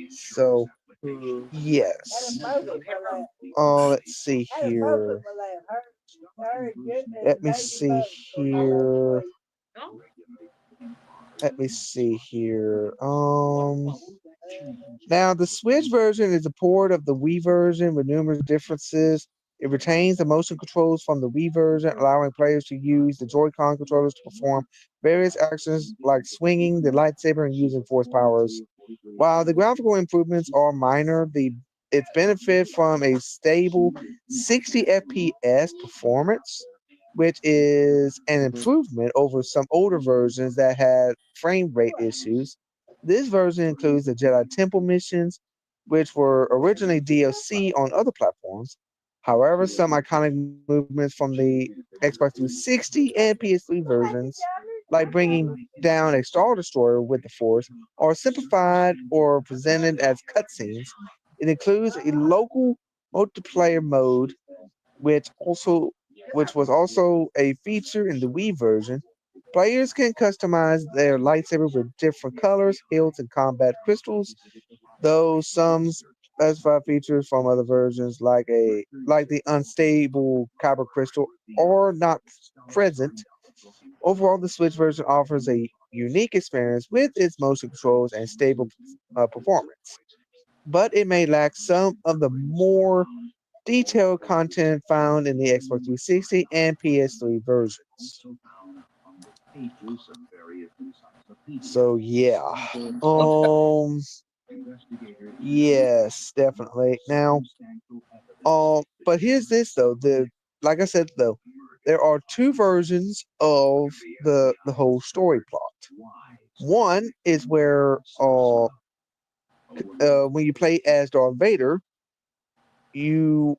So yes. Let's see here. Let me see here. Let me see here. Now the Switch version is a port of the Wii version with numerous differences. It retains the motion controls from the Wii version, allowing players to use the Joy-Con controllers to perform various actions like swinging the lightsaber and using force powers. While the graphical improvements are minor, its benefit from a stable 60 FPS performance, which is an improvement over some older versions that had frame rate issues. This version includes the Jedi Temple missions, which were originally DLC on other platforms. However, some iconic movements from the Xbox 360 and PS3 versions, like bringing down a Star Destroyer with the Force, are simplified or presented as cutscenes. It includes a local multiplayer mode, which was also a feature in the Wii version. Players can customize their lightsaber with different colors, hilts, and combat crystals, though some specified features from other versions, like the unstable kyber crystal, are not present. Overall, the Switch version offers a unique experience with its motion controls and stable performance, but it may lack some of the more detailed content found in the Xbox 360 and PS3 versions. So yeah. Yes, definitely. Now, but here's this though. Like I said though, there are two versions of the whole story plot. One is where when you play as Darth Vader, you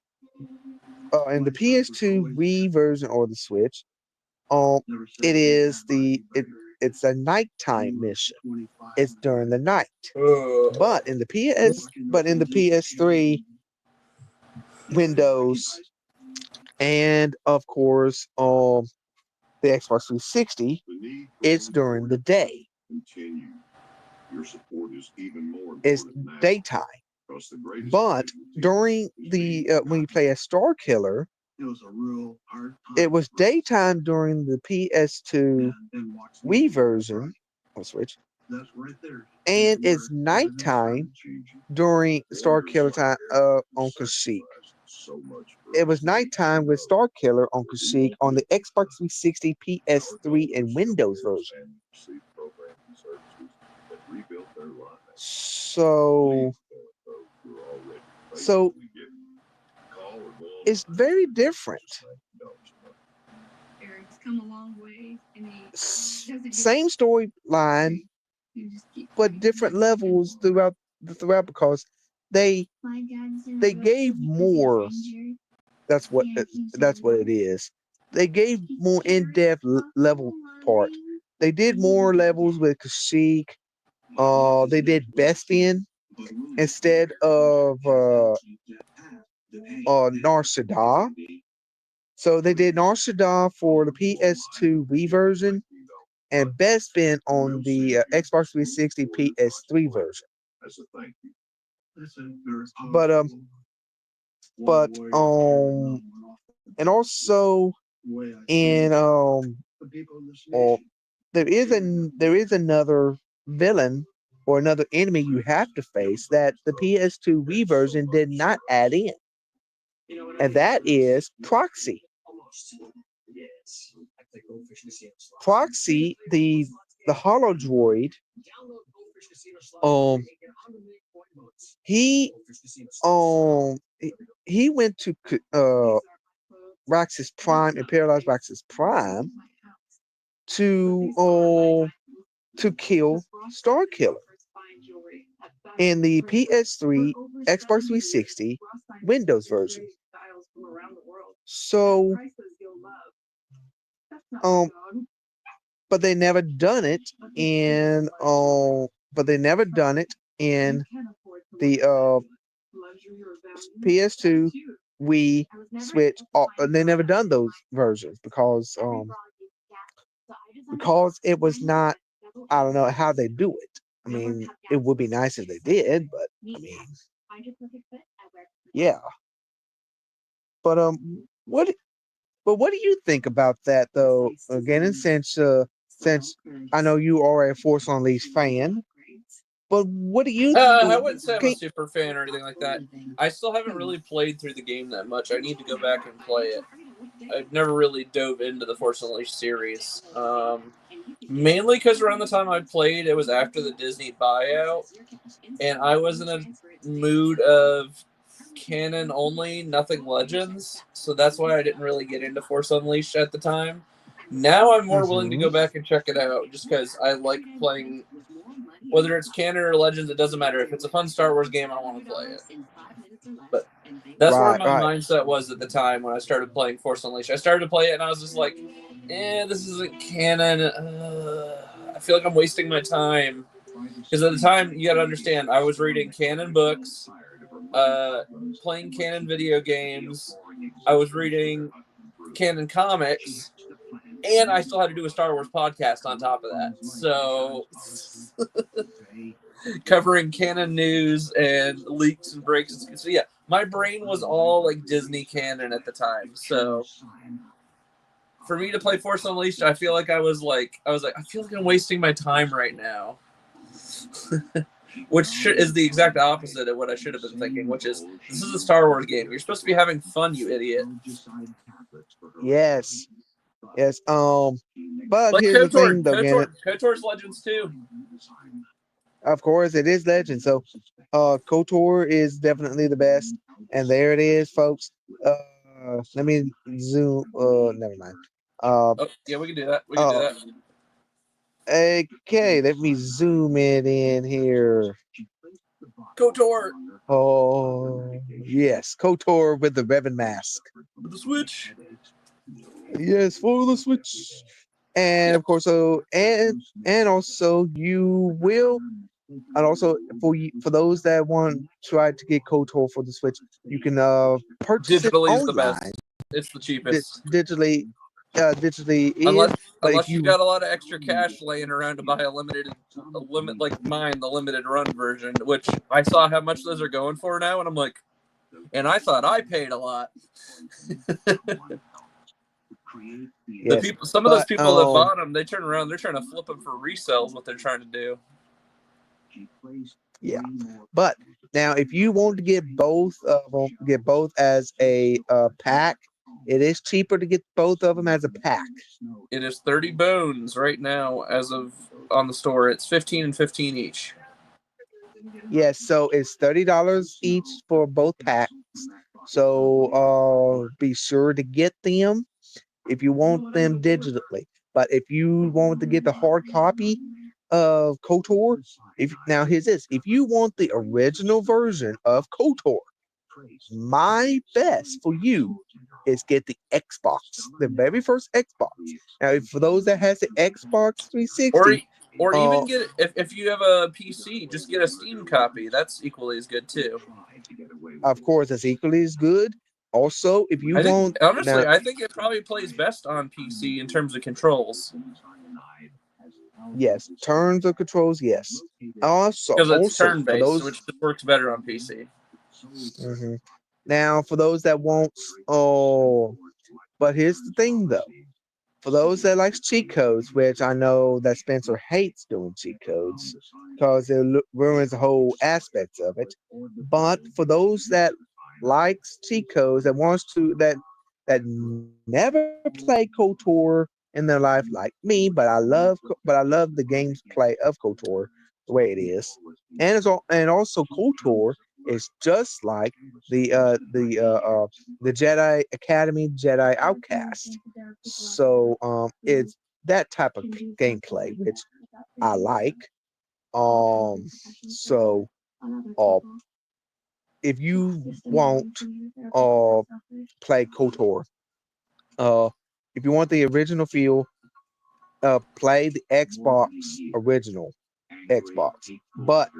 in the PS2 Wii version or the Switch, it's a nighttime mission. It's during the night. But in the PS3 Windows and of course the Xbox 360, it's during the day. It's daytime. But during the when you play a Star Killer, it was daytime during the PS2 Wii version on Switch, and it's nighttime during Star Killer time on Kashyyyk. It was nighttime with Star Killer on Kashyyyk on the Xbox 360, PS3, and Windows version. So it's very different. Same storyline, but different levels throughout because they gave more. That's what it is. They gave more in-depth level part. They did more levels with Kashyyyk. They did Bespin instead of Nar Shaddaa. So they did Nar Shaddaa for the PS2 Wii version and Bespin on the Xbox 360 PS3 version. But and also in there is another villain or another enemy you have to face that the PS2 Wii version did not add in, and that is Proxy. Proxy, the Holo Droid, he went to Raxus Prime, Imperialized Raxus Prime to kill Star Killer. in the PS3, Xbox 360, Windows version. So, but they never done it in the PS2, Wii, Switch. They never done those versions because it was not. I don't know how they do it. I mean, it would be nice if they did, but I mean, yeah. But what do you think about that though? Again, and since I know you are a Force Unleashed fan, but what do you I wouldn't say I'm a think? super fan or anything like that. I still haven't really played through the game that much. I need to go back and play it. I've never really dove into the Force Unleashed series. Mainly because around the time I played, it was after the Disney buyout, and I was in a mood of canon only, nothing Legends. So that's why I didn't really get into Force Unleashed at the time. Now I'm more willing to go back and check it out, just because I like playing. Whether it's canon or Legends, it doesn't matter. If it's a fun Star Wars game, I want to play it. But that's where my mindset was at the time when I started playing Force Unleashed. I started to play it, and I was just like, this isn't canon. I feel like I'm wasting my time. Because at the time, you got to understand, I was reading canon books, playing canon video games, I was reading canon comics, and I still had to do a Star Wars podcast on top of that. So, covering canon news and leaks and breaks. So, yeah, my brain was all like Disney canon at the time. So, for me to play Force Unleashed, I feel like I feel like I'm wasting my time right now. Which is the exact opposite of what I should have been thinking, which is, this is a Star Wars game. You're supposed to be having fun, you idiot. Yes. But like here's the thing, though, KOTOR's Legends too. Of course, it is Legend. So, KOTOR is definitely the best, and there it is, folks. Let me zoom. Never mind. Yeah, we can do that. We can do that. Okay, let me zoom it in here. KOTOR. Oh, yes, KOTOR with the Revan mask. With the Switch. Yes, for the Switch. And of course, and also you will, and also for those that want to try to get KOTOR for the Switch, you can purchase digitally it is online. the best. It's the cheapest. Digitally unless you got a lot of extra cash laying around to buy a limited run version, which I saw how much those are going for now, and I'm like, and I thought I paid a lot. Yes, some of those people that bought them, they turn around, they're trying to flip them for resales. What they're trying to do. Yeah, but now if you want to get both of them, get both as a pack, it is cheaper to get both of them as a pack. It is 30 bones right now as of on the store. It's 15 and 15 each. Yes, so it's $30 each for both packs. So be sure to get them if you want them digitally. But if you want to get the hard copy of KOTOR, here's this: if you want the original version of KOTOR, my best for you is get the Xbox, the very first Xbox. Now, for those that has the Xbox 360, or even get if you have a PC, just get a Steam copy. That's equally as good too. Of course, that's equally as good. Also, if you I think it probably plays best on PC in terms of controls. Yes, terms of controls. Yes, because it's turn-based, which works better on PC. Mm-hmm. Now, for those that won't, but here's the thing, though. For those that likes cheat codes, which I know that Spencer hates doing cheat codes because it ruins the whole aspect of it. But for those that likes cheat codes, that never play KOTOR in their life like me, but I love the gameplay of KOTOR the way it is, and also KOTOR is just like the Jedi Academy, Jedi Outcast. So it's that type of gameplay which I like. So if you want play KOTOR, if you want the original feel, play the Xbox original Xbox. But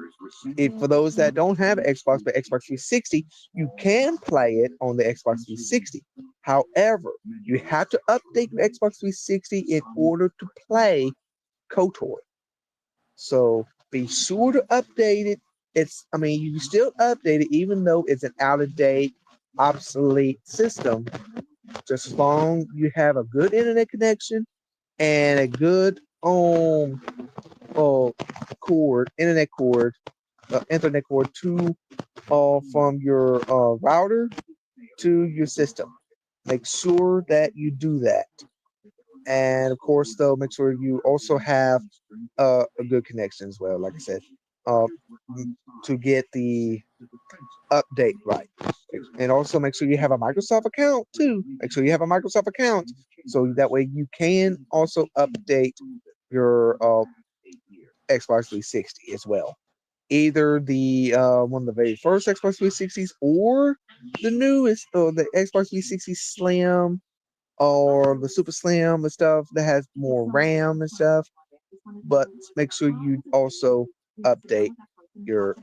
if for those that don't have Xbox but Xbox 360, you can play it on the Xbox 360. However, you have to update your Xbox 360 in order to play KOTOR. So be sure to update it. You still update it even though it's an out of date, obsolete system. Just as long you have a good internet connection and a good internet cord to from your router to your system. Make sure that you do that. And of course, though, make sure you also have a good connection as well. Like I said, to get the update right, and also make sure you have a Microsoft account too. Make sure you have a Microsoft account so that way you can also update your Xbox 360 as well. Either the one of the very first Xbox 360s or the newest, or the Xbox 360 Slim or the Super Slim and stuff that has more RAM and stuff. But make sure you also update your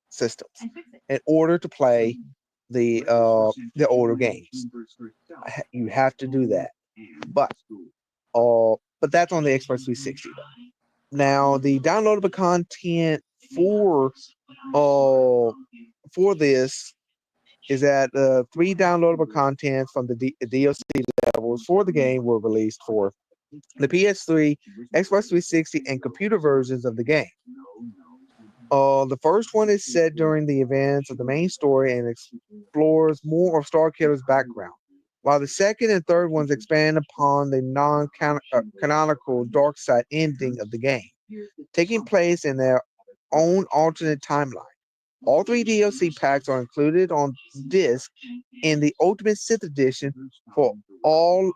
systems in order to play the older games. You have to do that. But that's on the Xbox 360 though. Now the downloadable content for this is that 3 downloadable contents from the DLC levels for the game were released for the PS3, Xbox 360, and computer versions of the game. The first one is set during the events of the main story and explores more of Starkiller's background, while the second and third ones expand upon the non-canonical dark side ending of the game, taking place in their own alternate timeline. All 3 DLC packs are included on disc in the Ultimate Sith Edition for all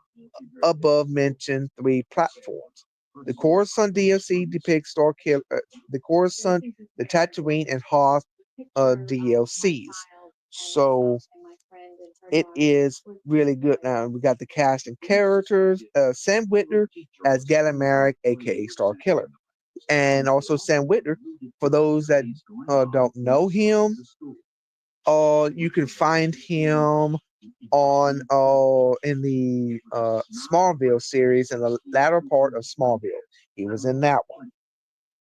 above mentioned 3 platforms. The Coruscant DLC depicts Starkiller, the Coruscant, the Tatooine, and Hoth DLCs. So it is really good. Now we got the cast and characters. Sam Witwer as Galen Marek, aka Starkiller. And also Sam Witwer, for those that don't know him, you can find him on in the Smallville series, in the latter part of Smallville. He was in that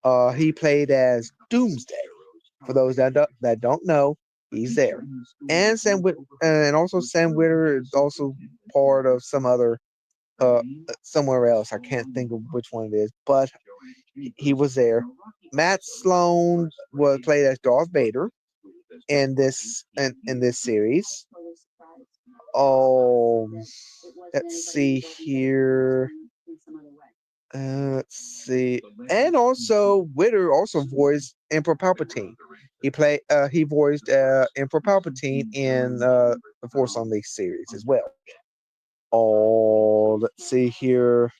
one. He played as Doomsday. For those that don't know, he's there. And and also Sam Witwer is also part of some other somewhere else. I can't think of which one it is, but he was there. Matt Sloan was played as Darth Vader in this series. Let's see here. Let's see, and also Witwer also voiced Emperor Palpatine. He voiced Emperor Palpatine in the Force Unleashed series as well. Let's see here.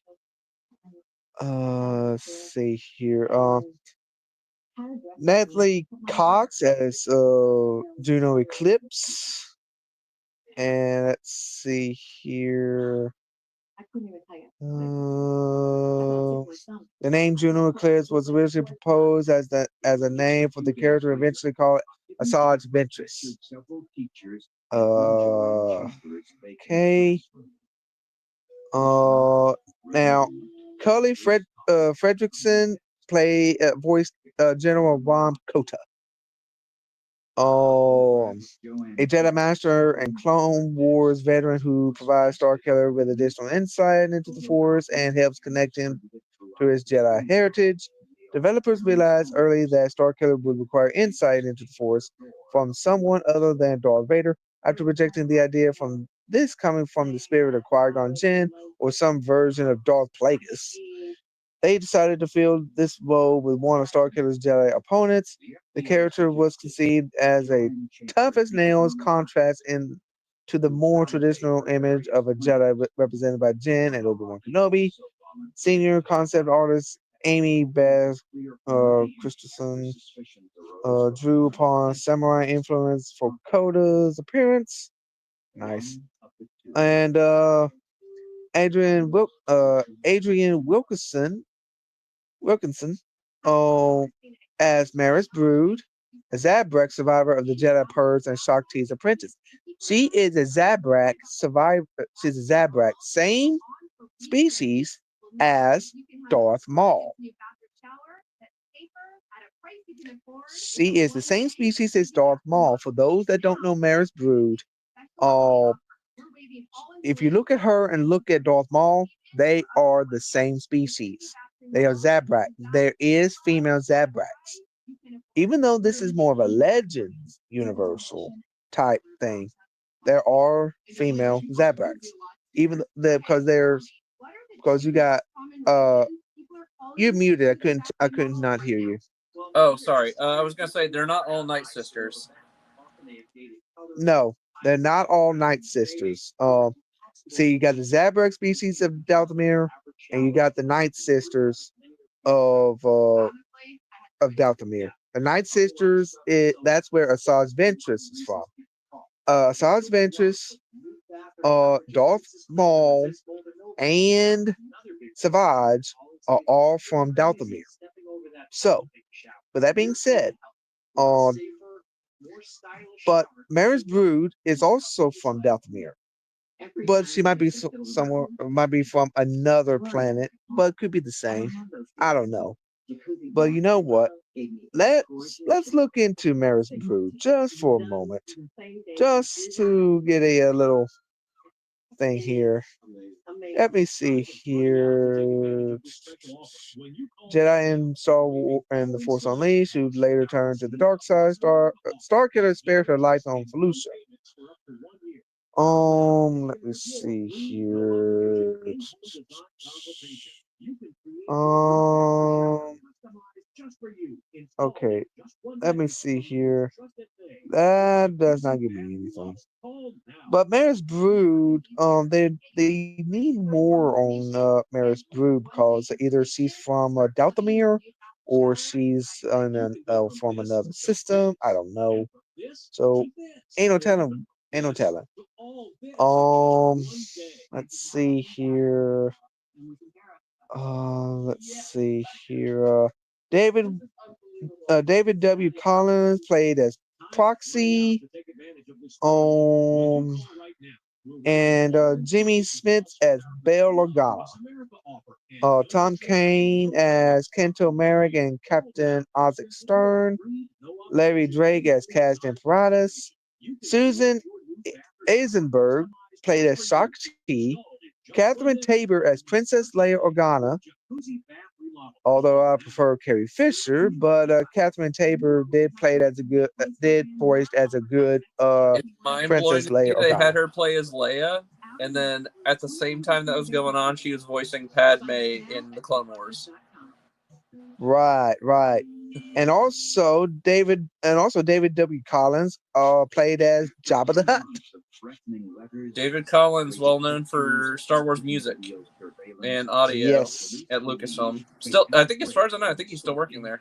Natalie Cox as Juno Eclipse. And let's see here. The name Juno Eclipse was originally proposed as a name for the character, eventually called Asajj Ventress. Okay. Now, Cully Fredrickson voiced General Rom Kota. A Jedi Master and Clone Wars veteran who provides Starkiller with additional insight into the Force and helps connect him to his Jedi heritage. Developers realized early that Starkiller would require insight into the Force from someone other than Darth Vader, after rejecting the idea from this coming from the spirit of Qui-Gon Jinn or some version of Darth Plagueis. They decided to fill this role with one of Starkiller's Jedi opponents. The character was conceived as a tough as nails contrast to the more traditional image of a Jedi represented by Jinn and Obi-Wan Kenobi. Senior concept artist Amy Beth Christensen drew upon samurai influence for Koda's appearance. Nice. And Adrian Wilkinson as Maris Brood, a Zabrak survivor of the Jedi Purge and Shakti's apprentice. She is a Zabrak survivor. She's a Zabrak, same species as Darth Maul. She is the same species as Darth Maul. For those that don't know Maris Brood, if you look at her and look at Darth Maul, they are the same species. They are Zabrak. There is female Zabraks. Even though this is more of a Legends universal type thing, there are female Zabraks. Because you got you're muted. I couldn't not hear you. Oh, sorry. I was gonna say they're not all Night Sisters. No, they're not all Night Sisters. See, you got the Zabrak species of Dathomir, and you got the Night Sisters of Dathomir. The Night Sisters, that's where Asajj Ventress is from. Asajj Ventress, Darth Maul, and Savage are all from Dathomir. So, with that being said, but Maris Brood is also from Dathomir. But she might be somewhere, might be from another planet, but could be the same. I don't know. But you know what? Let's look into Maris Brood just for a moment, just to get a little thing here. Let me see here. Jedi in Star Wars and the Force Unleashed, who later turned to the dark side. Starkiller spared her life on Felucia. Let me see here. Okay. Let me see here. That does not give me anything. But Maris Brood, they need more on Maris Brood because either she's from Dathomir or she's from another system. I don't know. So ain't no telling. Ain't no telling. Let's see here. Let's see here. David W. Collins played as Proxy. And Jimmy Smith as Bail Organa. Tom Kane as Kento Merrick and Captain Isaac Stern. Larry Drake as Kaz Imperatus. Susan Eisenberg played as Shakti. Catherine Tabor as Princess Leia Organa. Although I prefer Carrie Fisher, but Catherine Tabor did voiced as a good It's Princess mind-blowing Leia they had Organa. her play as Leia, and then at the same time that was going on, she was voicing Padme in the Clone Wars. Right. And also David W. Collins played as Jabba the Hutt. David Collins, well known for Star Wars music and audio Yes. at Lucasfilm. Still, I think as far as I know, I think he's still working there.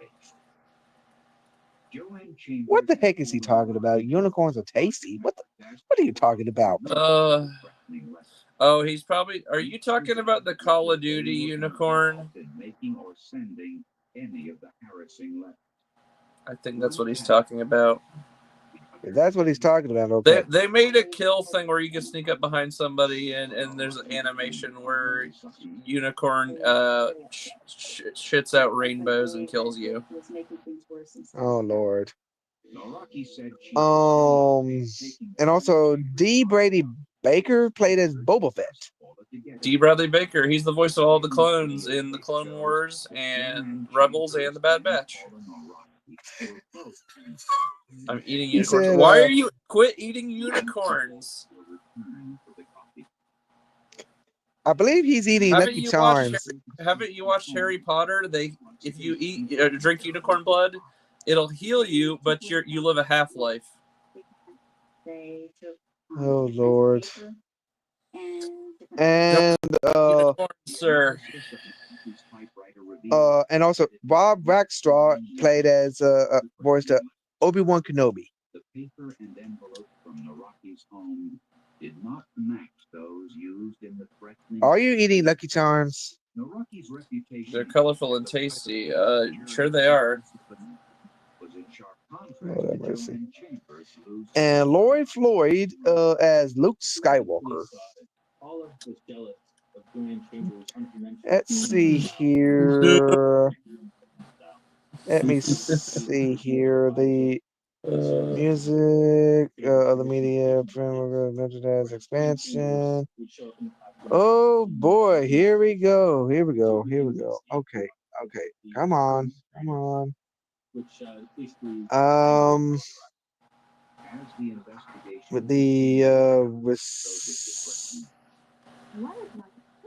What the heck is he talking about? Unicorns are tasty. What are you talking about? Oh, he's probably. Are you talking about the Call of Duty unicorn? I think that's what he's talking about. If that's what he's talking about, okay. They made a kill thing where you can sneak up behind somebody and there's an animation where unicorn shits out rainbows and kills you. Oh Lord. And also D. Brady Baker played as Boba Fett. D. Bradley Baker, he's the voice of all the clones in the Clone Wars and Rebels and the Bad Batch. I'm eating unicorns. Why are you quit eating unicorns? I believe he's eating Lucky Charms. Haven't you watched Harry Potter? If you drink unicorn blood, it'll heal you, but you live a half-life. Oh Lord. And unicorn, sir. And also Bob Rackstraw played as voiced Obi-Wan Kenobi. The paper and envelope from Naraki's home did not match those used in the threatening. Are you eating Lucky Charms? They're colorful and tasty. Sure they are. And Lori Floyd as Luke Skywalker. Let's see here. Let me see here. The music, other media, merchandise expansion. Oh boy, here we go. Here we go. Here we go. Okay. Okay. Come on. Come on. With the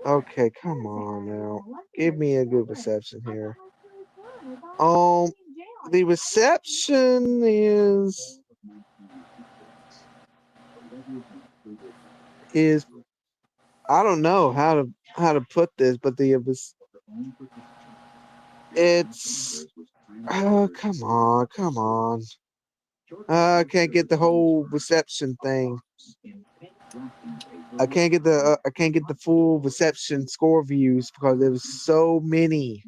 okay, come on now. Give me a good reception here. The reception is I don't know how to put this, but it's oh come on. I can't get the whole reception thing. I can't get the full reception score views because there was so many.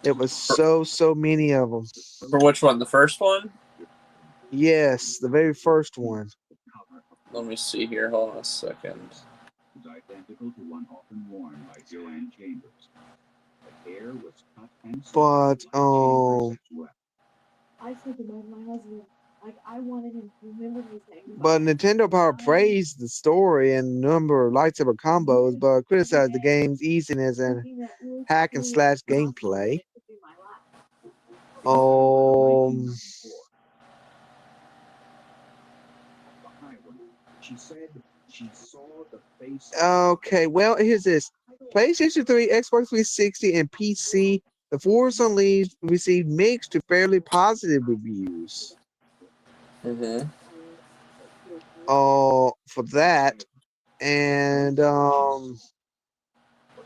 It was so many of them. For which one? The first one? Yes, the very first one. Let me see here. Hold on a second. But I said to my husband, like I wanted him to remember me saying. But Nintendo Power praised the story and number of lightsaber combos, but criticized the game's easiness and hack and slash gameplay. Okay, well, here's this. PlayStation 3, Xbox 360, and PC, The Force Unleashed received mixed to fairly positive reviews. Mm-hmm. For that. And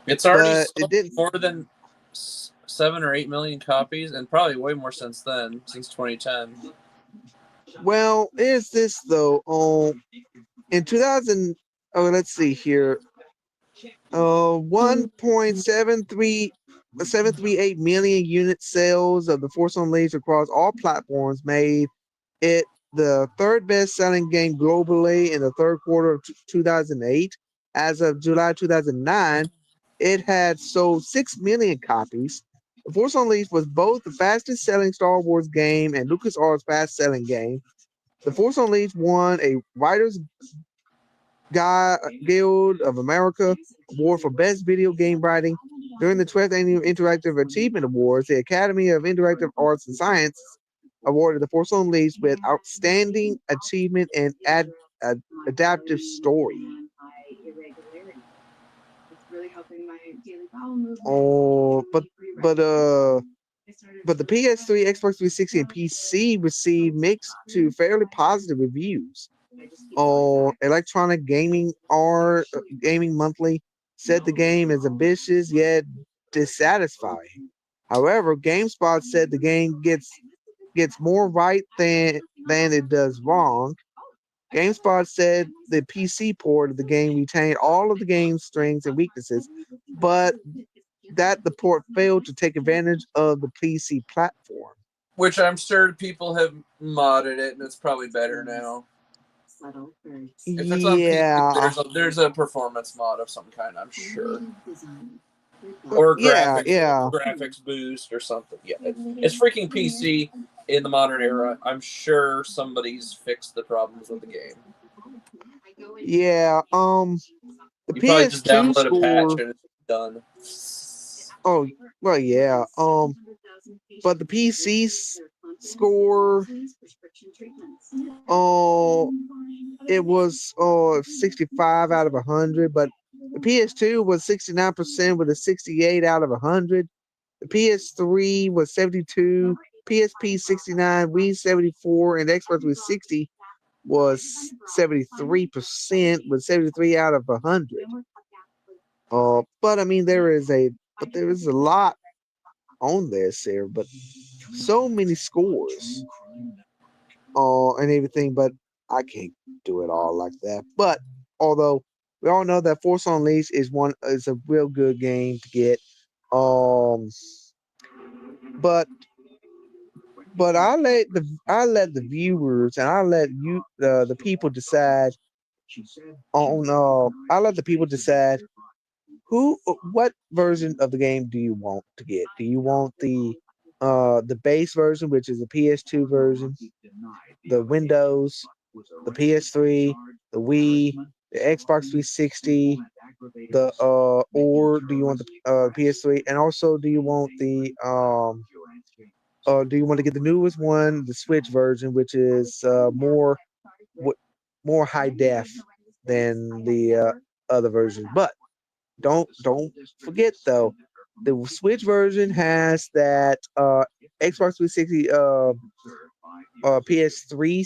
it's already sold more than 7 or 8 million copies, and probably way more since then, since 2010. Well, is this though? In 2000, let's see here. 1.738 million unit sales of The Force Unleashed across all platforms made it the third best-selling game globally in the third quarter of 2008. As of July 2009, it had sold 6 million copies. The Force Unleashed was both the fastest-selling Star Wars game and LucasArts' fast-selling game. The Force Unleashed won a Writers Guild of America Award for Best Video Game Writing. During the 12th Annual Interactive Achievement Awards, the Academy of Interactive Arts and Science awarded The Force Unleashed with Outstanding Achievement and Adaptive Story. Oh, but the PS3, Xbox 360, and PC received mixed to fairly positive reviews. Electronic Gaming Monthly said the game is ambitious yet dissatisfying. However, GameSpot said the game gets more right than it does wrong. GameSpot said the PC port of the game retained all of the game's strengths and weaknesses, but that the port failed to take advantage of the PC platform. Which I'm sure people have modded it, and it's probably better now. If it's on PC, there's a performance mod of some kind, I'm sure. Or graphics boost or something. Yeah, it's freaking PC in the modern era. I'm sure somebody's fixed the problems with the game. Yeah, the you PS2 probably just download score, a patch and it's done. Oh, well, yeah. But the PC score, it was 65 out of 100, but the PS2 was 69% with a 68 out of 100. The PS3 was 72, PSP 69, Wii 74, and Xbox 360 was 73% with 73 out of 100. But I mean, there is a but there is a lot on this here, but so many scores and everything, but I can't do it all like that. But although we all know that Force Unleashed is a real good game to get, um, but I let the viewers and I let you the people decide on I let the people decide what version of the game do you want to get? Do you want the base version, which is the PS2 version, the Windows, the PS3, the Wii, the Xbox 360, or do you want the PS3? And also, do you want to get the newest one, the Switch version, which is more high def than the other version? But don't forget though, the Switch version has that Xbox 360 PS3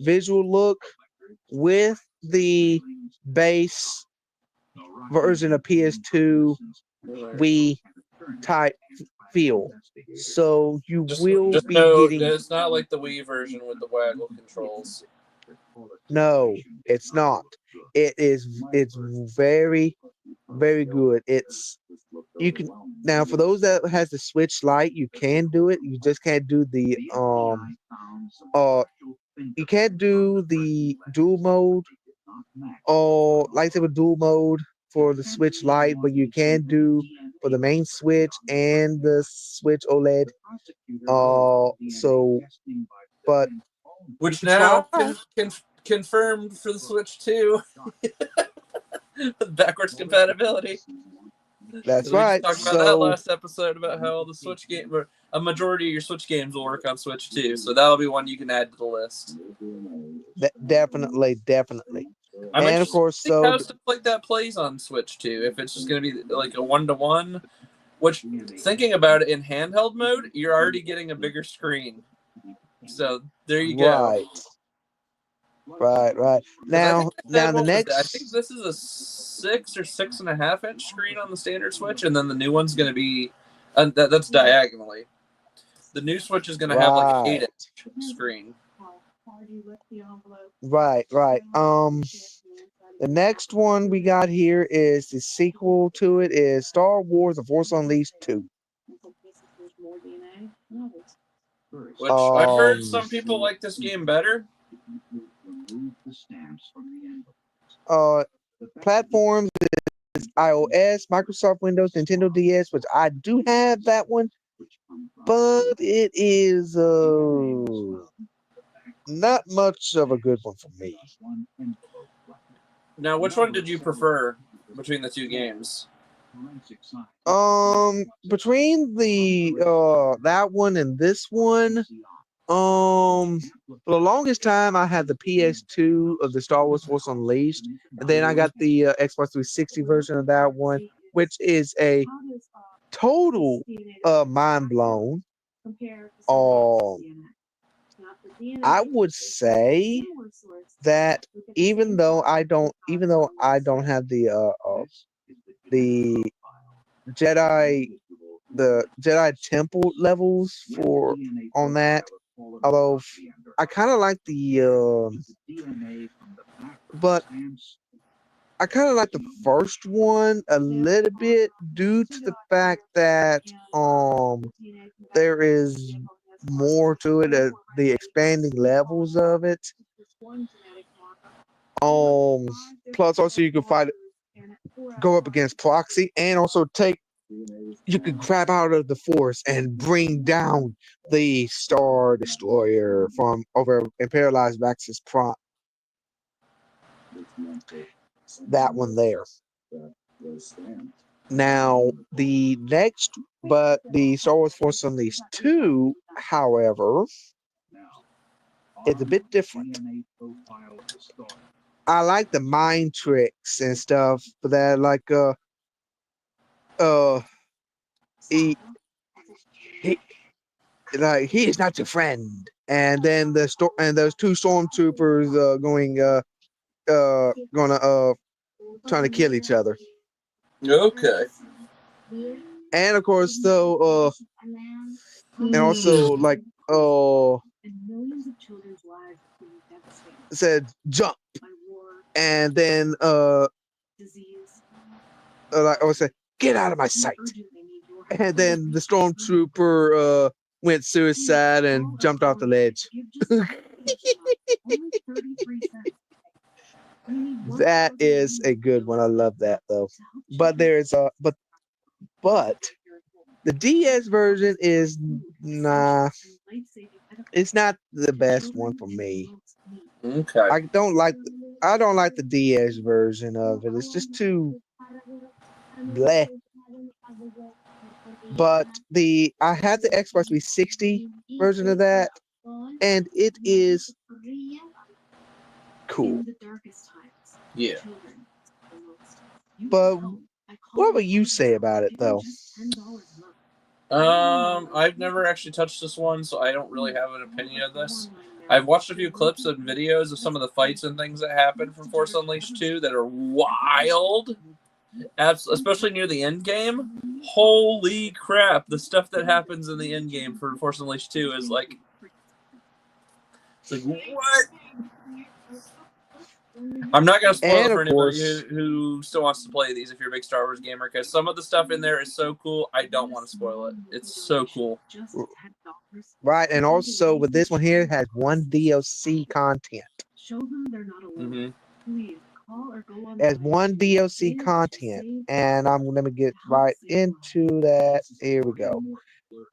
visual look with the base version of PS2 Wii type feel. So you will Just be know getting. it's not like the Wii version with the waggle controls. No, it's not. It's very, very good. You can now, for those that has the Switch Lite, you can do it. You just can't do the you can't do the dual mode or lightsaber dual mode for the Switch Lite, but you can do for the main Switch and the Switch OLED. So, but Which try. now confirmed for the Switch 2. Backwards compatibility. That's We just right. talked about that So last episode about how all the Switch game, or a majority of your Switch games will work on Switch 2. So that'll be one you can add to the list. definitely. I'm And of interested course, to see how stuff like that plays on Switch 2. If it's just going to be like a 1-to-1, which, thinking about it in handheld mode, you're already getting a bigger screen. So there you go. Right. Now the next. I think this is a 6 or 6.5 inch screen on the standard Switch, and then the new one's going to be that's diagonally. The new Switch is going to have like an 8-inch screen. Right. The next one we got here is the sequel to it is Star Wars: The Force Unleashed 2. Which I've heard some people like this game better. Platforms is iOS, Microsoft Windows, Nintendo DS, which I do have that one, but it is not much of a good one for me. Now, which one did you prefer between the two games? Between the that one and this one, for the longest time I had the PS2 of the Star Wars Force Unleashed, and then I got the Xbox 360 version of that one, which is a total mind blown. I would say that even though I don't have the Jedi Temple levels for on that, although I kind of like but I kind of like the first one a little bit due to the fact that there is more to it, the expanding levels of it. Plus also you can go up against Proxy, and also you could grab out of the Force and bring down the Star Destroyer from over Imperialized Maxis Prime. That one there. Now the Star Wars Force Unleashed 2, however, is a bit different. I like the mind tricks and stuff, but that he is not your friend, and then those two stormtroopers trying to kill each other. Okay. And of course, so and also like said jump, and then like I would say, get out of my sight. And then the stormtrooper went suicide and jumped off the ledge. That is a good one. I love that though. But there's but the DS version is it's not the best one for me. Okay. I don't like the DS version of it. It's just too bleh. But I had the Xbox 360 version of that, and it is cool. Yeah. But what would you say about it though? I've never actually touched this one, so I don't really have an opinion of this. I've watched a few clips and videos of some of the fights and things that happen from Force Unleashed 2 that are wild, especially near the end game. Holy crap, the stuff that happens in the end game for Force Unleashed 2 is like, it's like, what? I'm not going to spoil it for anybody who still wants to play these if you're a big Star Wars gamer, because some of the stuff in there is so cool, I don't want to spoil it. It's so cool. Right, and also with this one here, it has one DLC content. Mm-hmm. As one DLC content, and I'm going to get right into that. Here we go.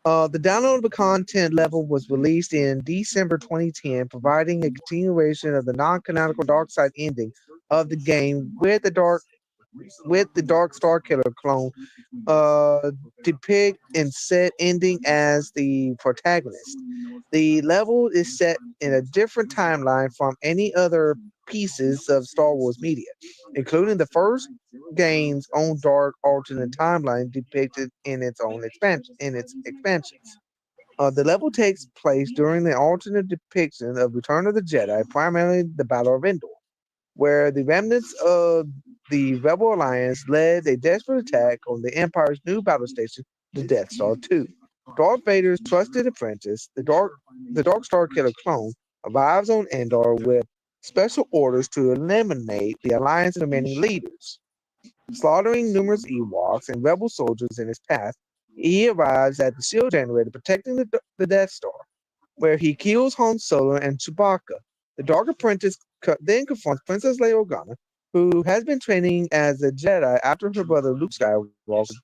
The downloadable content level was released in December 2010, providing a continuation of the non-canonical Dark Side ending of the game with the Dark Star Killer clone depict and set ending as the protagonist. The level is set in a different timeline from any other pieces of Star Wars media, including the first game's own dark alternate timeline depicted in its expansions. The level takes place during the alternate depiction of Return of the Jedi, primarily the Battle of Endor, where the remnants of the Rebel Alliance led a desperate attack on the Empire's new battle station, the Death Star 2. Darth Vader's trusted apprentice, the Dark Star Killer clone, arrives on Endor with special orders to eliminate the Alliance's remaining leaders. Slaughtering numerous Ewoks and Rebel soldiers in his path, he arrives at the shield generator protecting the Death Star, where he kills Han Solo and Chewbacca. The Dark Apprentice then confronts Princess Leia Organa, who has been training as a Jedi after her brother Luke Skywalker's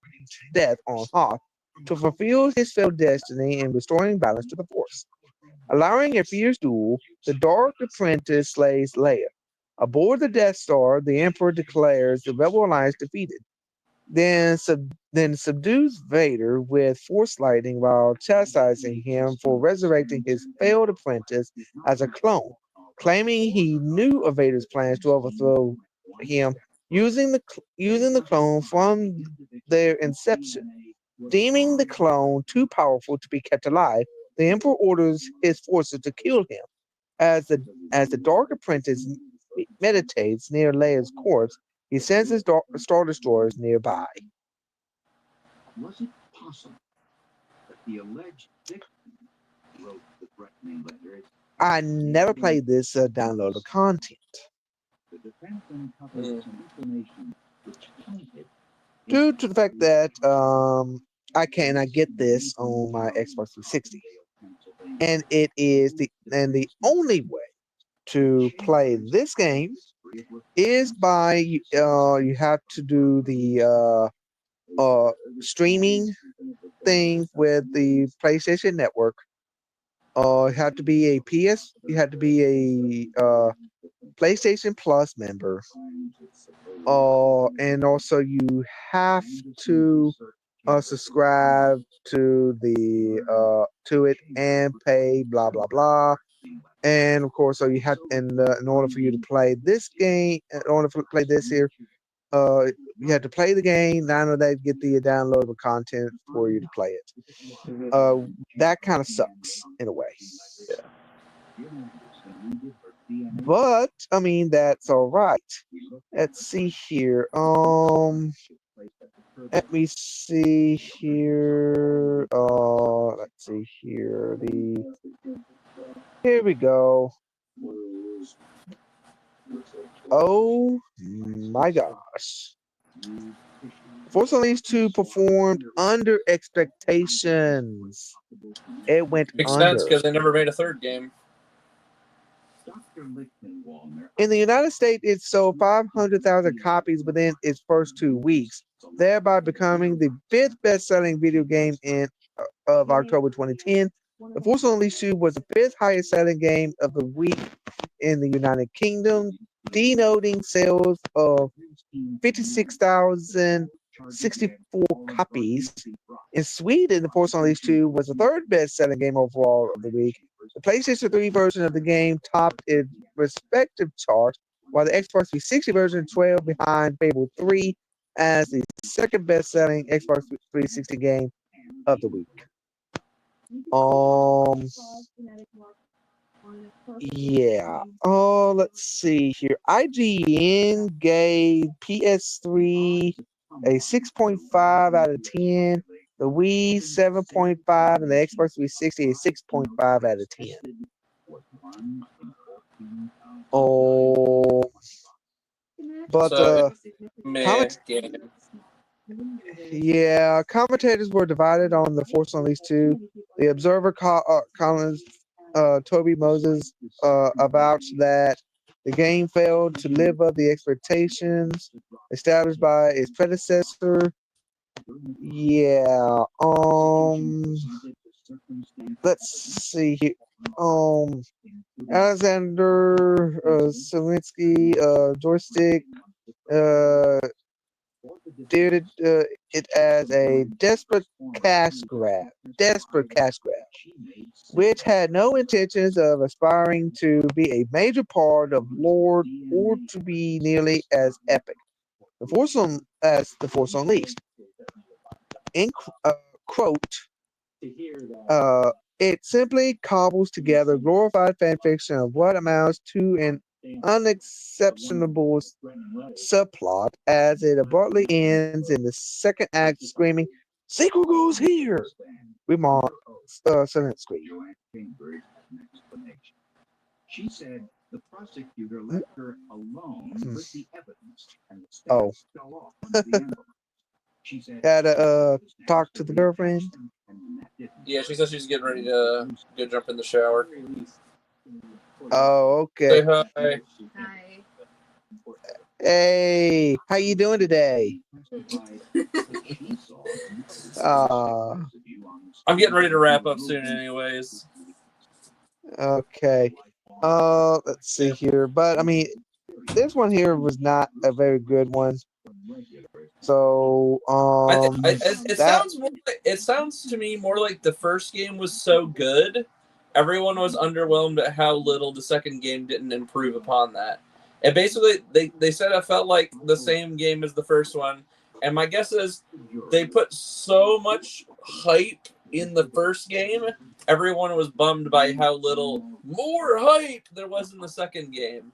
death on Hoth, to fulfill his failed destiny in restoring balance to the Force. Allowing a fierce duel, the Dark Apprentice slays Leia. Aboard the Death Star, the Emperor declares the Rebel Alliance defeated, then subdues Vader with Force lightning while chastising him for resurrecting his failed apprentice as a clone, claiming he knew of Vader's plans to overthrow him, using the clone from their inception. Deeming the clone too powerful to be kept alive, the Emperor orders his forces to kill him. As the Dark Apprentice meditates near Leia's corpse, he sends his Star Destroyers nearby. Was it possible that the alleged victim wrote the threatening letters? I never played this downloadable content. The defense uncovered some information which pointed due to the fact that I cannot get this on my Xbox 360, and it is the only way to play this game is by you have to do the streaming thing with the PlayStation Network. You have to be a PlayStation Plus member. And also you have to subscribe to to it and pay blah blah blah. And of course, so you have, in order for you to play this game, in order to play this here, you have to play the game. Not only that, get the downloadable content for you to play it. Mm-hmm. That kind of sucks in a way. Yeah. But I mean, that's all right. Let's see here. Let me see here. Let's see here. Here we go. Oh my gosh. Force Unleashed 2 performed under expectations. It went Makes under. sense because they never made a third game. In the United States, it sold 500,000 copies within its first 2 weeks, thereby becoming the 5th best-selling video game of October 2010. The Force Unleashed 2 was the 5th highest-selling game of the week in the United Kingdom, denoting sales of 56,064 copies. In Sweden, The Force Unleashed 2 was the 3rd best-selling game overall of the week. The PlayStation 3 version of the game topped its respective charts, while the Xbox 360 version 12 behind Fable 3 as the 2nd best-selling Xbox 360 game of the week. Yeah. Oh, let's see here. IGN gave PS3 a 6.5 out of 10, the Wii 7.5, and the Xbox 360 a 6.5 out of 10. Oh, but So, meh game. yeah, commentators were divided on The Force Unleashed 2. The Observer Collins, Toby Moses, avouched that the game failed to live up the expectations established by its predecessor. Yeah. Let's see here. Alexander Selinsky, joystick, did it as a desperate cash grab, which had no intentions of aspiring to be a major part of lore or to be nearly as epic. As the Force Unleashed. In quote, it simply cobbles together glorified fan fiction of what amounts to an unexceptionable subplot as it abruptly ends in the second act screaming, "Sequel goes here!" remarked Zelensky. She said the prosecutor left her alone with the evidence and the stakes fell off onto the envelope. She said had to talk to the girlfriend. Yeah, she said she's getting ready to go jump in the shower. Oh, okay. Say hi. Hi. Hey, how you doing today? I'm getting ready to wrap up soon, anyways. Okay. Let's see here. But I mean, this one here was not a very good one. So, it sounds to me more like the first game was so good, everyone was underwhelmed at how little the second game didn't improve upon that. And basically, they said it felt like the same game as the first one. And my guess is they put so much hype in the first game, everyone was bummed by how little more hype there was in the second game.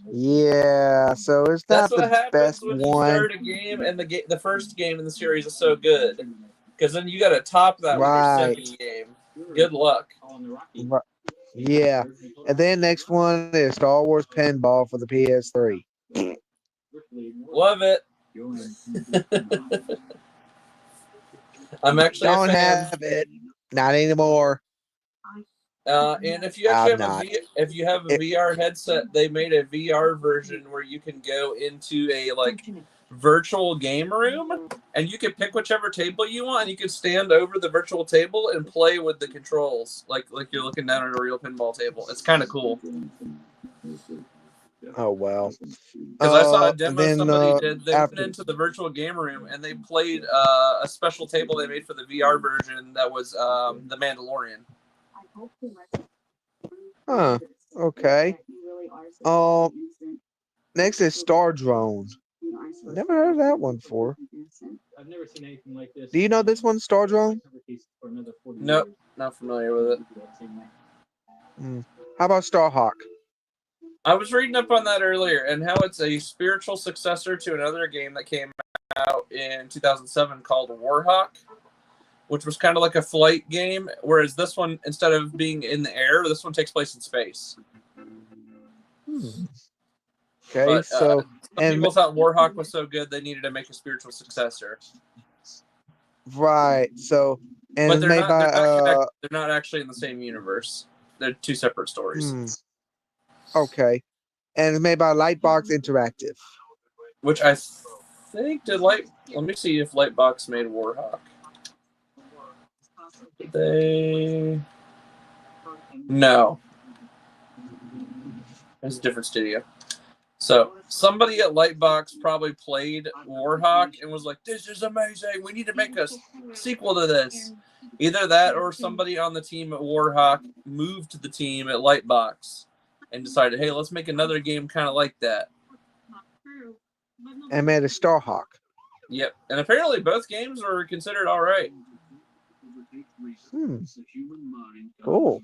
yeah, so it's not That's what the happens best when you one. start a game and the first game in the series is so good. Because then you got to top that with your Right. second game. Good luck. Yeah, and then next one is Star Wars Pinball for the PS3. Love it. I'm actually Don't a fan. have it, not anymore. And if you actually I'm if you have a VR headset, they made a VR version where you can go into a virtual game room and you can pick whichever table you want and you can stand over the virtual table and play with the controls like you're looking down at a real pinball table. It's kind of cool. Oh well. Because I saw a demo then, somebody did. They went after- into the virtual game room and they played a special table they made for the VR version that was The Mandalorian. Huh. Okay. Next is Star Drone. Never heard of that one before. I've never seen anything like this. Do you know this one, Star Drone? Nope, not familiar with it. How about Starhawk? I was reading up on that earlier, and how it's a spiritual successor to another game that came out in 2007 called Warhawk, which was kind of like a flight game, whereas this one, instead of being in the air, this one takes place in space. Okay, But so some people thought Warhawk was so good they needed to make a spiritual successor. right, so and But it's made by they're not actually in the same universe. They're two separate stories. Okay, and it's made by Lightbox Interactive. Which I think did Let me see if Lightbox made Warhawk. Did they? No. It's a different studio. So somebody at Lightbox probably played Warhawk and was like, "This is amazing. We need to make a sequel to this." Either that, or somebody on the team at Warhawk moved to the team at Lightbox and decided, "Hey, let's make another game kind of like that." And made a Starhawk. Yep, and apparently both games were considered all right. Cool.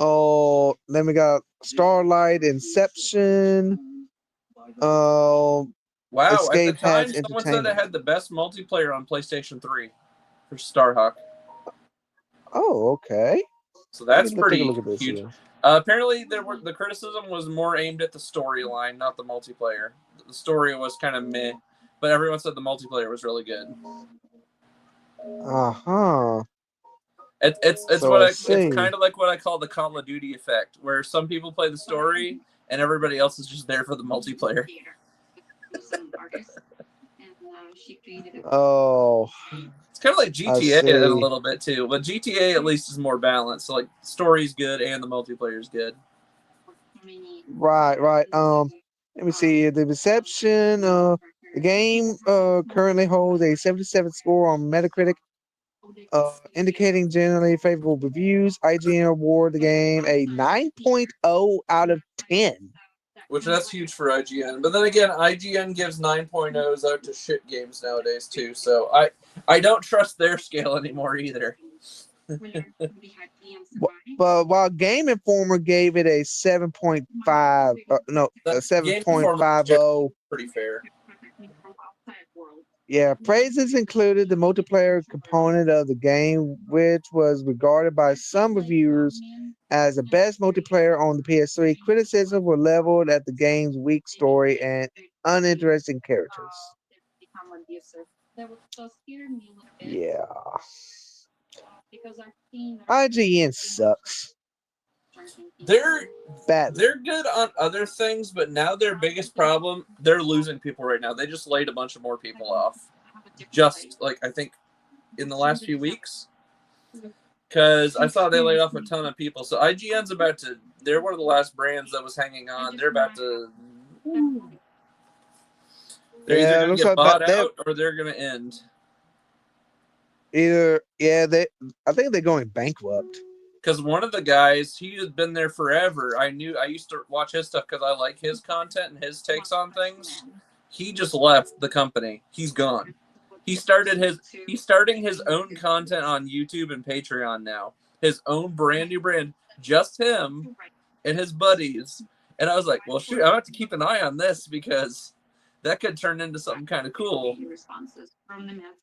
Oh, then we got Starlight, Inception. Wow, Escape at the time, Hatch someone said it Entertainment. had the best multiplayer on PlayStation 3 for Starhawk. Oh, okay. So that's Take a pretty look at this huge. here. Apparently, the criticism was more aimed at the storyline, not the multiplayer. The story was kind of meh, but everyone said the multiplayer was really good. It's So it's kind of like what I call the Call of Duty effect, where some people play the story and everybody else is just there for the multiplayer. Oh, it's kind of like GTA a little bit too, but GTA at least is more balanced. So like, the story's good and the multiplayer's good. Right. Let me see the reception. The game currently holds a 77 score on Metacritic, indicating generally favorable reviews. IGN award the game a 9.0 out of 10. Which that's huge for IGN. But then again, IGN gives 9.0s out to shit games nowadays too. So I don't trust their scale anymore either. But while Game Informer gave it a 7.5, a 7.50. Pretty fair. Yeah, praises included the multiplayer component of the game, which was regarded by some reviewers as the best multiplayer on the PS3. Criticism were leveled at the game's weak story and uninteresting characters. Yeah. IGN sucks. They're good on other things, but now their biggest problem, they're losing people right now. They just laid a bunch of more people off. Just like, I think, in the last few weeks. Because I saw they laid off a ton of people. So IGN's about to, they're one of the last brands that was hanging on. They're about to, they're either going to get bought out or they're going to end. I think they're going bankrupt. Because one of the guys, he has been there forever. I used to watch his stuff because I like his content and his takes on things. He just left the company. He's gone. He's starting his own content on YouTube and Patreon now. His own brand new brand, just him and his buddies. And I was like, well, shoot, I have to keep an eye on this because that could turn into something kind of cool.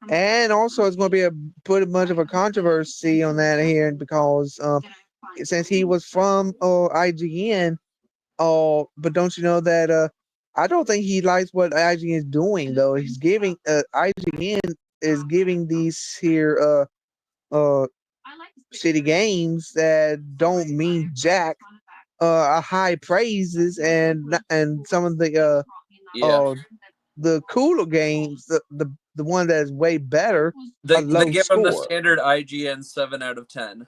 And also, it's going to put a bunch of a controversy on that here because since he was from IGN, but don't you know that I don't think he likes what IGN is doing though. He's giving IGN is giving these here shitty games that don't mean jack high praises and some of the cooler games, the one that is way better, they give him the standard IGN 7 out of 10.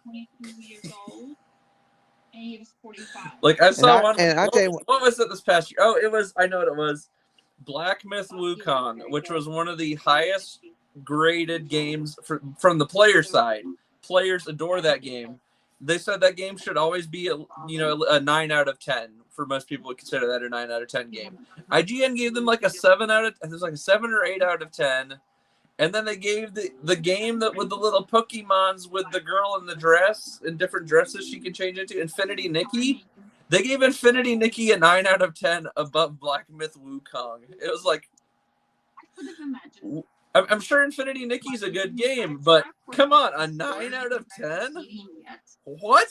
Like I saw one. What was it this past year? Oh, it was. I know what it was. Black Myth Wukong, which was one of the highest graded games from the player side. Players adore that game. They said that game should always be a 9 out of 10. For most people would consider that a 9 out of 10 game. IGN gave them like a 7 out of. It was like a 7 or 8 out of 10. And then they gave the game that with the little Pokemons with the girl in the dress and different dresses she can change into, Infinity Nikki. They gave Infinity Nikki a 9 out of 10 above Black Myth Wukong. It was like, I could have imagined. I'm sure Infinity Nikki's a good game, but come on, a 9 out of 10? What?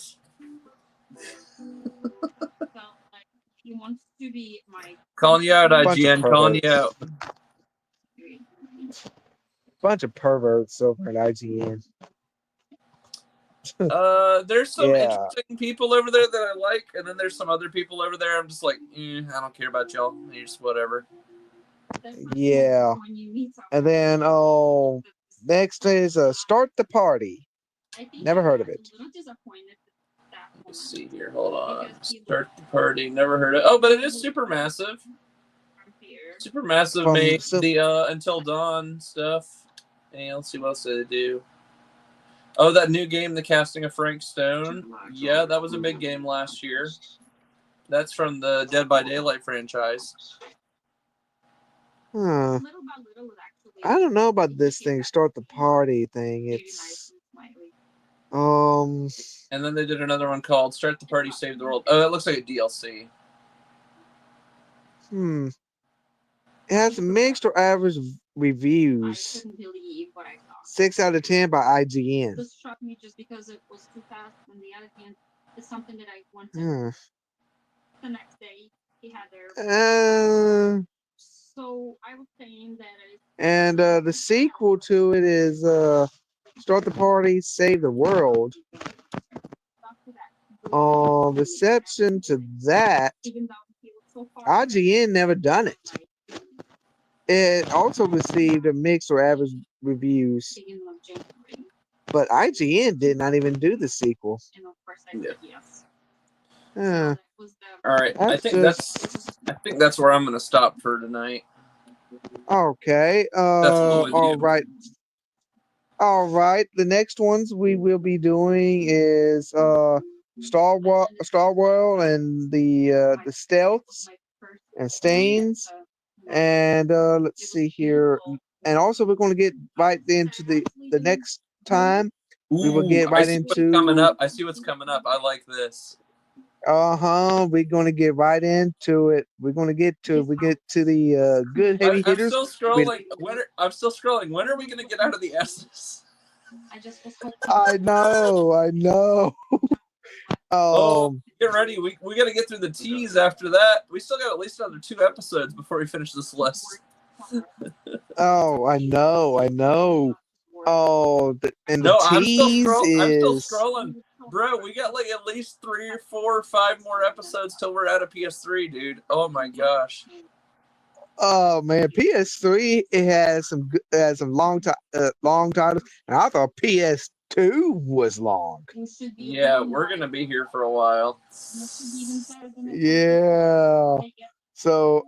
Felt like he wants to be my Calling you out, Bunch of IGN. Calling you out. Bunch of perverts over at IGN. There's some Yeah. interesting people over there that I like, and then there's some other people over there. I'm just like, I don't care about y'all. You just whatever. Yeah. And then next is Start the Party. Never heard of it. Let's see here. Hold on. Start the Party. Never heard of it. Oh, but it is Supermassive. Supermassive made the Until Dawn stuff. And let's see what else they do. Oh, that new game, The Casting of Frank Stone. Yeah, that was a big game last year. That's from the Dead by Daylight franchise. I don't know about this thing, Start the Party thing. It's and then they did another one called Start the Party, Save the World. Oh, it looks like a DLC. It has mixed or average reviews. 6 out of 10 by IGN. This struck me just because it was too fast, and the other hand, it's something that I wanted. The next day, he had their. So I was saying that. And the sequel to it is Start the Party, Save the World. Reception to that, IGN never done it. It also received a mixed or average reviews, but IGN did not even do the sequel. All right, I think that's where I'm going to stop for tonight. Okay. All right. All right. The next ones we will be doing is Star Wars and the Stealths and Stains. And let's see here. And also we're going to get right into the next time. We will get right into coming up. I see what's coming up. I like this. We're going to get right into it. We're going to get to the good heavy hitters. I'm still scrolling. I'm still scrolling. When are we going to get out of the S's? I know. Get ready. We got to get through the T's after that. We still got at least another 2 episodes before we finish this list. I know. And the T's I'm still scrolling. Bro, we got like at least 3 or 4 or 5 more episodes till we're out of PS3, dude. Oh my gosh. Oh man, PS3 it has some long titles, and I thought PS2 was long. Yeah, we're gonna be here for a while. Yeah. So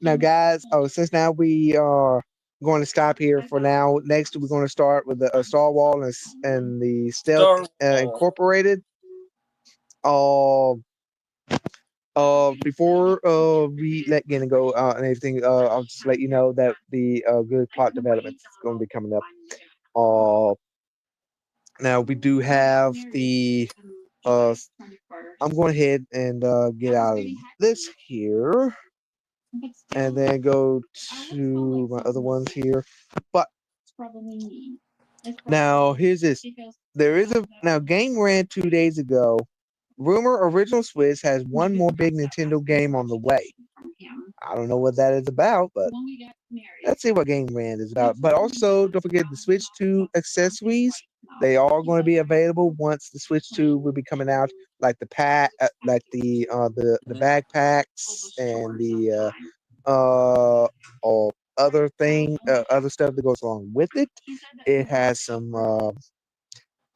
now guys, since now we are going to stop here for now. Next we're going to start with the Star Wars and the Stealth Incorporated. Before we let Gannon go and everything, I'll just let you know that the good plot development is going to be coming up. Now we do have the I'm going ahead and get out of this here and then go to my other ones here. But now here's this. There is now game ran 2 days ago. Rumor Original Switch has one more big Nintendo game on the way. I don't know what that is about, but let's see what Game Rand is about. But also, don't forget the Switch 2 accessories. They are going to be available once the Switch 2 will be coming out, like the backpacks and the other stuff that goes along with it. It has some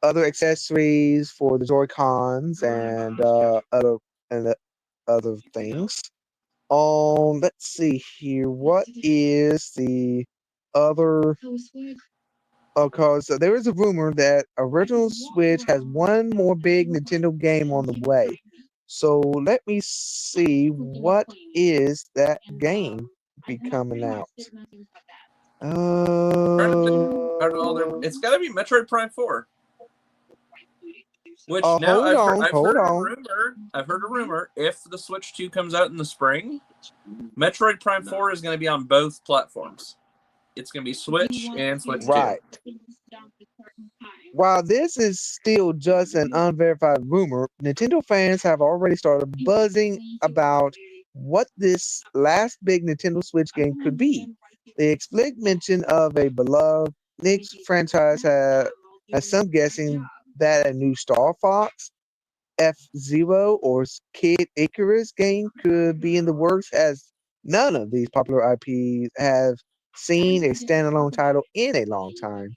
other accessories for the Joy-Cons and other things. Let's see here. What is the other? Because there is a rumor that Original Switch has one more big Nintendo game on the way. So let me see, what is that game be coming out? It's got to be Metroid Prime 4. Which now hold on. I've heard a rumor. If the Switch 2 comes out in the spring, Metroid Prime 4 is going to be on both platforms. It's going to be Switch and Switch 2. Right. While this is still just an unverified rumor, Nintendo fans have already started buzzing about what this last big Nintendo Switch game could be. The explicit mention of a beloved Nick's franchise has some guessing that a new Star Fox, F-Zero, or Kid Icarus game could be in the works, as none of these popular IPs have seen a standalone title in a long time.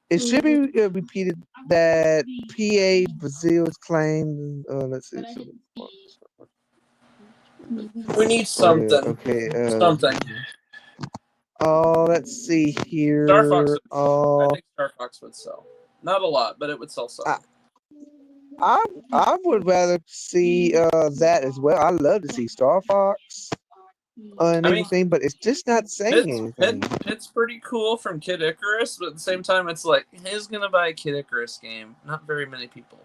It should be repeated that PA Brazil's claim. Let's see. We need something. Okay. Something. Let's see here. Star Fox. I think Star Fox would sell. Not a lot, but it would sell some. I would rather see that as well. I love to see Star Fox and everything, but it's just not saying anything. Pit's pretty cool from Kid Icarus, but at the same time, it's like, who's gonna buy a Kid Icarus game? Not very many people.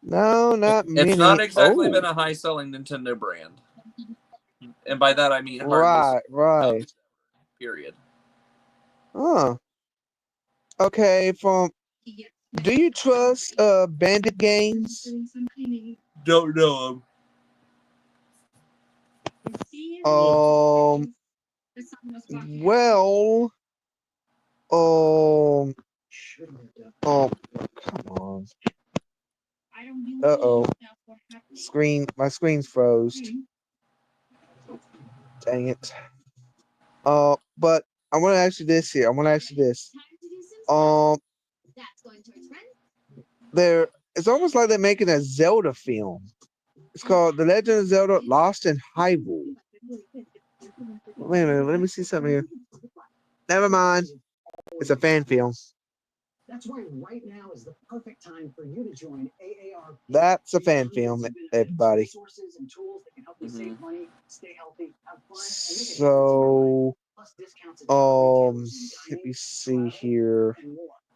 No, not many. It's not exactly been a high-selling Nintendo brand, and by that I mean right. Period. Okay. Do you trust Bandit Games? Don't know them. Well, come on. My screen's froze. Dang it. But I want to ask you this here. It's almost like they're making a Zelda film. It's called The Legend of Zelda Lost in Hyrule. Wait a minute, let me see something here. Never mind. It's a fan film. That's why right now is the perfect time for you to join AAR. That's a fan film, everybody. So, let me see here.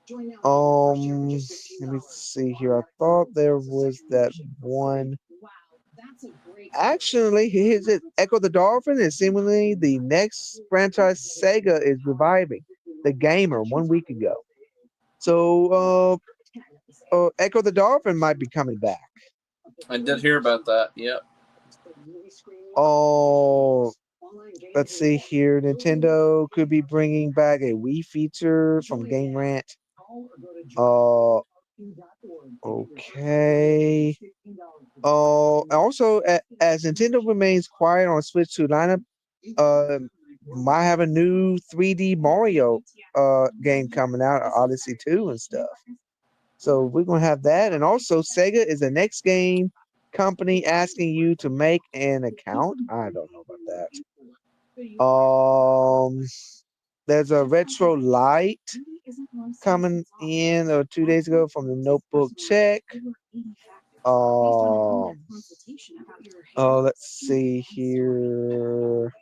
Let me see here. I thought there was that one. Actually, here's it. Echo the Dolphin is seemingly the next franchise Sega is reviving. The Gamer 1 week ago. So, Echo the Dolphin might be coming back. I did hear about that. Yep. Oh, let's see here. Nintendo could be bringing back a Wii feature from Game Rant. Okay. Also, as Nintendo remains quiet on Switch 2 lineup, might have a new 3D Mario game coming out, Odyssey 2 and stuff. So we're gonna have that, and also Sega is the next game company asking you to make an account. I don't know about that. There's a Retro Light coming in 2 days ago from the Notebook Check. Let's see here.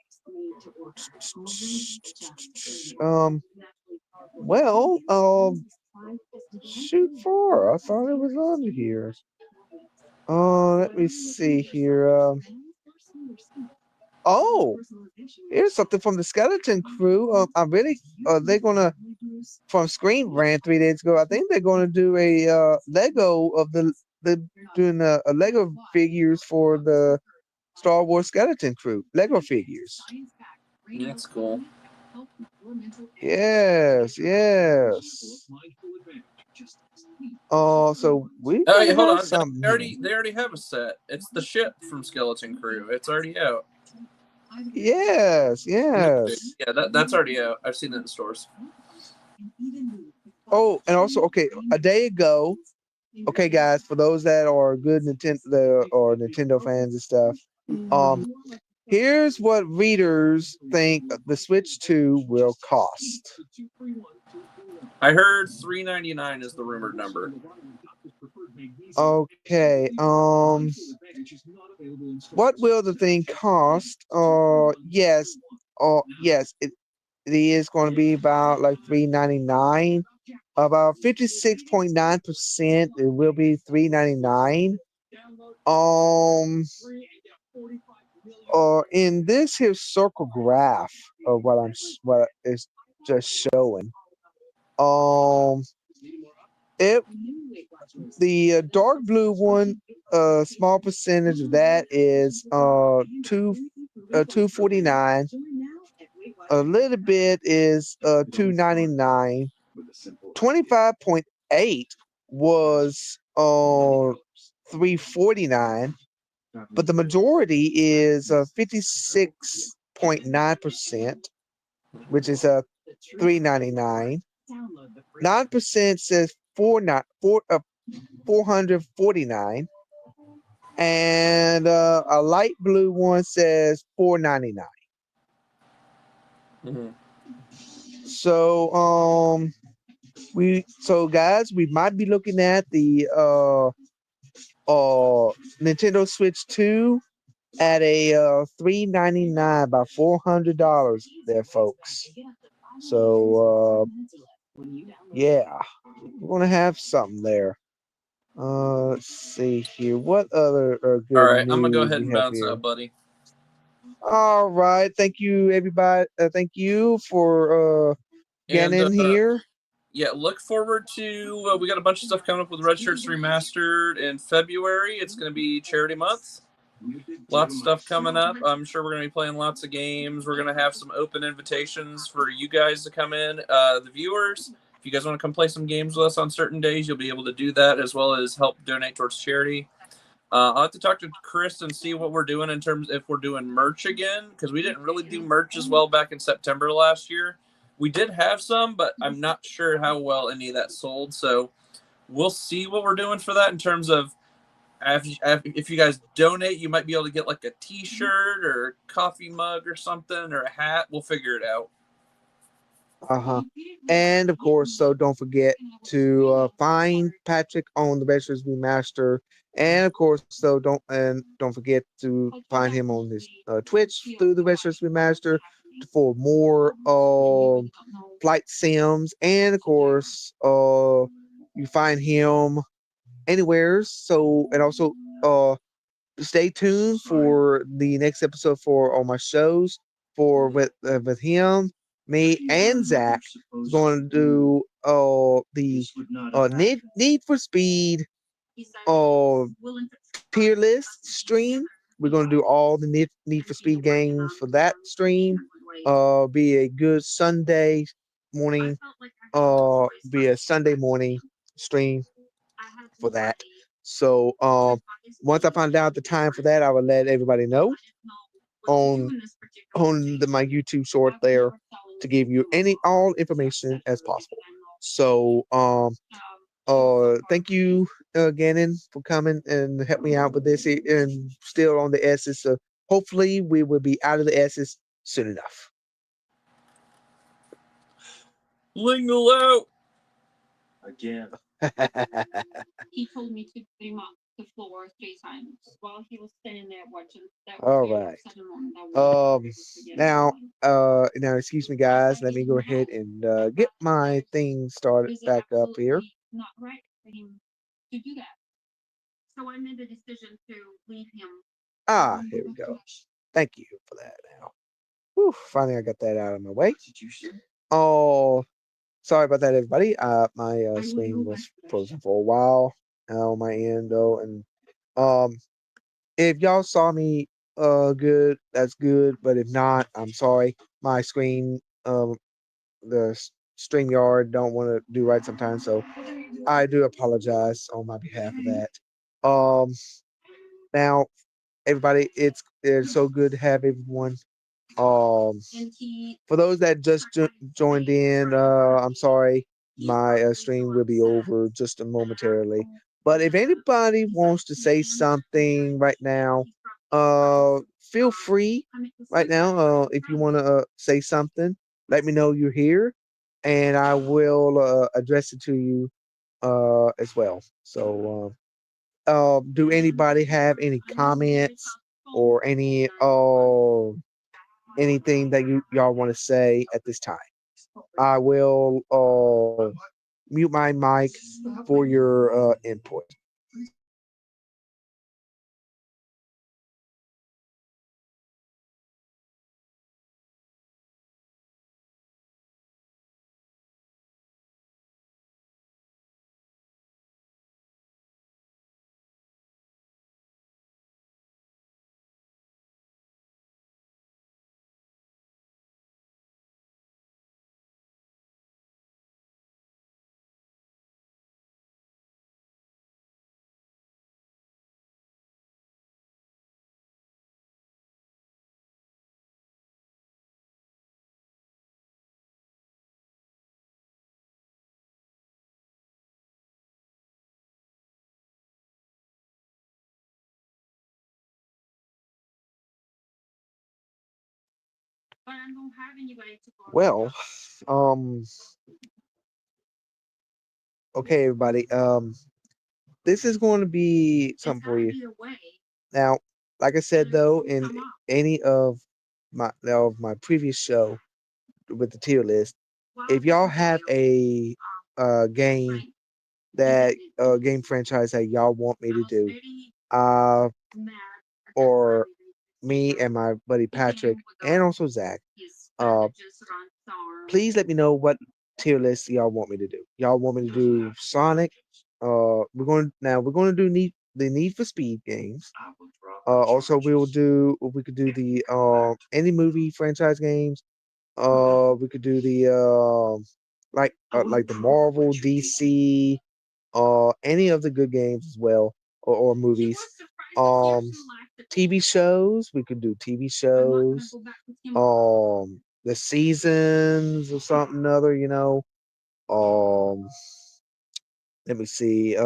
Shoot 4. I thought it was on here. Let me see here. Here's something from the Skeleton Crew. They're gonna, from Screen Rant 3 days ago, I think they're gonna do a Lego of doing a Lego figures for the Star Wars Skeleton Crew. Lego figures. That's cool. Yes. So we hold on. something. They already have a set. It's the ship from Skeleton Crew. It's already out. Yes. Yeah, that's already out. I've seen it in stores. Oh, and also, a day ago, guys, for those that are good Nintendo fans and stuff, here's what readers think the Switch 2 will cost. I heard $399 is the rumored number. Okay. What will the thing cost? Yes. It is going to be about like $399. About 56.9%. It will be $3.99. In this here circle graph of what is just showing. It the dark blue one, small percentage of that is 249. A little bit is 299. 25.8 was 349, but the majority is 56.9%, which is 399. 9% says 449, and a light blue one says 499. Mhm. So guys, we might be looking at the Nintendo Switch 2 at a $399, about $400 there, folks. So yeah, we're gonna have something there. Let's see here. What other good All right, I'm gonna go news ahead we and have bounce here? out, buddy. All right, thank you, everybody. Thank you for getting And in here. yeah, look forward to. We got a bunch of stuff coming up with Red Shirts Remastered in February. It's going to be charity month. Lots of stuff coming up. I'm sure we're going to be playing lots of games. We're going to have some open invitations for you guys to come in, the viewers. If you guys want to come play some games with us on certain days, you'll be able to do that, as well as help donate towards charity. I'll have to talk to Chris and see what we're doing in terms if we're doing merch again, because we didn't really do merch as well back in September last year. We did have some, but I'm not sure how well any of that sold. So we'll see what we're doing for that in terms of if you guys donate, you might be able to get like a T-shirt or a coffee mug or something or a hat. We'll figure it out. And of course, so don't forget to find Patrick on the Veterans Remaster, and of course, so don't forget to find him on his Twitch through the Veterans Remaster for more flight sims, and of course, you find him anywhere. So and also stay tuned for the next episode for all my shows for with him, me, and Zach. Is going to do the Need for Speed tier list stream. We're going to do all the Need for Speed games for that stream. Be a good Sunday morning. Be a Sunday morning stream for that. So once I find out the time for that, I will let everybody know on my YouTube short there to give you all information as possible. So thank you, Gannon, for coming and help me out with this and still on the S's. So hopefully we will be out of the S's soon enough. Lingle out again. He told me to bring up the floor 3 times while he was standing there watching. All right. Now, excuse me, guys. Let me go ahead and get my thing started back up here. Not right for him to do that. So I made the decision to leave him. Here we go. Thank you for that. Now, whew, finally, I got that out of my way. Oh, sorry about that, everybody. My screen was frozen for a while on my end, though, and if y'all saw me good, that's good. But if not, I'm sorry. My screen, the StreamYard don't want to do right sometimes, so I do apologize on my behalf of that. Now, everybody, it's so good to have everyone. For those that just joined in, I'm sorry. My stream will be over just momentarily. But if anybody wants to say something right now, feel free right now. If you want to say something, let me know you're here, and I will address it to you as well. So, do anybody have any comments or any anything that y'all want to say at this time? I will mute my mic for your input. But I don't have anybody to go. Well, okay, everybody. This is going to be It's something for gotta you. be a way. Now, like I said And though, it's in come up. any of my previous show with the tier list, Wow, if y'all that's have video. a game Frank, that he did it. game franchise that y'all want me I to was do, very uh, mad at that or time me because and my buddy he came Patrick with and also Zach, his uh, bandages around his arm. please let me know what tier list y'all want me to do. Y'all want me to do Sonic? We're going to do the Need for Speed games. Also we could do the any movie franchise games. We could do the like the Marvel, DC, any of the good games as well, or He movies. was surprised that he Um, actually liked it. TV shows. We could do TV I'm not gonna shows. go back with him. The seasons or something other. You know. Let me see.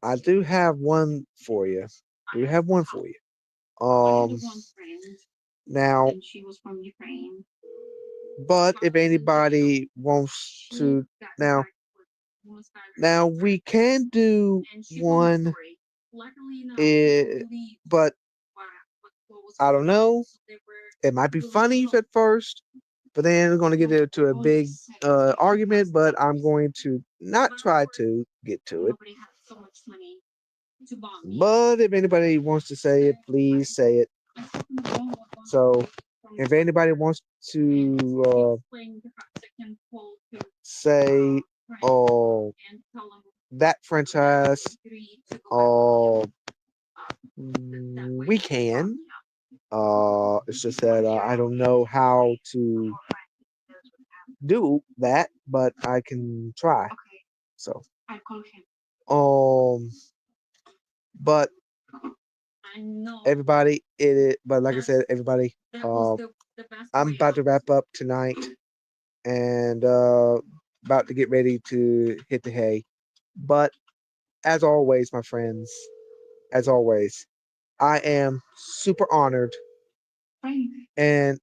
I do have one for you. Do have one for you. I had Um, one friend, now, and she was from Ukraine. but if anybody wants She to, got now, attacked with one sky now we can do and she told the one, story. Luckily enough, they eh, don't believe but what was I don't going on. know. They were It might be really funny shocked. at first, but then we're going to get into a big argument. But I'm going to not But of try course, to get to it. nobody had so much money to bomb me. But if anybody wants to say it, please say it. So if anybody wants to say that franchise, we can. It's just that I don't know how to do that, but I can try. So but everybody, but like I said, everybody, I'm about to wrap up tonight and about to get ready to hit the hay. But as always, my friends, as always, I am super honored and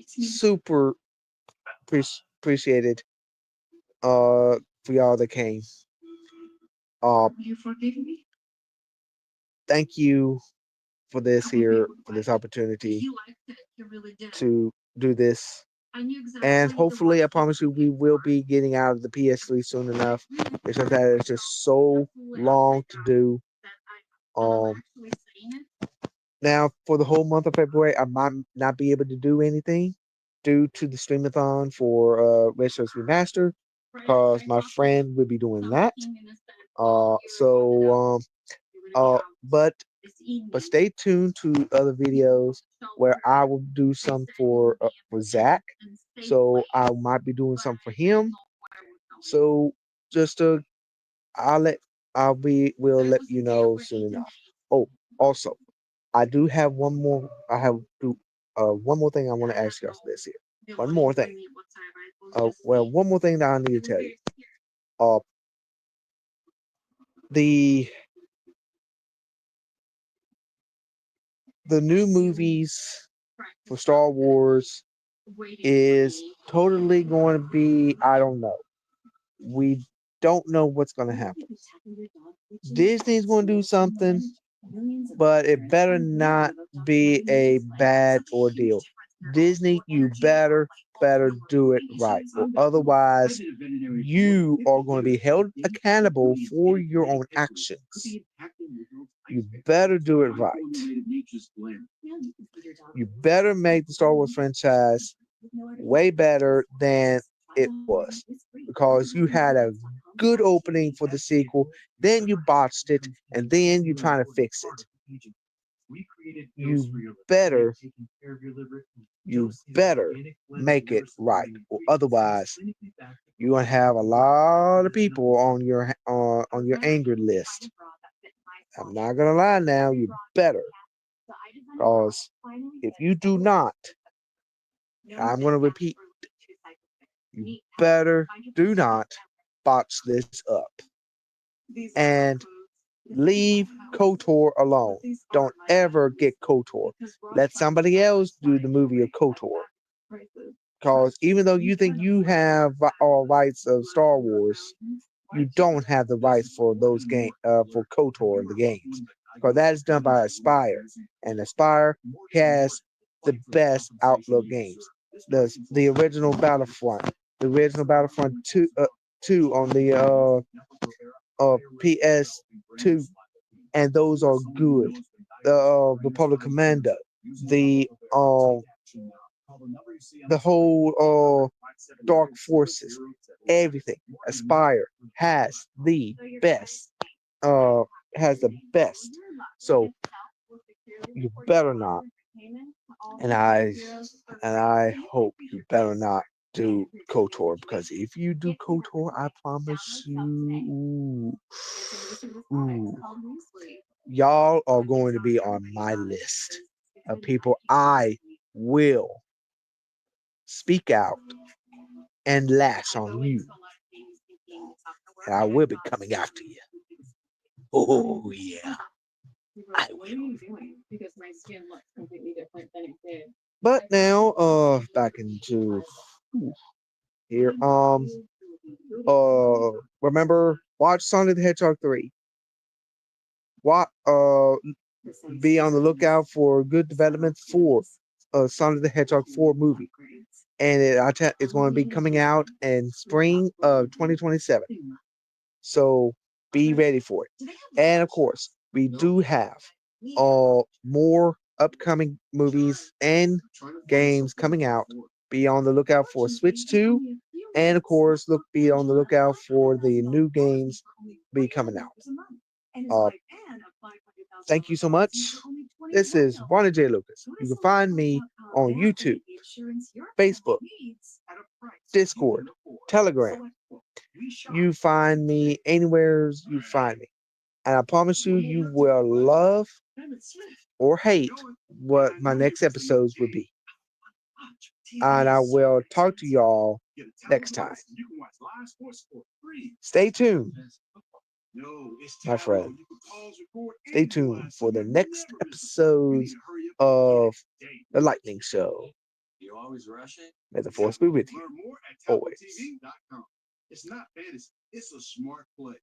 super appreciated for y'all that came. You forgive me? Thank you for this opportunity He liked it. He really did. to do this. I knew exactly And the hopefully, I words he promise you, was we looking will for. be getting out of the PS3 soon enough. It's just that it's just so Absolutely long upside to down do. that I'm Um, actually saying it. Now for the whole month of February, I might not be able to do anything due to the streamathon for Red Shirts Remastered because my friend will be doing that. But stay tuned to other videos where I will do some for Zach. So I might be doing something for him. So just we'll let you know soon enough. Oh, also, I do have one more. I have one more thing I want to ask y'all this here. One more thing. One more thing that I need to tell you. Uh, the new movies for Star Wars is totally going to be, I don't know. We don't know what's going to happen. Disney's going to do something, but it better not be a bad ordeal. Disney, you better better do it right, or otherwise you are going to be held accountable for your own actions. You better do it right. You better make the Star Wars franchise way better than it was, because you had a good opening for the sequel, then you botched it, and then you're trying to fix it. You better make it right, or otherwise you're gonna have a lot of people on your anger list. I'm not gonna lie now, you better, because if you do not, I'm gonna repeat, you better do not botch this up. And leave KOTOR alone. Don't ever get KOTOR. Let somebody else do the movie of KOTOR. Because even though you think you have all rights of Star Wars, you don't have the rights for those games, for KOTOR in the games. Because that is done by Aspire. And Aspire has the best Outlook games. The original Battlefront. The original Battlefront 2 on the PS2, and those are good. The Republic Commando, the whole Dark Forces, everything. Aspire has the best. So you better not, and I hope you better not do KOTOR, because if you do KOTOR, I promise you, y'all are going to be on my list of people I will speak out and lash on you. And I will be coming after you. Oh yeah, I will. But now, back into here. Remember, watch Sonic the Hedgehog 3. What? Be on the lookout for good development for Sonic the Hedgehog 4 movie, and it's going to be coming out in spring of 2027. So be ready for it. And of course, we do have more upcoming movies and games coming out. Be on the lookout for Switch 2, and of course, be on the lookout for the new games be coming out. Thank you so much. This is Ronnie J. Lucas. You can find me on YouTube, Facebook, Discord, Telegram. You find me anywhere you find me. And I promise you, you will love or hate what my next episodes will be. And I will talk to y'all next time. Stay tuned, my friend. Stay tuned for the next episodes of The Lightning Show. May the force be with you always. It's not fantasy, it's a smart play.